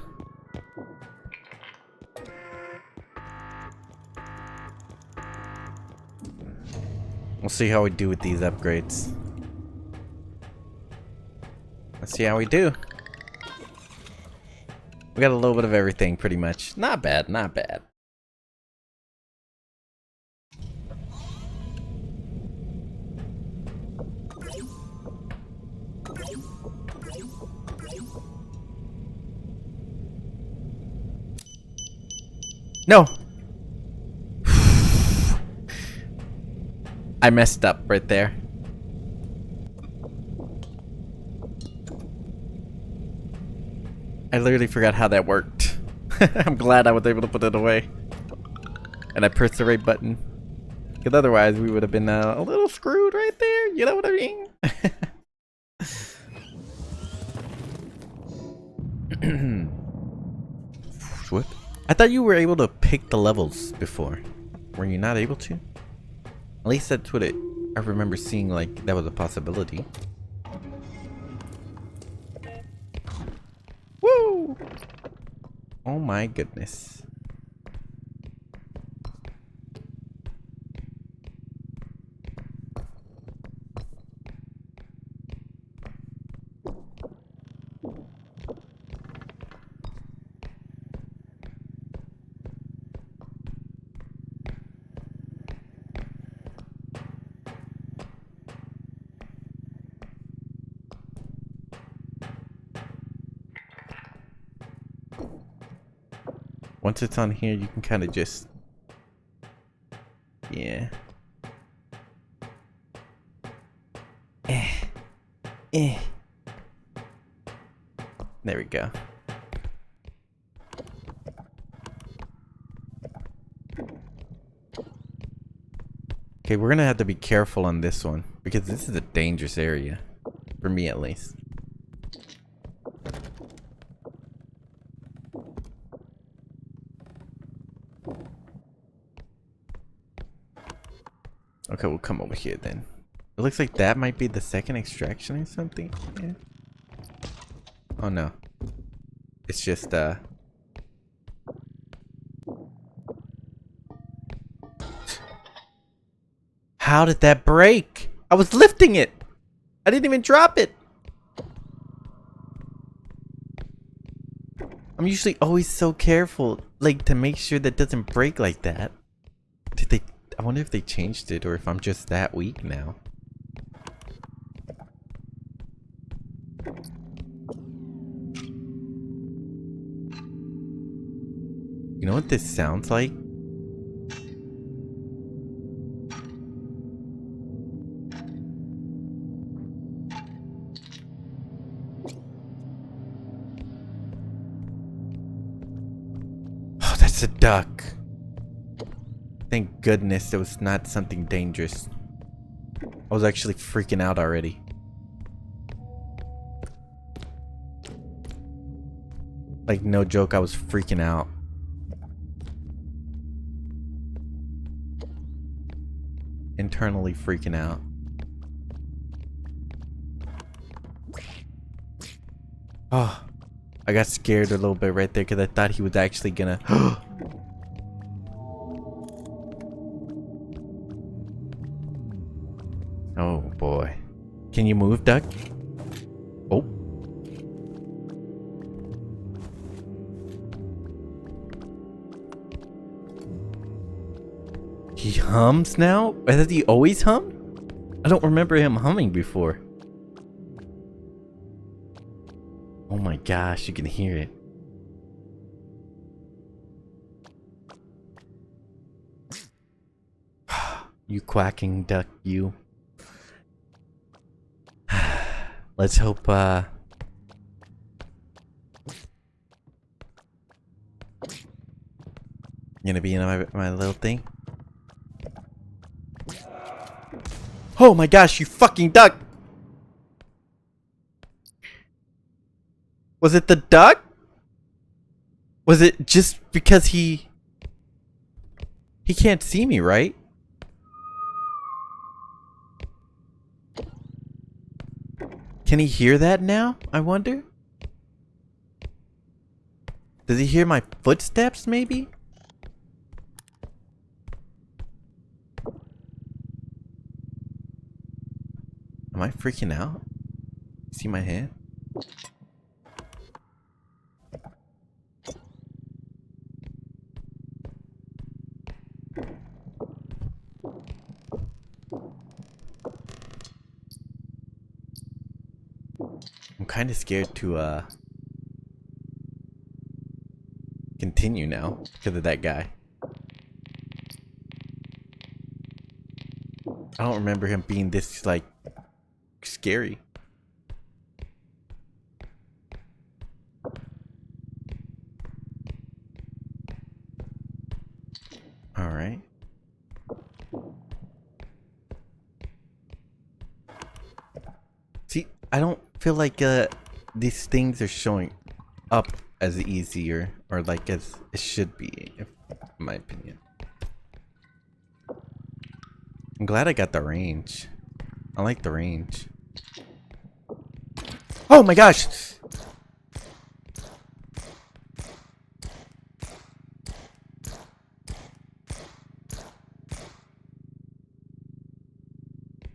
We'll see how we do with these upgrades. Let's see how we do. We got a little bit of everything, pretty much. Not bad, not bad. No! I messed up right there. I literally forgot how that worked. I'm glad I was able to put it away. And I pressed the right button. Because otherwise we would have been a little screwed right there. You know what I mean? What? I thought you were able to pick the levels before. Were you not able to? At least that's what I remember seeing, like that was a possibility. Woo! Oh my goodness. Once it's on here, you can kind of just... Yeah. There we go. Okay, we're gonna have to be careful on this one, because this is a dangerous area. For me, at least. Okay, we'll come over here then. It looks like that might be the second extraction or something. Yeah. Oh no. It's just How did that break? I was lifting it. I didn't even drop it. I'm usually always so careful, like, to make sure that doesn't break like that. Did they? I wonder if they changed it or if I'm just that weak now. You know what this sounds like? Oh, that's a duck. Thank goodness it was not something dangerous. I was actually freaking out already. Like, no joke, I was freaking out. Internally freaking out. Oh, I got scared a little bit right there because I thought he was actually gonna... Oh boy. Can you move, duck? Oh. He hums now? Has he always hummed? I don't remember him humming before. Oh my gosh, you can hear it. You quacking duck, you. Let's hope, gonna be in my little thing. Oh my gosh, you fucking duck! Was it the duck? Was it just because he can't see me, right? Can he hear that now? I wonder. Does he hear my footsteps, maybe? Am I freaking out? See my hand? I'm kind of scared to continue now because of that guy. I don't remember him being this like scary. All right. See, I don't feel like these things are showing up as easier or like as it should be, in my opinion. I'm glad I got the range. I like the range. Oh my gosh!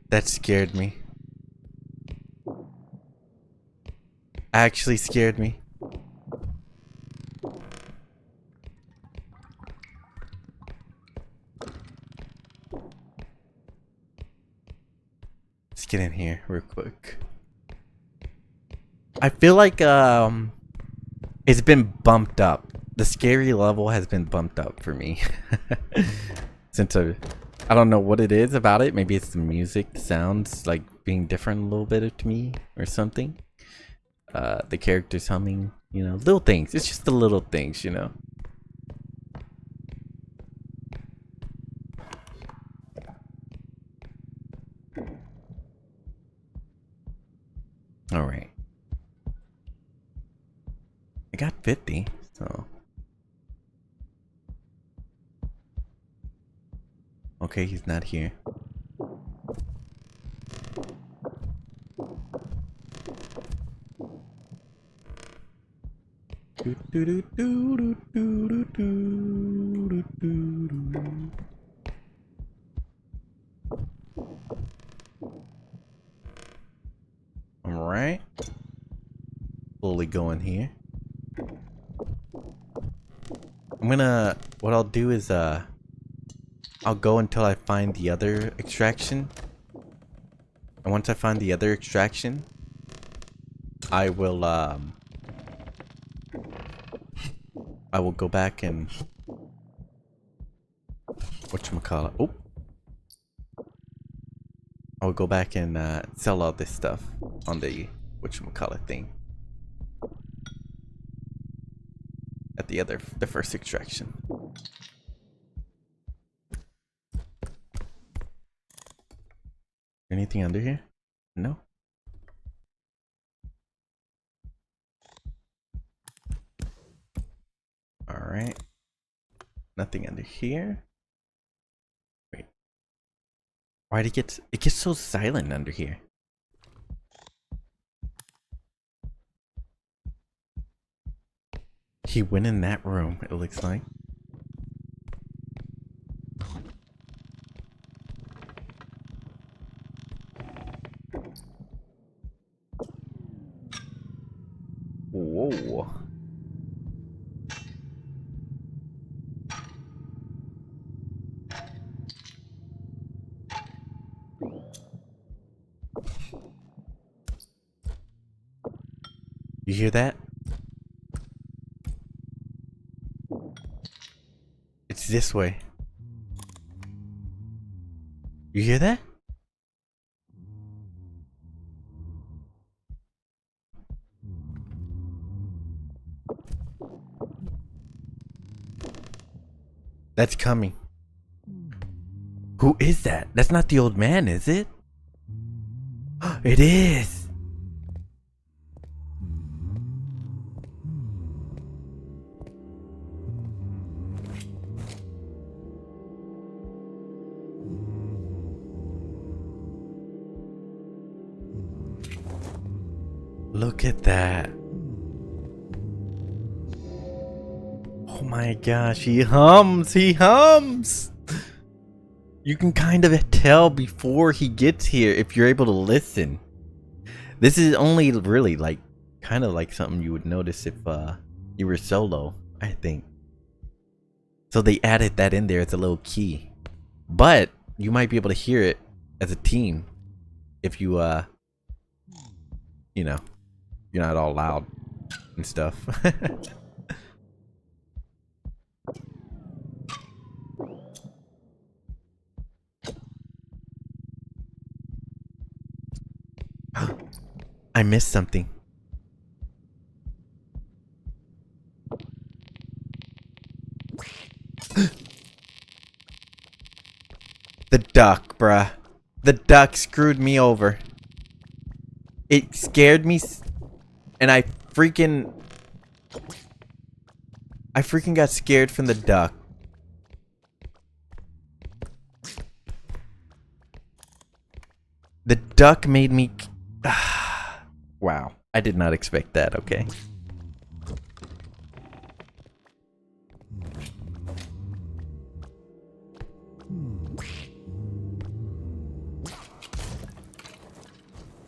That scared me. Actually scared me. Let's get in here real quick. I feel like it's been bumped up. The scary level has been bumped up for me. Since I don't know what it is about it. Maybe it's the music, the sounds like being different a little bit to me or something. The characters humming, you know, little things. It's just the little things, you know. All right. I got 50, so. Okay, he's not here. All right. Slowly going here. What I'll do is I'll go until I find the other extraction. And once I find the other extraction, I will go back and whatchamacallit. Oh. I will go back and sell all this stuff on the whatchamacallit thing. At the first extraction. Anything under here? No. All right. Nothing under here. Wait. Why'd it gets so silent under here? He went in that room, it looks like. Whoa. You hear that? It's this way. You hear that? That's coming. Who is that? That's not the old man, is it? It is. Look at that. Oh my gosh, he hums, he hums. You can kind of tell before he gets here if you're able to listen. This is only really like kind of like something you would notice if you were solo, I think. So they added that in there as a little key. But you might be able to hear it as a team if you you know, you're not all loud and stuff. I missed something. The duck, bruh. The duck screwed me over. It scared me, and I freaking got scared from the duck. The duck made me... Wow. I did not expect that, okay.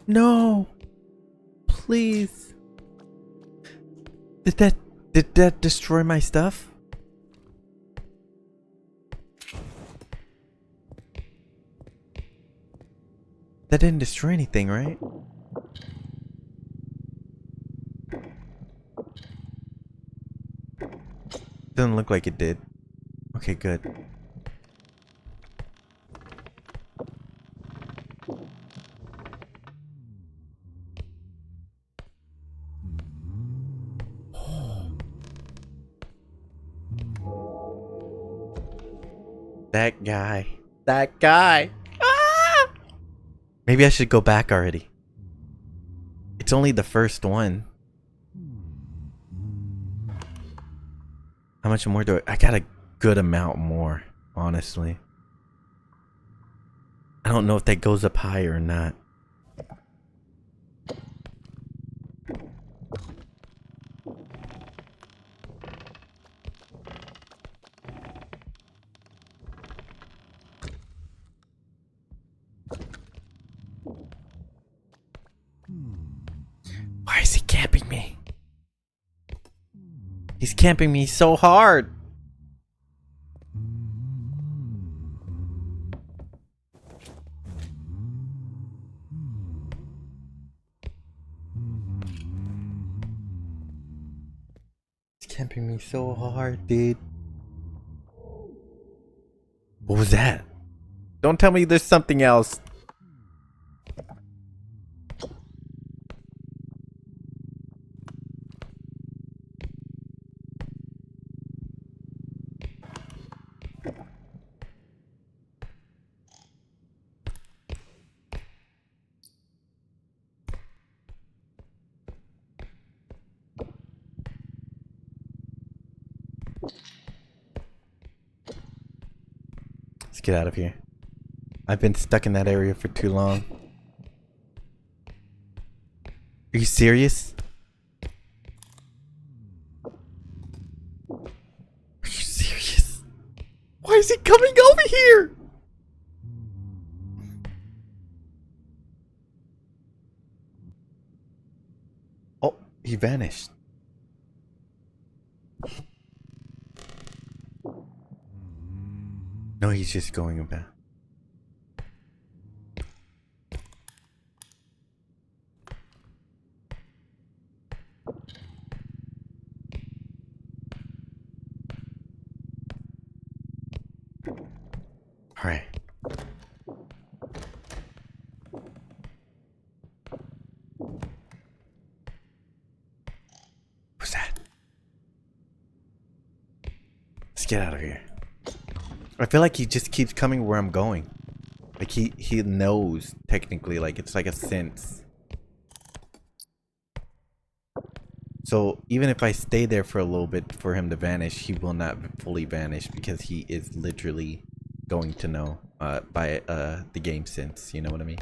No! Please. Did that destroy my stuff? That didn't destroy anything, right? Doesn't look like it did. Okay, good. That guy. That guy. Ah! Maybe I should go back already. It's only the first one. How much more do I got a good amount more, honestly. I don't know if that goes up higher or not. Why is he camping me? He's camping me so hard. He's camping me so hard, dude. What was that? Don't tell me there's something else. Let's get out of here. I've been stuck in that area for too long. Are you serious? Are you serious? Why is he coming over here? Oh, he vanished. No, he's just going about. All right. What's that? Let's get out of here. I feel like he just keeps coming where I'm going. Like he knows, technically, like it's like a sense. So even if I stay there for a little bit for him to vanish, he will not fully vanish because he is literally going to know by the game sense, you know what I mean?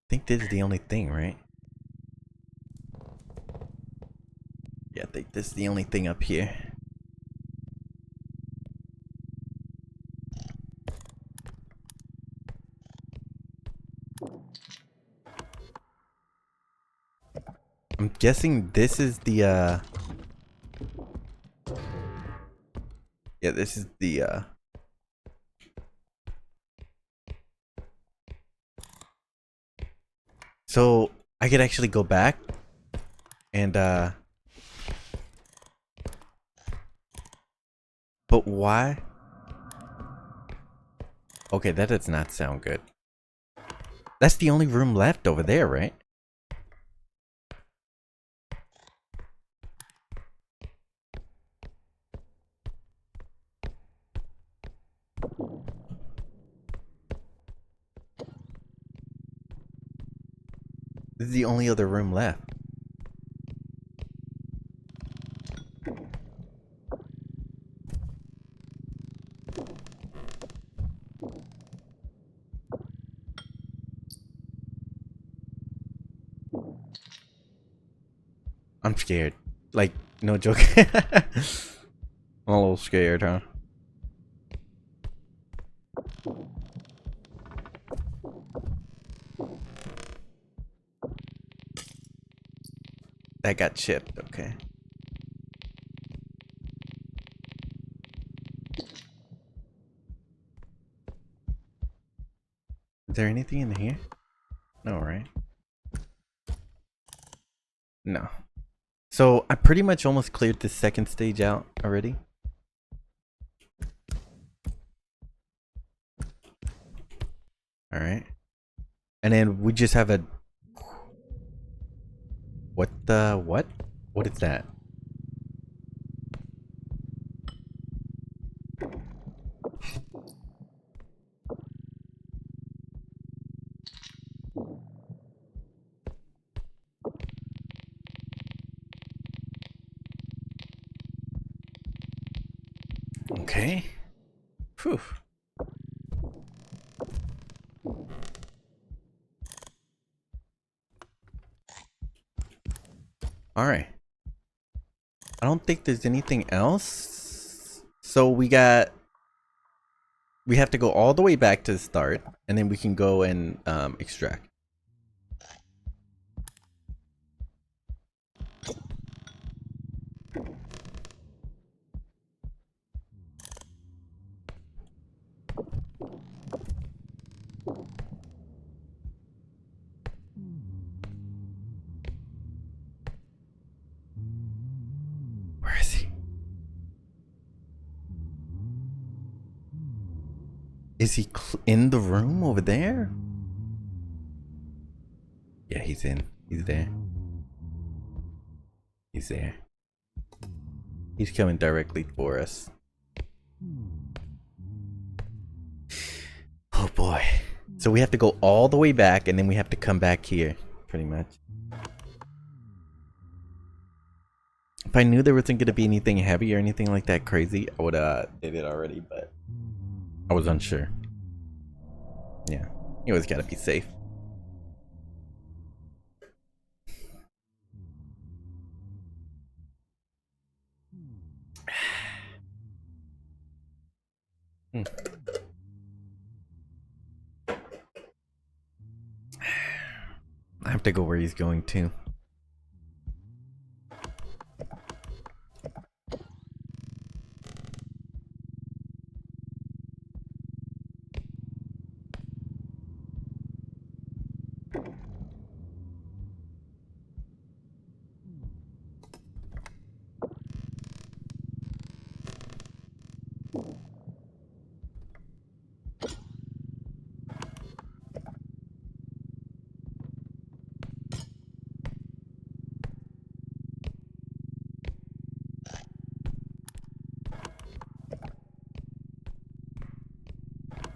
think this is the only thing, right? Yeah, I think this is the only thing up here. I'm guessing this is the yeah, this is the so I could actually go back and but why? Okay, that does not sound good. That's the only room left over there, right? This is the only other room left. I'm scared. Like, no joke. I'm a little scared, huh? That got chipped, okay. Is there anything in here? No, right? No. So I pretty much almost cleared the second stage out already. Alright. And then we just have a... What the... What? What is that? Okay. Phew. Alright. I don't think there's anything else. So we have to go all the way back to the start, and then we can go and extract. Where is he? Is he in the room over there? Yeah, he's in. He's there. He's there. He's coming directly for us. Oh boy. So we have to go all the way back, and then we have to come back here, pretty much. If I knew there wasn't going to be anything heavy or anything like that crazy, I would did it already, but I was unsure. Yeah, you always got to be safe. I have to go where he's going to.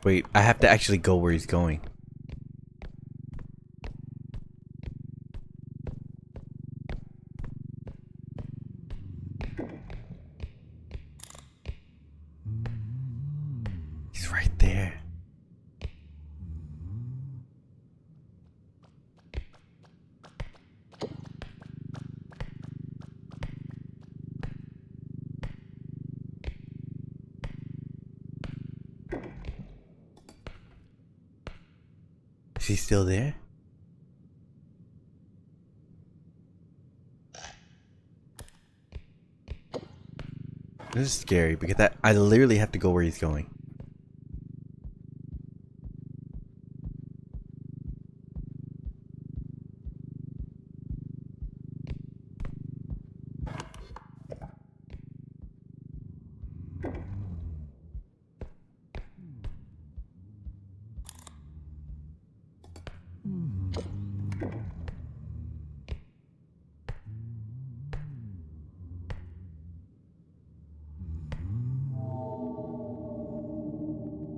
Wait, I have to actually go where he's going. He's right there. Is he still there? This is scary because I literally have to go where he's going.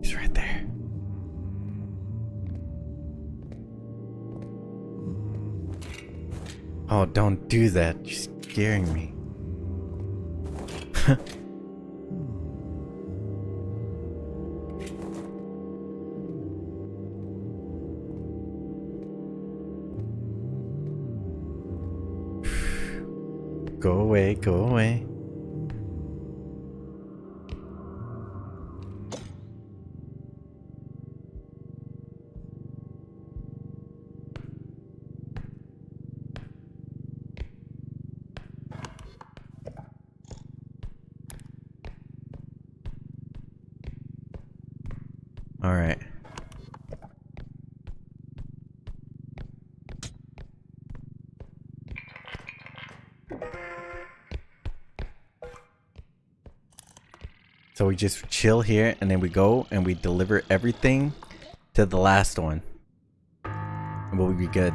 He's right there. Oh, don't do that. You're scaring me. Go away, go away. All right. So we just chill here and then we go and we deliver everything to the last one. And we'll be good.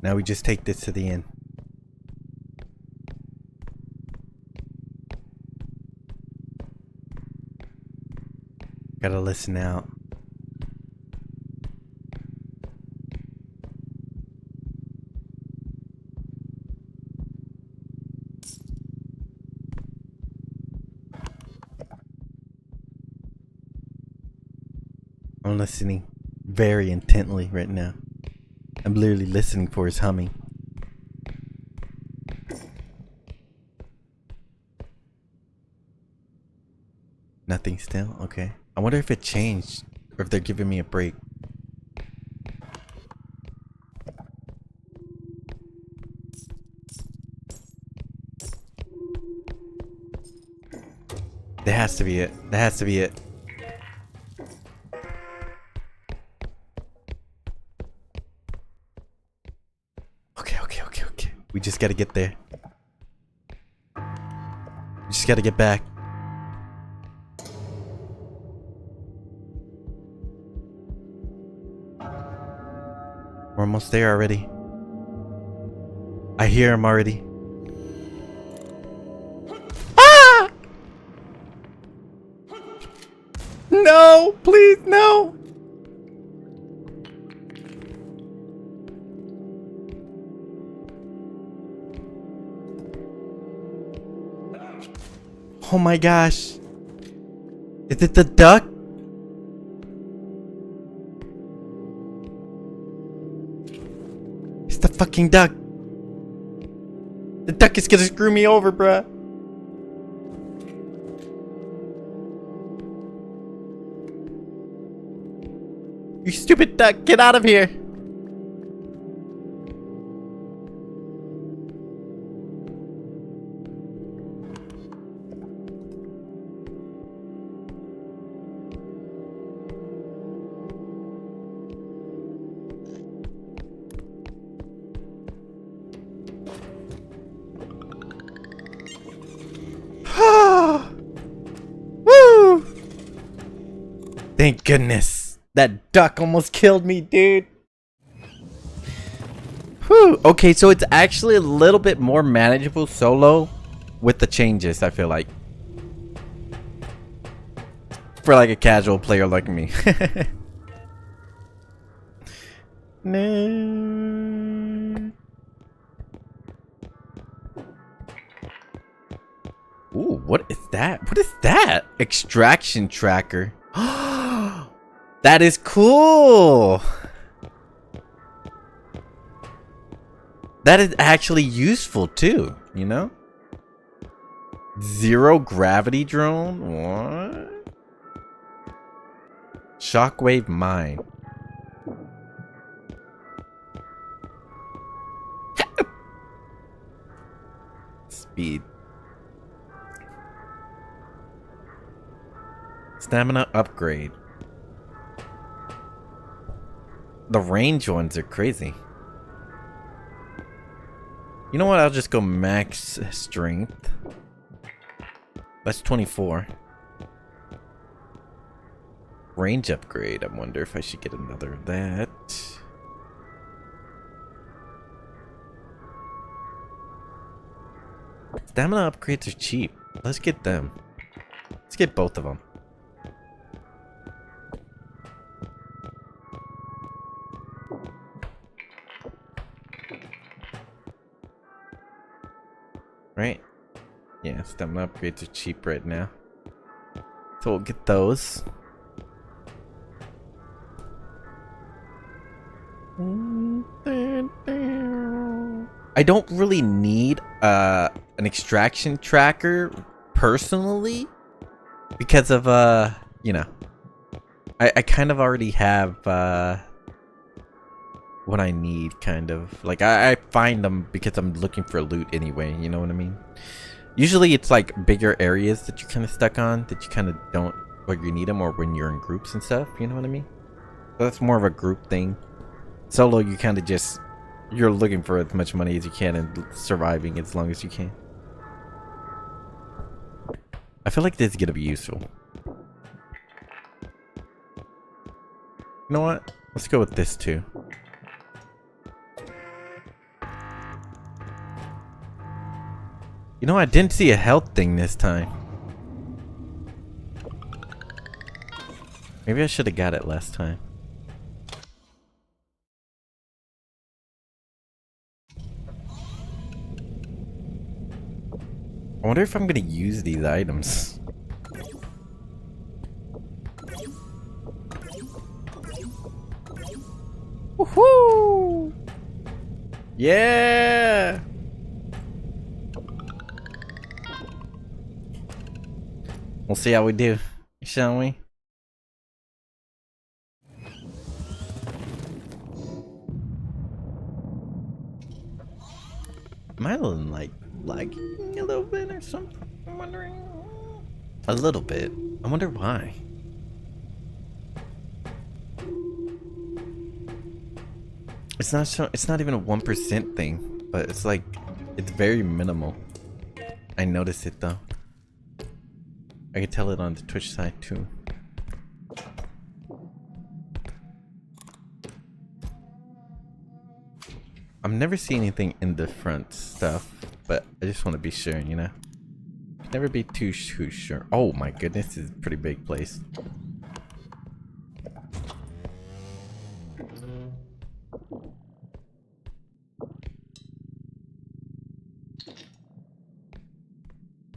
Now we just take this to the inn. Gotta listen out. I'm listening very intently right now. I'm literally listening for his humming. Nothing still? Okay. I wonder if it changed or if they're giving me a break. That has to be it. That has to be it. Okay. We just gotta get there. We just gotta get back. We're almost there already. I hear him already. Ah! No, please, no. Oh my gosh. Is it the duck? It's the fucking duck. The duck is gonna screw me over, bruh. You stupid duck, get out of here. Woo! Thank goodness. That duck almost killed me, dude. Whew. Okay, so it's actually a little bit more manageable solo with the changes, I feel like. For like a casual player like me. No. Ooh, what is that? What is that? Extraction tracker. That is cool. That is actually useful too, you know? Zero gravity drone? What? Shockwave mine. Speed. Stamina upgrade. The range ones are crazy. You know what? I'll just go max strength. That's 24. Range upgrade. I wonder if I should get another of that. Stamina upgrades are cheap. Let's get them. Let's get both of them. Right? Yeah, stamina upgrades are cheap right now. So we'll get those. I don't really need an extraction tracker personally because of you know, I kind of already have what I need, kind of. Like I find them because I'm looking for loot anyway, you know what I mean? Usually it's like bigger areas that you're kind of stuck on that you kind of don't, where you need them, or when you're in groups and stuff, you know what I mean? So that's more of a group thing. Solo, you kind of just, you're looking for as much money as you can and surviving as long as you can. I feel like this is gonna be useful. You know what? Let's go with this too. You know, I didn't see a health thing this time. Maybe I should have got it last time. I wonder if I'm gonna use these items. Woohoo! Yeah! We'll see how we do, shall we? Am I like lagging a little bit or something? I'm wondering. A little bit. I wonder why. It's not so. It's not even a 1% thing, but it's like it's very minimal. I noticed it though. I can tell it on the Twitch side too. I've never seen anything in the front stuff, but I just want to be sure, you know? Never be too sure. Oh my goodness, this is a pretty big place.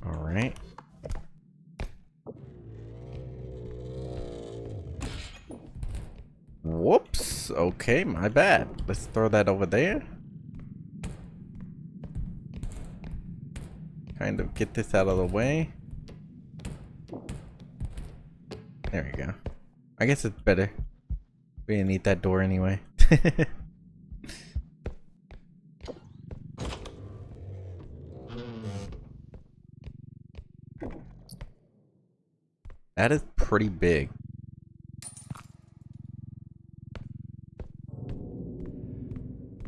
Alright. Whoops. Okay, my bad. Let's throw that over there. Kind of get this out of the way. There we go. I guess it's better. We didn't need that door anyway. That is pretty big.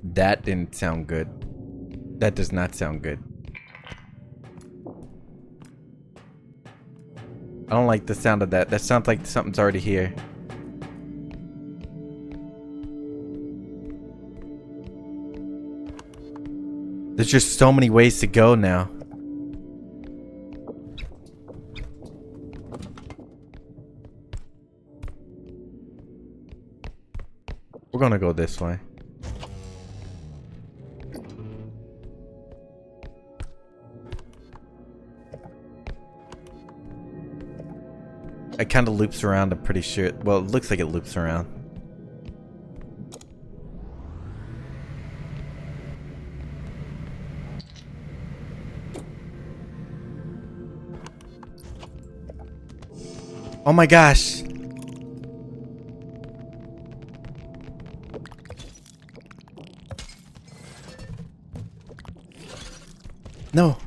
That didn't sound good. That does not sound good. I don't like the sound of that. That sounds like something's already here. There's just so many ways to go now. We're gonna go this way. It kind of loops around, I'm pretty sure. Well, it looks like it loops around. Oh my gosh. No.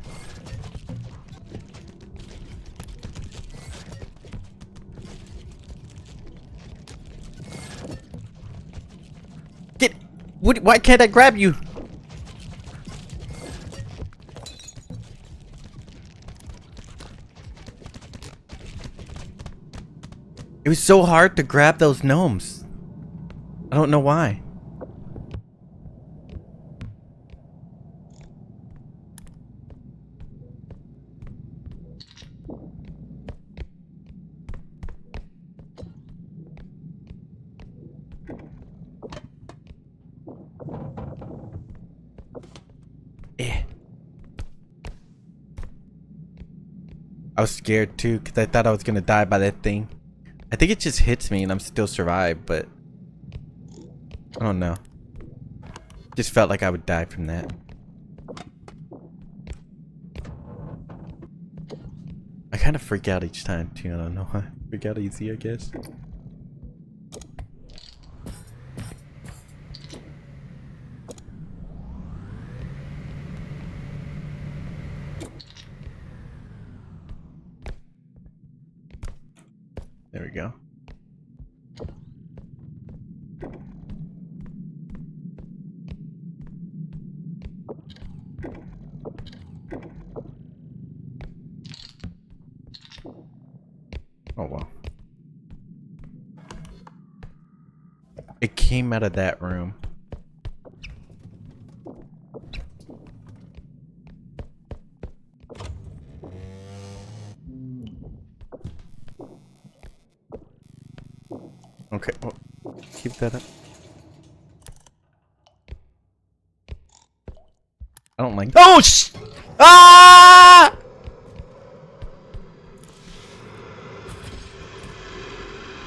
Get. Why can't I grab you? It was so hard to grab those gnomes. I don't know why. I was scared too because I thought I was gonna die by that thing. I think it just hits me and I'm still survived, but I don't know. Just felt like I would die from that. I kind of freak out each time too. I don't know why. Freak out easy, I guess. There we go. Oh wow. It came out of that room. Okay, well, keep that up. I don't like. Oh sh! Ah!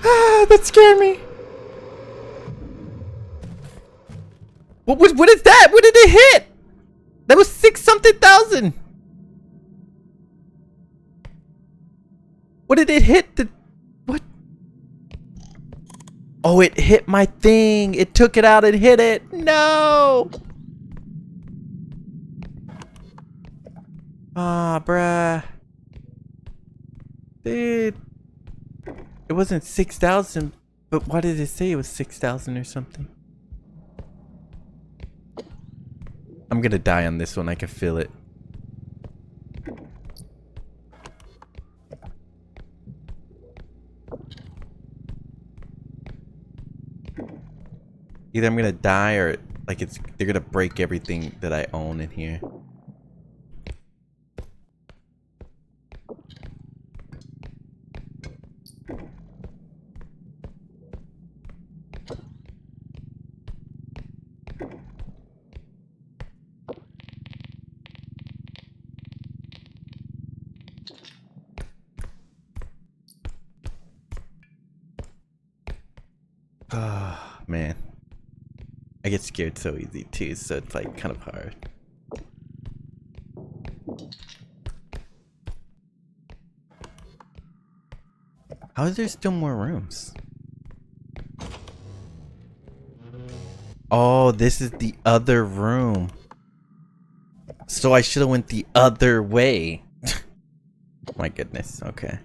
Ah, that scared me. What is that? What did it hit? That was 6-something thousand. What did it hit? What? Oh, it hit my thing. It took it out and hit it. No. Ah, bruh. Dude. It wasn't 6,000, but why did it say it was 6,000 or something? I'm gonna die on this one. I can feel it. Either I'm gonna die or like they're gonna break everything that I own in here. Oh, man. I get scared so easy too, so it's like kind of hard. How is there still more rooms? Oh, this is the other room. So I should have went the other way. My goodness, okay.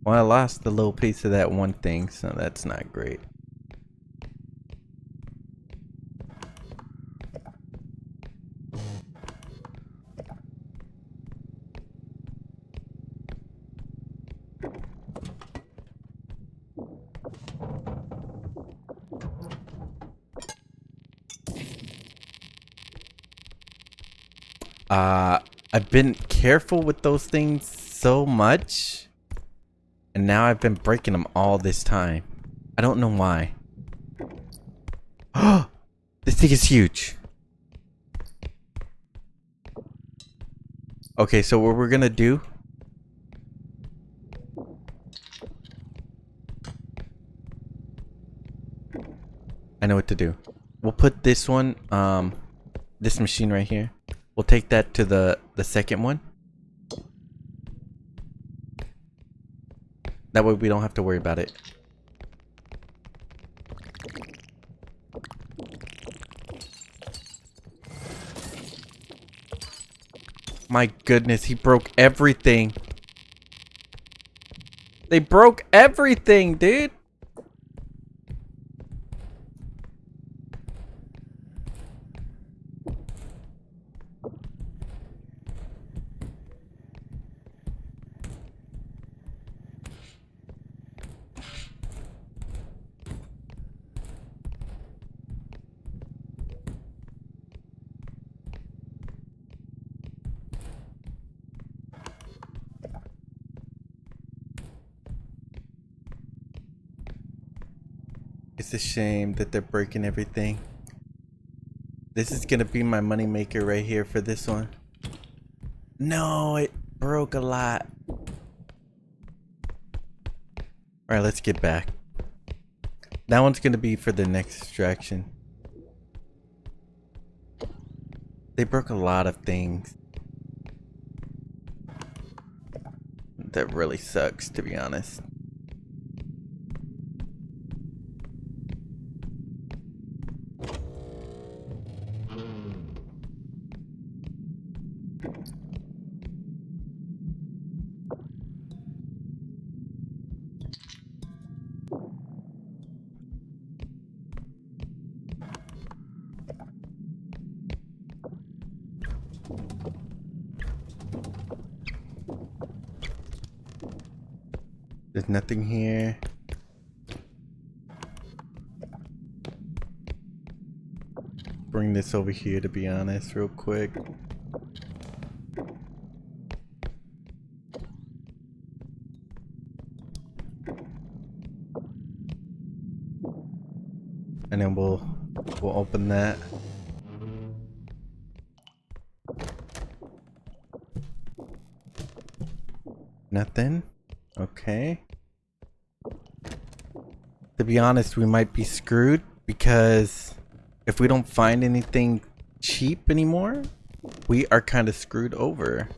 Well, I lost the little piece of that one thing, so that's not great. I've been careful with those things so much, and now I've been breaking them all this time. I don't know why. Oh, this thing is huge. Okay, so what we're gonna do what to do. We'll put this one, this machine right here. We'll take that to the second one. That way we don't have to worry about it. My goodness, he broke everything. They broke everything, dude. It's a shame that they're breaking everything. This is gonna be my money maker right here for this one. No, it broke a lot. Alright, let's get back. That one's gonna be for the next extraction. They broke a lot of things. That really sucks, to be honest. There's nothing here. Bring this over here, to be honest, real quick. And then we'll open that. Nothing. Okay. To be honest, we might be screwed because if we don't find anything cheap anymore, we are kind of screwed over.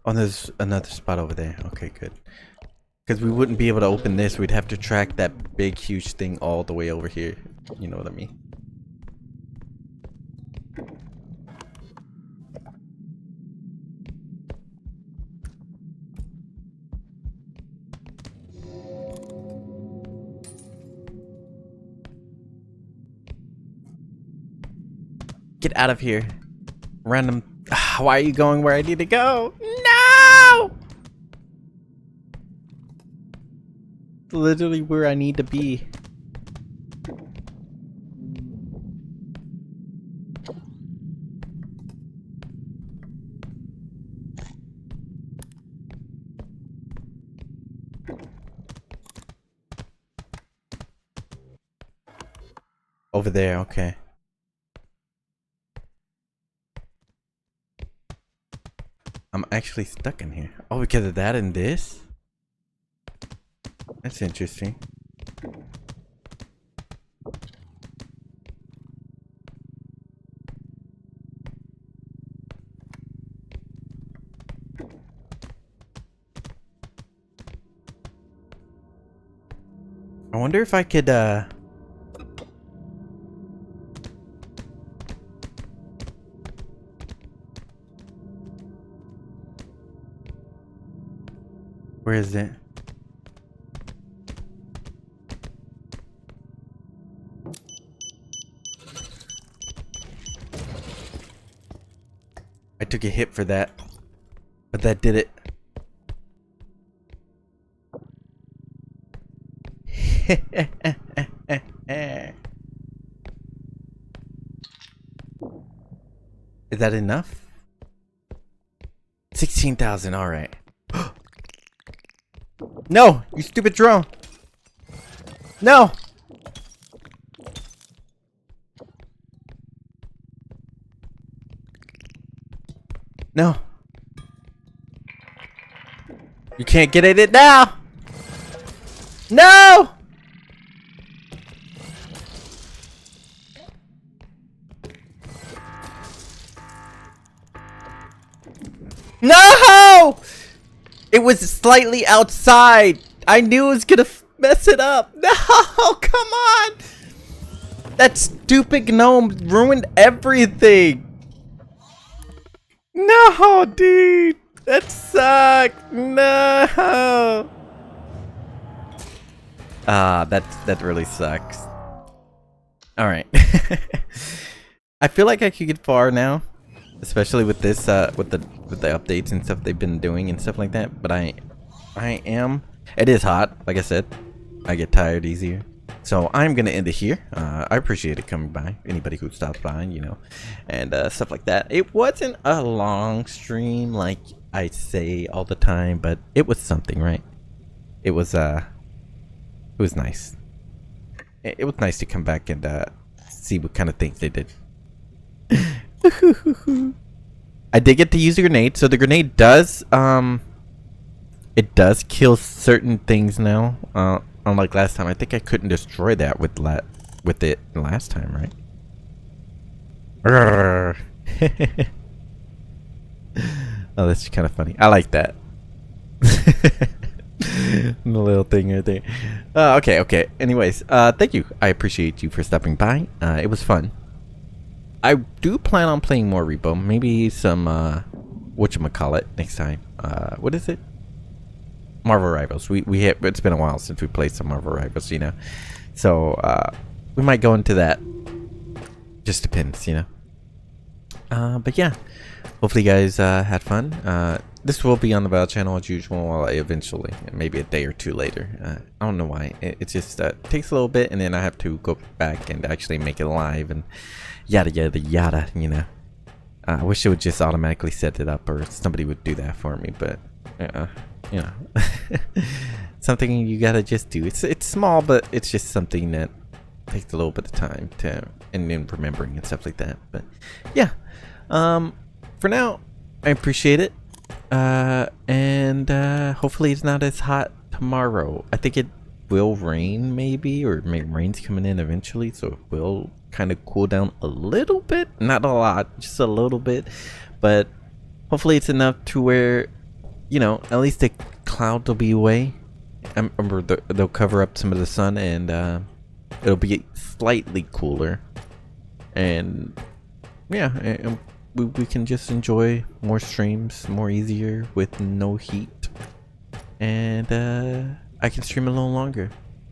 Oh, there's another spot over there. Okay, good. Because we wouldn't be able to open this. We'd have to track that big, huge thing all the way over here. You know what I mean? Get out of here. Random. Why are you going where I need to go? No! Literally where I need to be. Over there, okay. I'm actually stuck in here. Oh, because of that and this? That's interesting. I wonder if I could, where is it? I took a hit for that, but that did it. Is that enough? 16,000, all right. No, you stupid drone. No. No. You can't get at it now. No. No! It was slightly outside. I knew it was gonna mess it up. No, come on. That stupid gnome ruined everything. No, dude. That sucked. No. That really sucks. All right. I feel like I could get far now, especially with this with the updates and stuff they've been doing and stuff like that. But I am. It is hot, like I said. I get tired easier. So I'm gonna end it here. I appreciate it coming by. Anybody who stops by, you know, and stuff like that. It wasn't a long stream like I say all the time, but it was something, right? It was nice. It was nice to come back and see what kind of things they did. I did get to use the grenade, so the grenade does it does kill certain things now. Unlike last time, I think I couldn't destroy that with it last time, right? Oh, that's kind of funny. I like that. The little thing right there. Okay. Anyways, thank you. I appreciate you for stopping by. It was fun. I do plan on playing more R.E.P.O. Maybe some whatchamacallit next time. What is it? Marvel Rivals. It's been a while since we played some Marvel Rivals, you know. So we might go into that. Just depends, you know. But yeah, hopefully you guys had fun. This will be on the Battle channel as usual eventually, maybe a day or two later. I don't know why. It just takes a little bit, and then I have to go back and actually make it live and yada yada yada, you know. I wish it would just automatically set it up, or somebody would do that for me, but you know. Something you gotta just do. It's small, but it's just something that takes a little bit of time to and then remembering and stuff like that. But yeah, for now, I appreciate it. And hopefully it's not as hot tomorrow. I think it will rain maybe, or maybe rain's coming in eventually, so it will kind of cool down a little bit. Not a lot, just a little bit. But hopefully it's enough to where, you know, at least the clouds will be away. I remember they'll cover up some of the sun, and it'll be slightly cooler. And yeah, and we can just enjoy more streams more easier with no heat, and I can stream a little longer.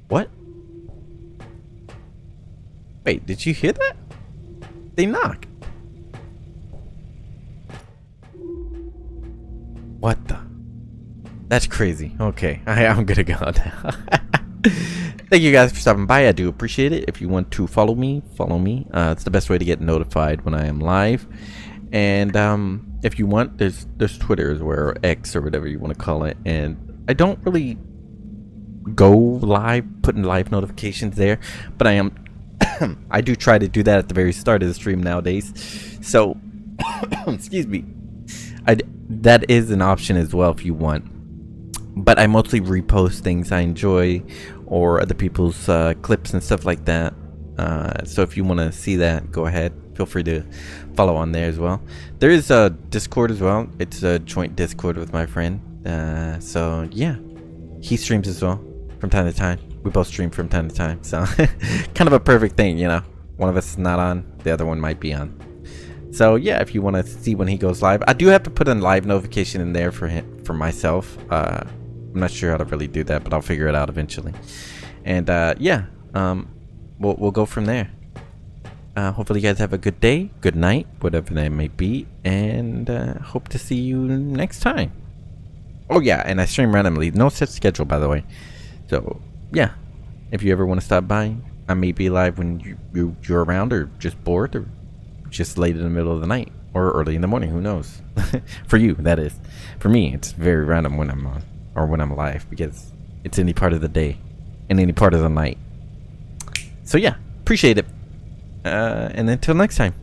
What? Wait, did you hear that? They knocked. What the? That's crazy. Okay, I'm gonna go now. Thank you guys for stopping by. I do appreciate it. If you want to follow me, follow me. It's the best way to get notified when I am live. And if you want, there's Twitter as well, or X, or whatever you want to call it. And I don't really go live, putting live notifications there, but I am. I do try to do that at the very start of the stream nowadays. So, excuse me. That is an option as well if you want. But I mostly repost things I enjoy, or other people's clips and stuff like that. So if you want to see that, go ahead. Feel free to follow on there as well. There is a Discord as well. It's a joint Discord with my friend. So yeah, he streams as well from time to time. We both stream from time to time. So kind of a perfect thing, you know. One of us is not on, the other one might be on. So yeah, if you want to see when he goes live, I do have to put a live notification in there for him, for myself. I'm not sure how to really do that, but I'll figure it out eventually. And yeah, we'll go from there. Hopefully you guys have a good day, good night, whatever that may be, and hope to see you next time. Oh yeah, and I stream randomly, no set schedule, by the way. So yeah, if you ever want to stop by, I may be live when you're around, or just bored, or just late in the middle of the night, or early in the morning, who knows. For you, that is. For me, it's very random when I'm on, or when I'm live, because it's any part of the day and any part of the night. So yeah, appreciate it. And until next time.